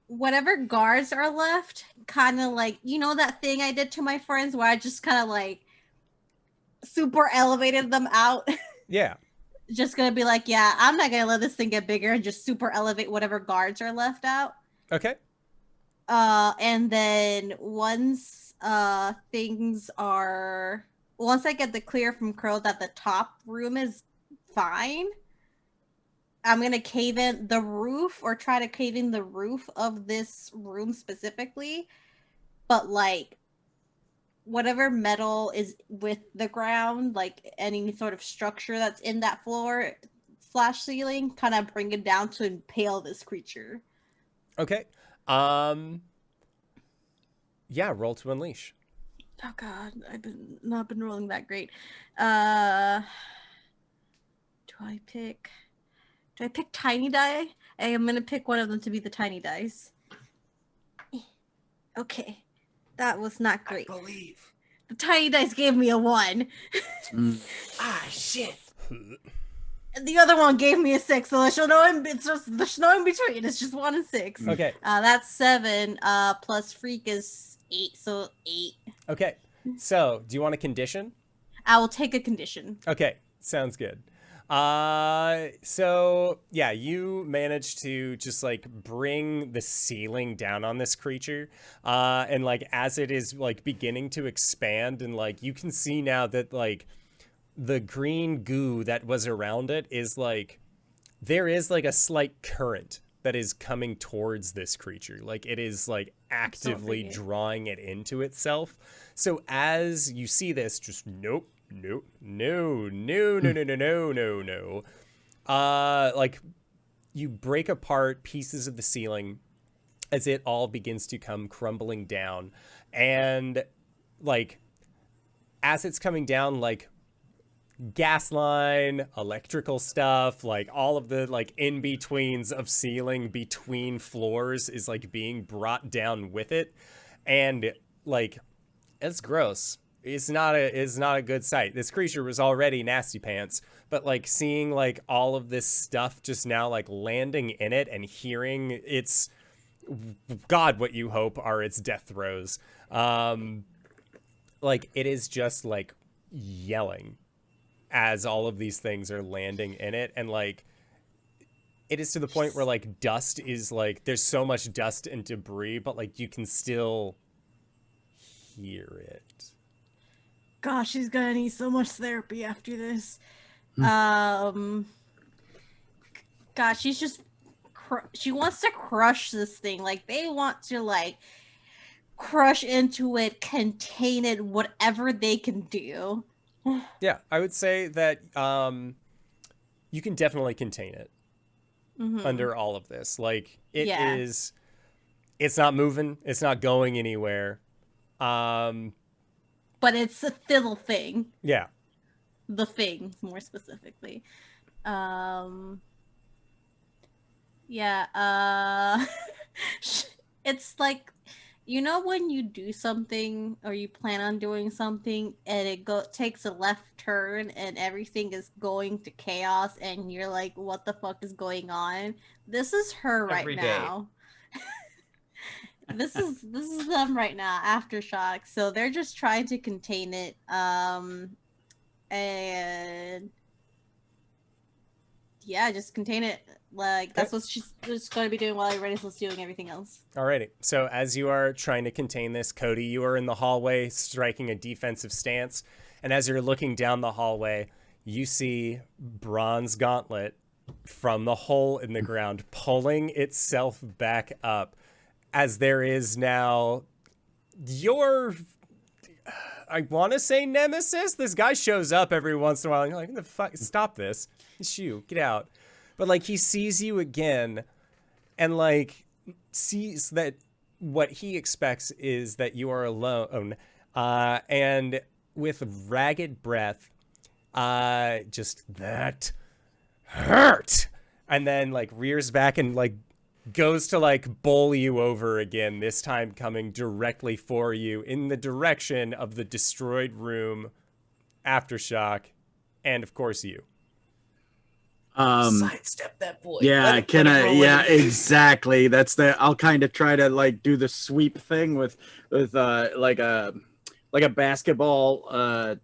whatever guards are left, kind of like, you know that thing I did to my friends where I just kind of like super elevated them out? Yeah. Just gonna be like, yeah, I'm not gonna let this thing get bigger and just super elevate whatever guards are left out. Okay. And then once I get the clear from Crow that the top room is fine, I'm gonna cave in the roof or try to cave in the roof of this room specifically, but like whatever metal is with the ground, like any sort of structure that's in that floor / ceiling, kind of bring it down to impale this creature. Okay. Yeah, roll to unleash. Oh god, I've not been rolling that great. Do I pick tiny die? I'm gonna pick one of them to be the tiny dice. Okay. That was not great. I believe. The tiny dice gave me a 1. Ah, shit. And the other one gave me a 6, so there's no in between. It's just 1 and 6. Okay. That's 7. Plus freak is 8, so 8. Okay. So, do you want a condition? I will take a condition. Okay. Sounds good. So yeah, you managed to just like bring the ceiling down on this creature. And like, as it is like beginning to expand, and like, you can see now that like the green goo that was around it is like, there is like a slight current that is coming towards this creature. Like it is like actively drawing it into itself. So as you see this, just no. Like you break apart pieces of the ceiling as it all begins to come crumbling down. And like as it's coming down, like gas line, electrical stuff, like all of the like in-betweens of ceiling between floors is like being brought down with it. And like it's gross. It's not a good sight. This creature was already nasty pants, but like seeing like all of this stuff just now like landing in it and hearing its God, what you hope are its death throes. Like it is just like yelling as all of these things are landing in it. And like, it is to the point where like dust is like, there's so much dust and debris, but like you can still hear it. Gosh, she's gonna need so much therapy after this. God, she's just, she wants to crush this thing. Like they want to like crush into it, contain it, whatever they can do. Yeah, I would say that you can definitely contain it under all of this. Like it is, it's not moving, it's not going anywhere. But it's a fiddle thing. Yeah. The thing, more specifically. It's like, you know when you do something or you plan on doing something and it takes a left turn and everything is going to chaos and you're like, what the fuck is going on? This is her right now. This is them right now, Aftershock. So they're just trying to contain it. And yeah, just contain it. Like that's what she's just going to be doing while everybody's doing everything else. Alrighty. So as you are trying to contain this, Cody, you are in the hallway striking a defensive stance. And as you're looking down the hallway, you see Bronze Gauntlet from the hole in the ground pulling itself back up as there is now your, I want to say nemesis. This guy shows up every once in a while and you're like, the fuck, stop this. It's you, get out. But like he sees you again and like sees that what he expects is that you are alone. And with ragged breath, just that hurt. And then like rears back and like goes to like bowl you over again, this time coming directly for you in the direction of the destroyed room, Aftershock, and of course you. Sidestep that boy. Yeah, exactly. That's I'll kind of try to like do the sweep thing with like a basketball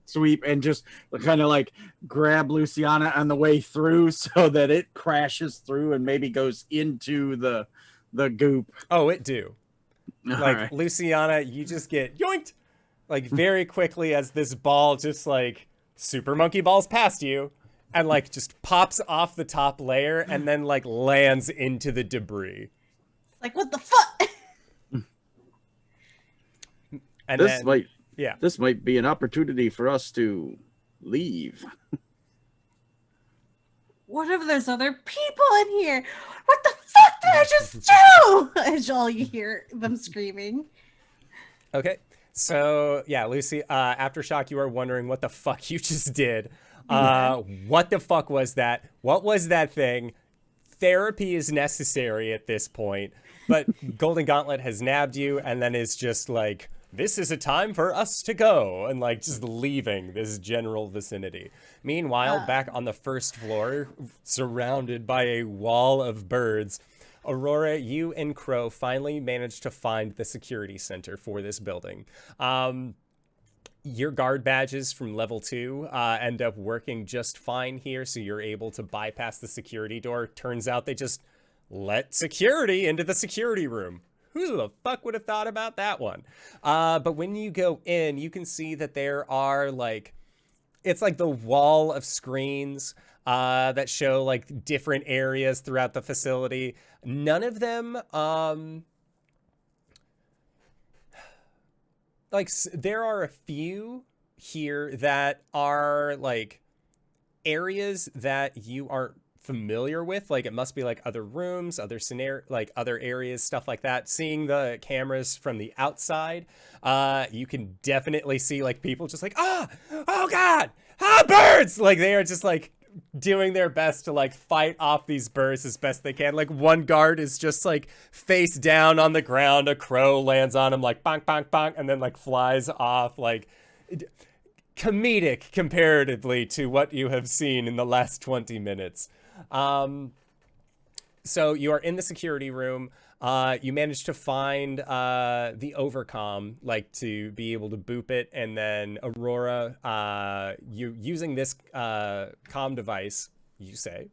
sweep and just kind of like grab Luciana on the way through so that it crashes through and maybe goes into the goop. Oh, it do. All like right. Luciana, you just get yoinked like very quickly as this ball just like super monkey balls past you and like just pops off the top layer and then like lands into the debris. Like, what the fuck? And this might be an opportunity for us to leave. What if there's other people in here? What the fuck did I just do? Is all you hear them screaming. Okay. So yeah, Lucy, Aftershock, you are wondering what the fuck you just did. What the fuck was that? What was that thing? Therapy is necessary at this point, but Golden Gauntlet has nabbed you and then is just like, this is a time for us to go, and like just leaving this general vicinity. Meanwhile, back on the first floor, surrounded by a wall of birds, Aurora, you and Crow finally managed to find the security center for this building. Your guard badges from level 2 end up working just fine here, so you're able to bypass the security door. Turns out they just let security into the security room. Who the fuck would have thought about that one? But when you go in, you can see that there are like, it's like the wall of screens that show like different areas throughout the facility. None of them, there are a few here that are like areas that you aren't familiar with. Like it must be like other rooms, other like other areas, stuff like that. Seeing the cameras from the outside, you can definitely see like people just like, oh God, birds! Like they are just like doing their best to like fight off these birds as best they can. Like one guard is just like face down on the ground. A crow lands on him like bonk, bonk, bonk, and then like flies off. Like comedic comparatively to what you have seen in the last 20 minutes. So you are in the security room. You managed to find the overcom, like to be able to boop it, and then Aurora, you using this comm device, you say,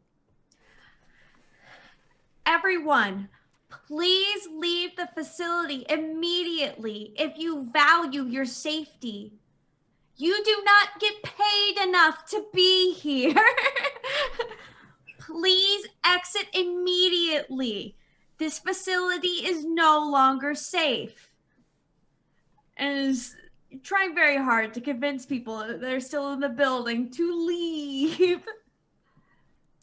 Everyone, please leave the facility immediately if you value your safety. You do not get paid enough to be here. Please exit immediately. This facility is no longer safe. And is trying very hard to convince people that they're still in the building to leave.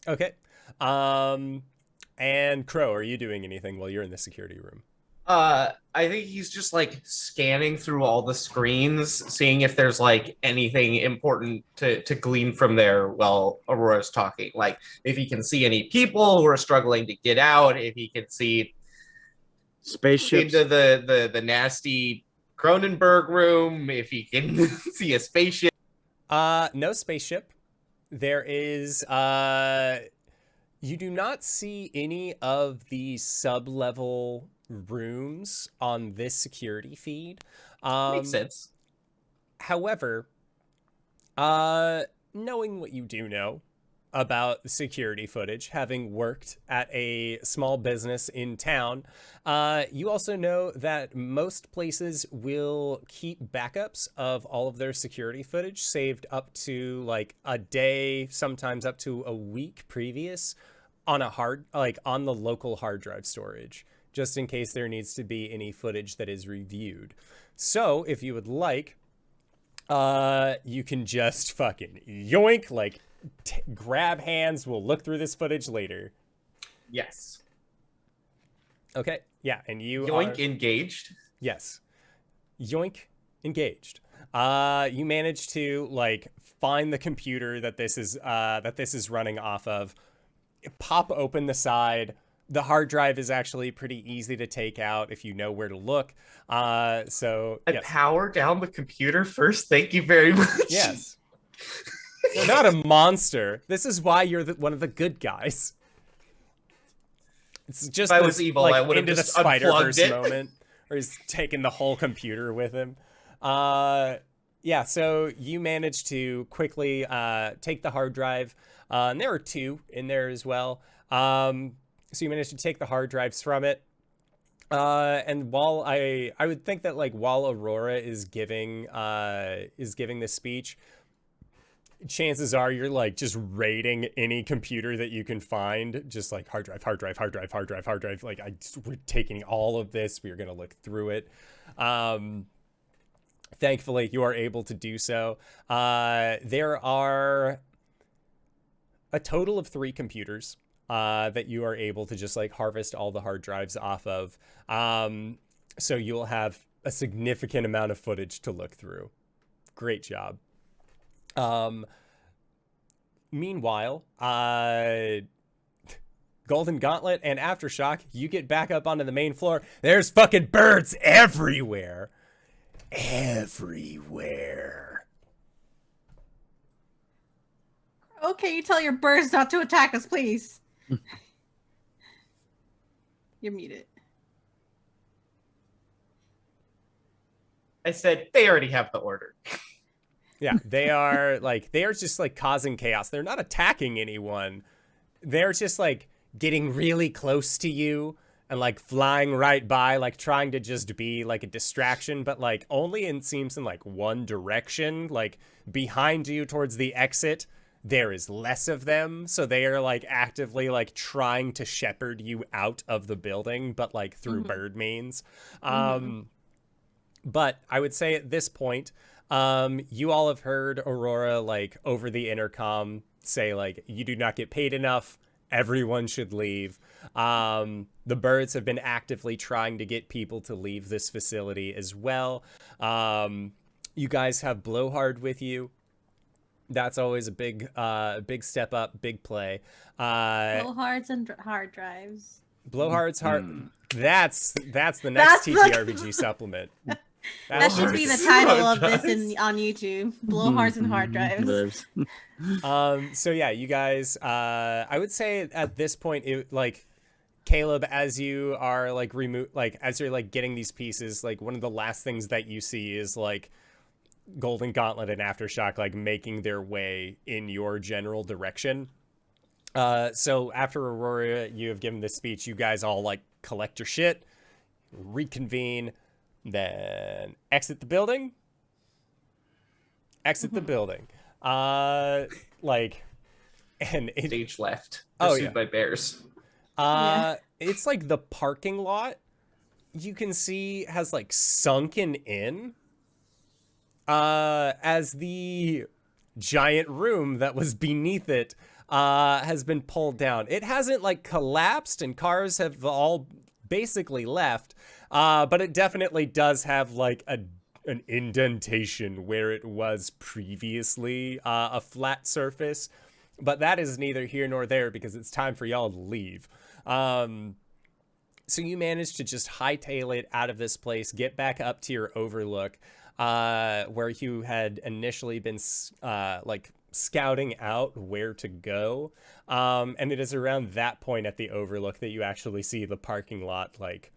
Okay. And Crow, are you doing anything while you're in the security room? I think he's just like scanning through all the screens, seeing if there's like anything important to glean from there while Aurora's talking. Like if he can see any people who are struggling to get out, if he can see spaceships into the nasty Cronenberg room, if he can see a spaceship. No spaceship. There is you do not see any of the sub-level rooms on this security feed. Makes sense. However, knowing what you do know about security footage, having worked at a small business in town, you also know that most places will keep backups of all of their security footage saved up to like a day, sometimes up to a week previous on on the local hard drive storage, just in case there needs to be any footage that is reviewed. So if you would like, you can just fucking yoink, like grab hands. We'll look through this footage later. Yes. Okay. Yeah. And you yoink engaged. Yes. Yoink engaged. You manage to like find the computer that this is running off of, pop open the side. The hard drive is actually pretty easy to take out if you know where to look. So I power down the computer first. Thank you very much. Yes. You're not a monster. This is why you're one of the good guys. It's just if I was evil, like, I would have into just the Spider-Verse it. moment, where he's taking the whole computer with him. Yeah. So you managed to quickly take the hard drive, and there are two in there as well. So you managed to take the hard drives from it. And while I would think that like while Aurora is giving this speech, chances are you're like just raiding any computer that you can find, just like hard drive. Like we're taking all of this. We are going to look through it. Thankfully, you are able to do so. There are a total of 3 computers that you are able to just like harvest all the hard drives off of. So you'll have a significant amount of footage to look through. Great job. Meanwhile, Golden Gauntlet and Aftershock, you get back up onto the main floor. There's fucking birds everywhere. Everywhere. Okay, you tell your birds not to attack us, please. You're muted. I said they already have the order. Yeah, they are just like causing chaos. They're not attacking anyone. They're just like getting really close to you and like flying right by, like trying to just be like a distraction, but like only seems in like one direction, like behind you towards the exit. there is less of them, so they are like actively like trying to shepherd you out of the building, but like through bird means. But I would say at this point, you all have heard Aurora like over the intercom say like, you do not get paid enough, everyone should leave. The birds have been actively trying to get people to leave this facility as well. You guys have Blowhard with you. That's always a big step up, big play. Blowhards and hard drives. Blowhard's hard. That's the next TTRPG supplement. That should be the title of this on YouTube. Blowhards and hard drives. So yeah, you guys. I would say at this point, like Caleb, as you are like as you're like getting these pieces, like one of the last things that you see is like Golden Gauntlet and Aftershock like making their way in your general direction. So after Aurora, you have given this speech, you guys all like collect your shit, reconvene, then exit the building. Like, and Stage left. Oh, Pursued yeah. by bears. It's like the parking lot you can see has like sunken in. As the giant room that was beneath it has been pulled down. It hasn't like collapsed and cars have all basically left, but it definitely does have like an indentation where it was previously a flat surface. But that is neither here nor there because it's time for y'all to leave. So you managed to just hightail it out of this place, get back up to your overlook, where you had initially been like scouting out where to go. And it is around that point at the overlook that you actually see the parking lot like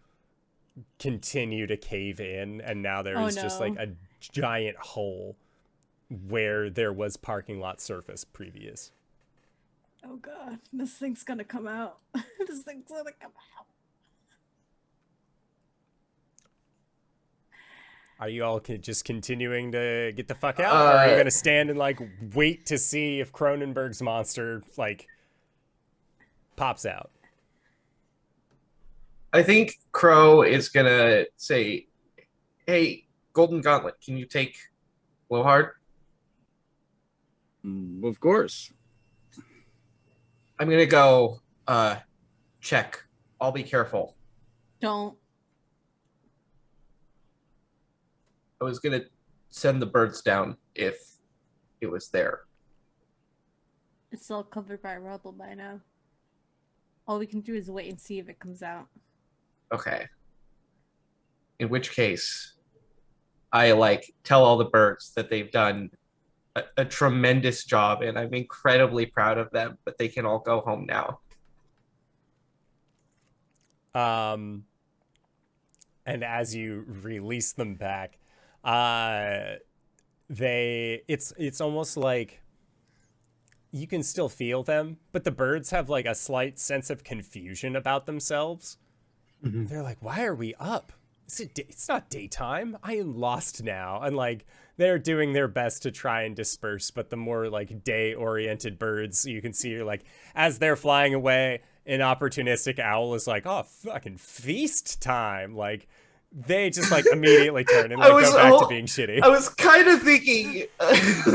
continue to cave in, and now there is just like a giant hole where there was parking lot surface previous. Oh god, this thing's gonna come out. This thing's gonna come out. Are you all just continuing to get the fuck out? Or are you going to stand and, like, wait to see if Cronenberg's monster, like, pops out? I think Crow is going to say, hey, Golden Gauntlet, can you take Blowhard? Of course. I'm going to go check. I'll be careful. Don't. I was going to send the birds down if it was there. It's all covered by rubble by now. All we can do is wait and see if it comes out. Okay. In which case, I like tell all the birds that they've done a tremendous job and I'm incredibly proud of them, but they can all go home now. And as you release them back, it's almost like you can still feel them, but the birds have like a slight sense of confusion about themselves. Mm-hmm. They're like, why are we up? It's not daytime. I am lost now. And like, they're doing their best to try and disperse, but the more like day-oriented birds you can see are like, as they're flying away, an opportunistic owl is like, oh, fucking feast time. Like, they just like immediately turn and like go back to being shitty. I was kind of thinking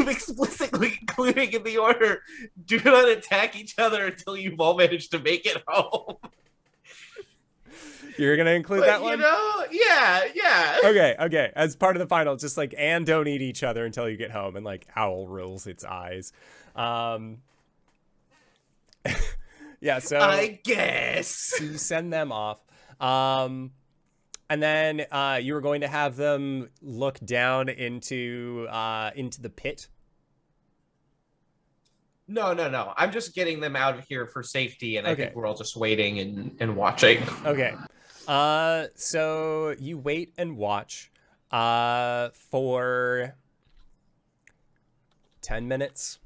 explicitly including in the order, do not attack each other until you've all managed to make it home. You're gonna include that one? You know, yeah. Okay. As part of the final, just like, and don't eat each other until you get home, and like owl rolls its eyes. Yeah, so I guess you send them off. And then you were going to have them look down into the pit. No. I'm just getting them out of here for safety, and I think we're all just waiting and watching. Okay. So you wait and watch for 10 minutes,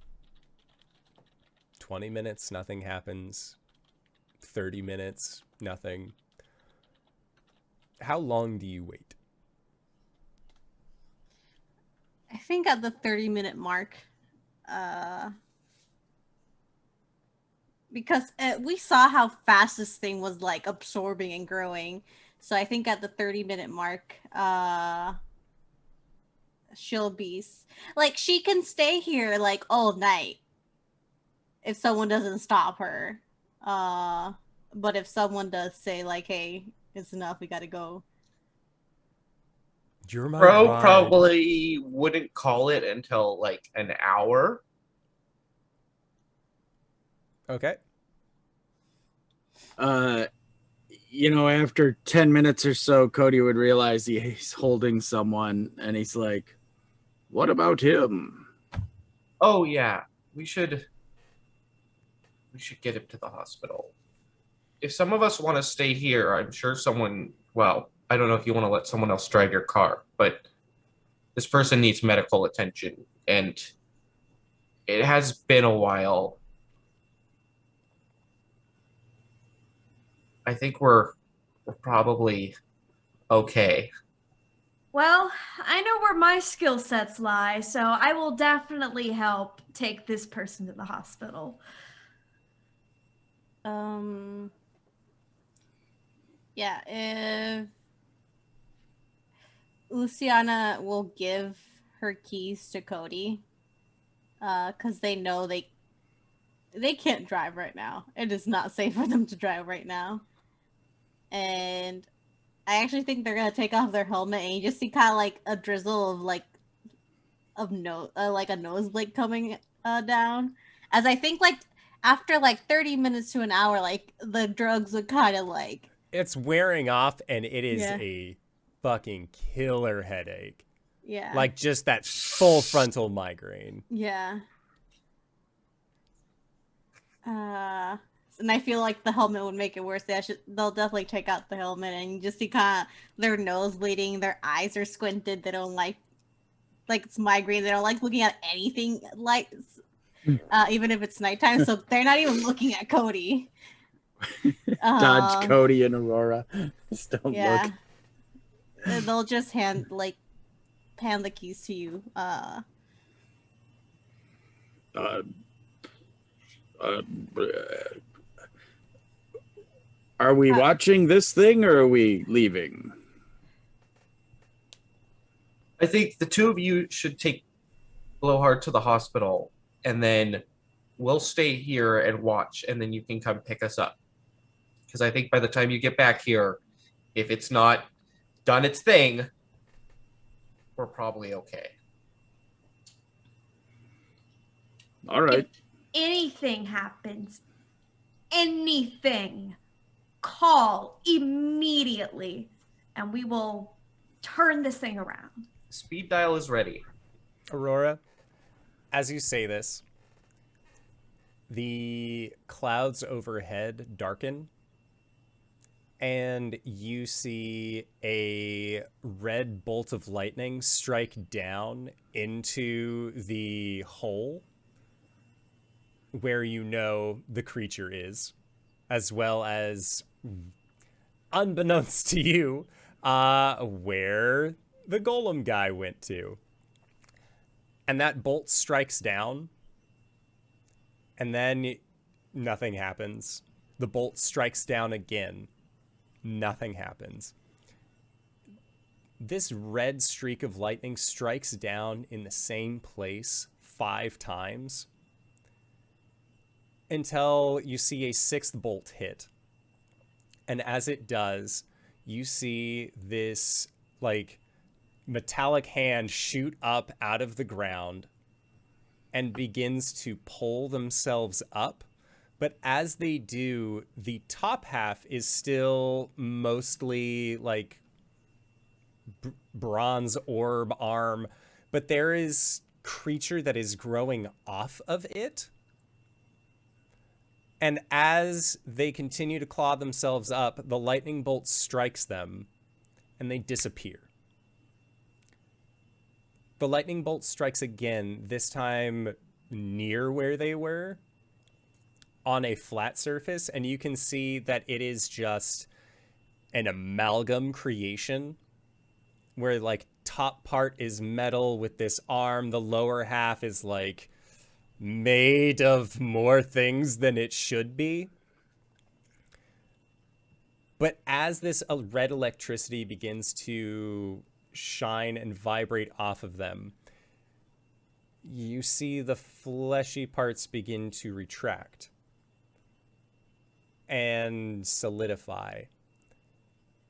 20 minutes, nothing happens. 30 minutes, nothing. How long do you wait? I think at the 30-minute mark, because we saw how fast this thing was like absorbing and growing. So I think at the 30-minute mark, she'll be like, she can stay here like all night if someone doesn't stop her. But if someone does say like, "Hey, it's enough, we gotta go." You're my Bro bride. probably wouldn't call it until like an hour. Okay. After 10 minutes or so, Cody would realize he's holding someone, and he's like, "What about him?" Oh yeah, we should get him to the hospital. If some of us want to stay here, I'm sure someone, well, I don't know if you want to let someone else drive your car, but this person needs medical attention, and it has been a while. I think we're probably okay. Well, I know where my skill sets lie, so I will definitely help take this person to the hospital. Yeah, if Luciana will give her keys to Cody, because they know they can't drive right now. It is not safe for them to drive right now. And I actually think they're gonna take off their helmet, and you just see kind of like a drizzle of like a nosebleed coming down. As I think like after like 30 minutes to an hour, like the drugs would kind of like, It's wearing off, and it is Yeah. a fucking killer headache. yeah, Like just that full frontal migraine. yeah. And I feel like the helmet would make it worse. They'll definitely take out the helmet, and you just see kind of their nose bleeding, their eyes are squinted. They don't like it's migraine. They don't like looking at anything like, even if it's nighttime. So they're not even looking at Cody. Dodge Cody and Aurora. Just don't Yeah. look. And they'll just hand the keys to you. Are we watching this thing, or are we leaving? I think the two of you should take Blowhard to the hospital, and then we'll stay here and watch, and then you can come pick us up. Because I think by the time you get back here, if it's not done its thing, we're probably okay. All right. If anything happens, anything, call immediately, and we will turn this thing around. Speed dial is ready. Aurora, as you say this, the clouds overhead darken, and you see a red bolt of lightning strike down into the hole where you know the creature is, as well as, unbeknownst to you, where the golem guy went to. And that bolt strikes down, and then nothing happens. The bolt strikes down again. Nothing happens. This red streak of lightning strikes down in the same place 5 times until you see a 6th bolt hit. And as it does, you see this like metallic hand shoot up out of the ground and begins to pull themselves up. But as they do, the top half is still mostly like bronze orb arm, but there is creature that is growing off of it. And as they continue to claw themselves up, the lightning bolt strikes them and they disappear. The lightning bolt strikes again, this time near where they were, on a flat surface, and you can see that it is just an amalgam creation where like top part is metal with this arm, the lower half is like made of more things than it should be. But as this red electricity begins to shine and vibrate off of them, you see the fleshy parts begin to retract and solidify,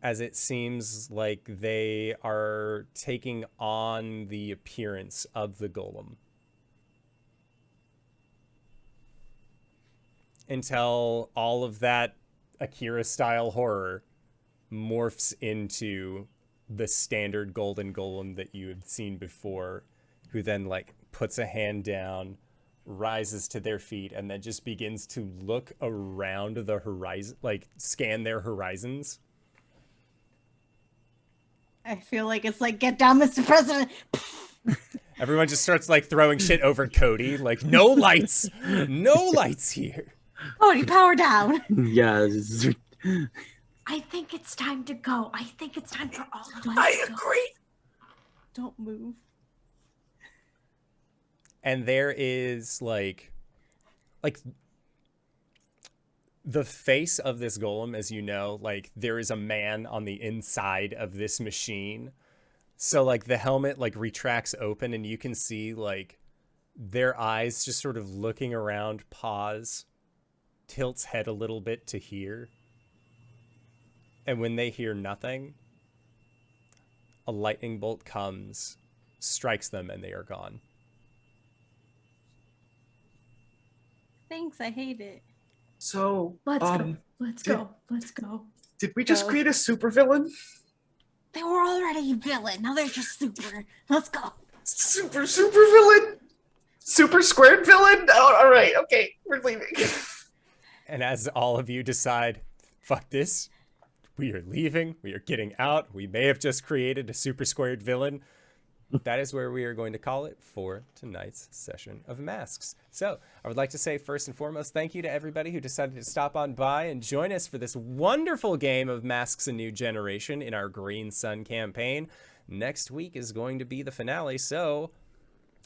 as it seems like they are taking on the appearance of the golem. Until all of that Akira-style horror morphs into the standard golden golem that you had seen before, who then like puts a hand down, rises to their feet, and then just begins to look around the horizon, like scan their horizons. I feel like it's like, get down, Mr. President. Everyone just starts like throwing shit over Cody, like no lights here. Cody, power down. Yeah. I think it's time to go. I think it's time for all of us. I agree. Don't move. And there is like the face of this golem, as you know, like there is a man on the inside of this machine. So like the helmet like retracts open and you can see like their eyes just sort of looking around, pause, tilts head a little bit to hear. And when they hear nothing, a lightning bolt comes, strikes them, and they are gone. Thanks, I hate it. So, Let's go. Let's go. Let's go. did we just Go. create a supervillain? They were already a villain. Now they're just super. Let's go. Super villain? Super squared villain? Oh, all right, okay, we're leaving. And as all of you decide, fuck this, we are leaving, we are getting out, we may have just created a super squared villain, that is where we are going to call it for tonight's session of Masks. So I would like to say first and foremost, thank you to everybody who decided to stop on by and join us for this wonderful game of Masks: A New Generation in our Green Sun campaign. Next week is going to be the finale, so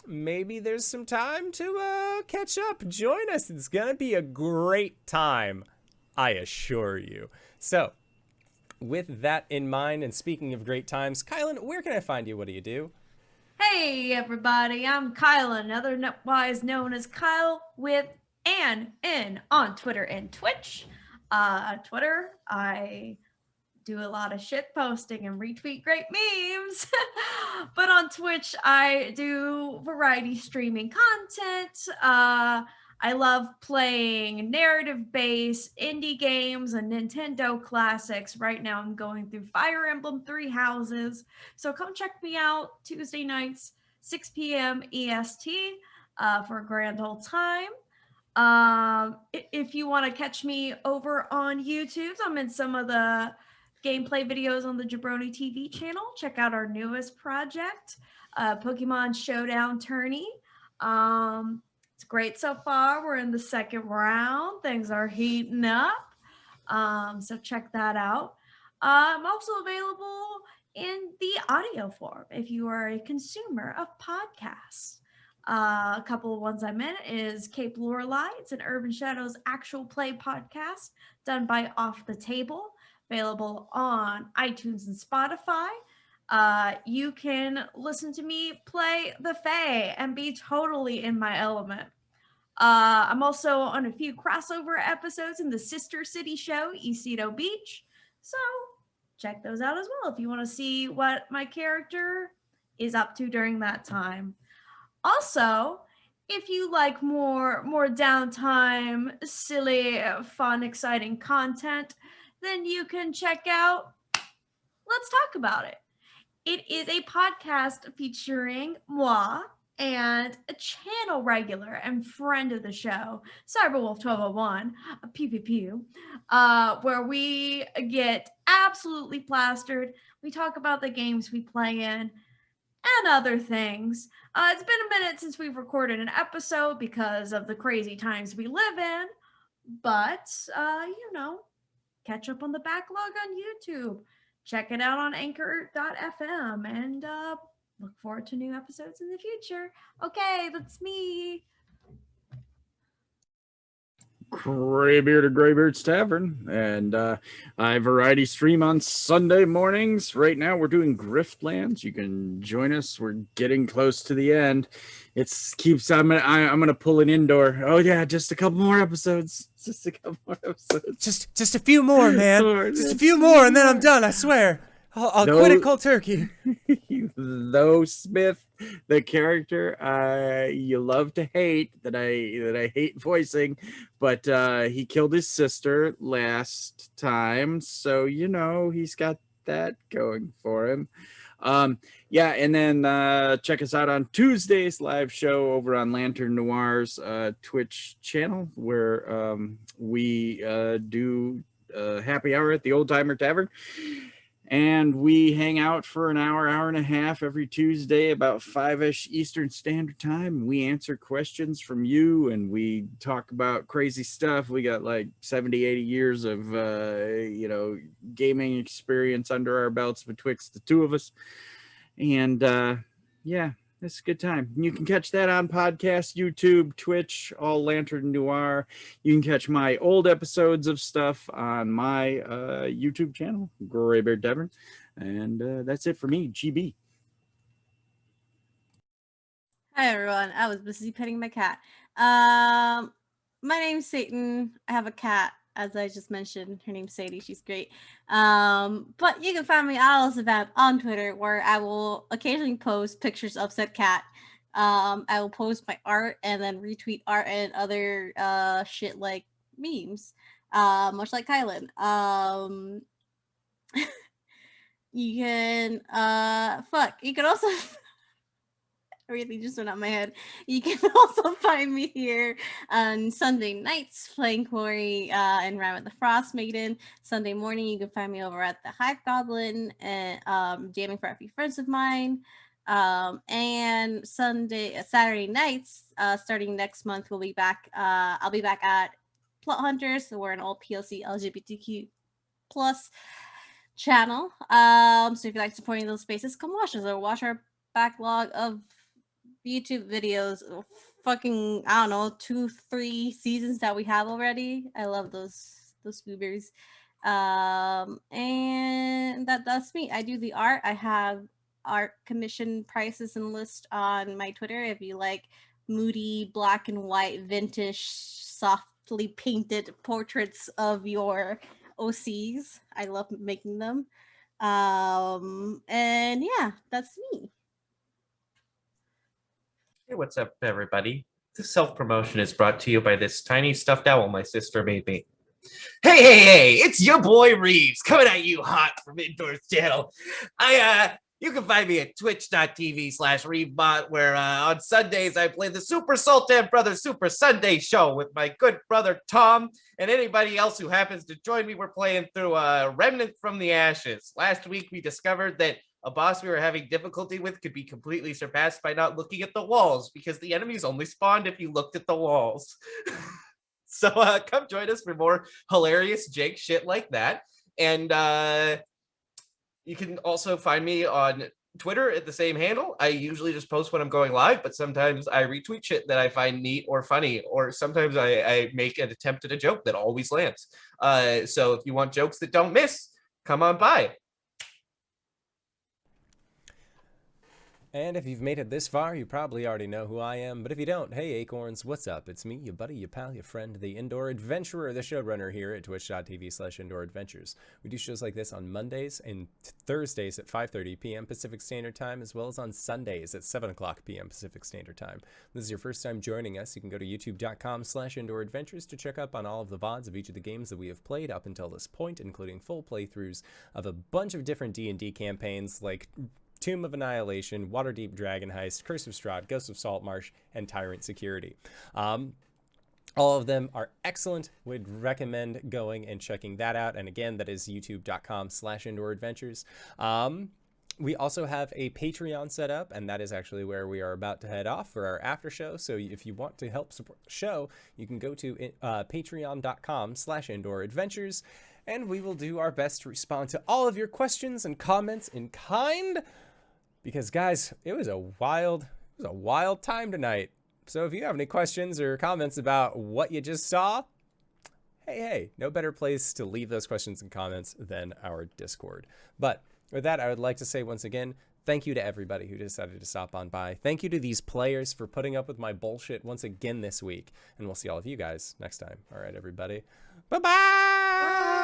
maybe there's some time to catch up. Join us. It's going to be a great time, I assure you. So with that in mind, and speaking of great times, KyleWithAnN, where can I find you? What do you do? Hey everybody, I'm KyleWithAnN, otherwise known as KyleWithAnN on Twitter and Twitch. Twitter, I do a lot of shit posting and retweet great memes. But on Twitch, I do variety streaming content. I love playing narrative-based indie games and Nintendo classics. Right now, I'm going through Fire Emblem Three Houses. So come check me out Tuesday nights, 6 p.m. EST for a grand old time. If you want to catch me over on YouTube, I'm in some of the gameplay videos on the Jabroni TV channel. Check out our newest project, Pokemon Showdown Tourney. It's great so far. We're in the second round. Things are heating up. So check that out. I'm also available in the audio form if you are a consumer of podcasts. A couple of ones I'm in is Cape Lorelei. It's an Urban Shadows actual play podcast done by Off the Table, available on iTunes and Spotify. You can listen to me play the Fae and be totally in my element. I'm also on a few crossover episodes in the Sister City show, Isidro Beach. So check those out as well if you want to see what my character is up to during that time. Also, if you like more downtime, silly, fun, exciting content, then you can check out Let's Talk About It. It is a podcast featuring moi and a channel regular and friend of the show, Cyberwolf1201, pew pew pew, where we get absolutely plastered. We talk about the games we play in and other things. It's been a minute since we've recorded an episode because of the crazy times we live in, but catch up on the backlog on YouTube. Check it out on anchor.fm and look forward to new episodes in the future. Okay, that's me. Greybeard of Greybeard's Tavern, and I variety stream on Sunday mornings. Right now, we're doing Griftlands. You can join us. We're getting close to the end. I'm gonna pull an indoor. Oh yeah, just a couple more episodes. Just a couple more episodes. Just a few more, man. Just a few more, and then I'm done. I swear. I'll quit it cold turkey. Though Smith, the character you love to hate, that I hate voicing, but he killed his sister last time, so he's got that going for him. Yeah, and then check us out on Tuesday's live show over on Lantern Noir's Twitch channel, where we do happy hour at the Old Timer Tavern. And we hang out for an hour and a half every Tuesday, about 5-ish Eastern Standard Time. We answer questions from you, and we talk about crazy stuff. We got like 70, 80 years of, gaming experience under our belts betwixt the two of us. And yeah, it's a good time. You can catch that on podcast, YouTube, Twitch, all Lantern Noir. You can catch my old episodes of stuff on my YouTube channel, Greybeard Tavern. And that's it for me, GB. Hi everyone. I was busy petting my cat. My name's Satan. I have a cat, as I just mentioned. Her name's Sadie. She's great. But you can find me on Twitter, where I will occasionally post pictures of said cat. I will post my art and then retweet art and other shit like memes, much like KyleWithAnN. You can you can also really just went out my head. You can also find me here on Sunday nights playing Corey and Rhyme with the Frost Maiden. Sunday morning, you can find me over at the Hive Goblin and jamming for a few friends of mine. And Saturday nights, starting next month, we'll be back. I'll be back at Plot Hunters. So we're an all PLC LGBTQ plus channel. So if you like supporting those spaces, come watch us or watch our backlog of YouTube videos. Fucking, I don't know, 2-3 seasons that we have already. I love those goobers. And that's me. I do the art. I have art commission prices and list on my Twitter if you like moody black and white vintage softly painted portraits of your OCs. I love making them. And yeah, that's me. Hey, what's up, everybody? This self-promotion is brought to you by this tiny stuffed owl my sister made me. Hey, it's your boy Reeves coming at you hot from Indoors Channel. You can find me at twitch.tv/ReebBot, where on Sundays I play the Super Sultan Brothers Super Sunday Show with my good brother Tom and anybody else who happens to join me. We're playing through Remnant from the Ashes. Last week we discovered that a boss we were having difficulty with could be completely surpassed by not looking at the walls, because the enemies only spawned if you looked at the walls. So come join us for more hilarious Jake shit like that. And you can also find me on Twitter at the same handle. I usually just post when I'm going live, but sometimes I retweet shit that I find neat or funny, or sometimes I make an attempt at a joke that always lands. So if you want jokes that don't miss, come on by. And if you've made it this far, you probably already know who I am. But if you don't, hey Acorns, what's up? It's me, your buddy, your pal, your friend, the Indoor Adventurer, the showrunner here at twitch.tv/IndoorAdventures. We do shows like this on Mondays and Thursdays at 5:30 p.m. Pacific Standard Time, as well as on Sundays at 7 o'clock p.m. Pacific Standard Time. If this is your first time joining us, you can go to youtube.com/IndoorAdventures to check up on all of the VODs of each of the games that we have played up until this point, including full playthroughs of a bunch of different D&D campaigns like Tomb of Annihilation, Waterdeep Dragon Heist, Curse of Strahd, Ghost of Saltmarsh, and Tyrant Security. All of them are excellent. Would recommend going and checking that out. And again, that is youtube.com/IndoorAdventures. We also have a Patreon set up, and that is actually where we are about to head off for our after show. So if you want to help support the show, you can go to patreon.com/IndoorAdventures, and we will do our best to respond to all of your questions and comments in kind. Because guys, it was a wild time tonight. So if you have any questions or comments about what you just saw, hey, no better place to leave those questions and comments than our Discord. But with that, I would like to say once again, thank you to everybody who decided to stop on by. Thank you to these players for putting up with my bullshit once again this week. And we'll see all of you guys next time. All right, everybody. Bye-bye!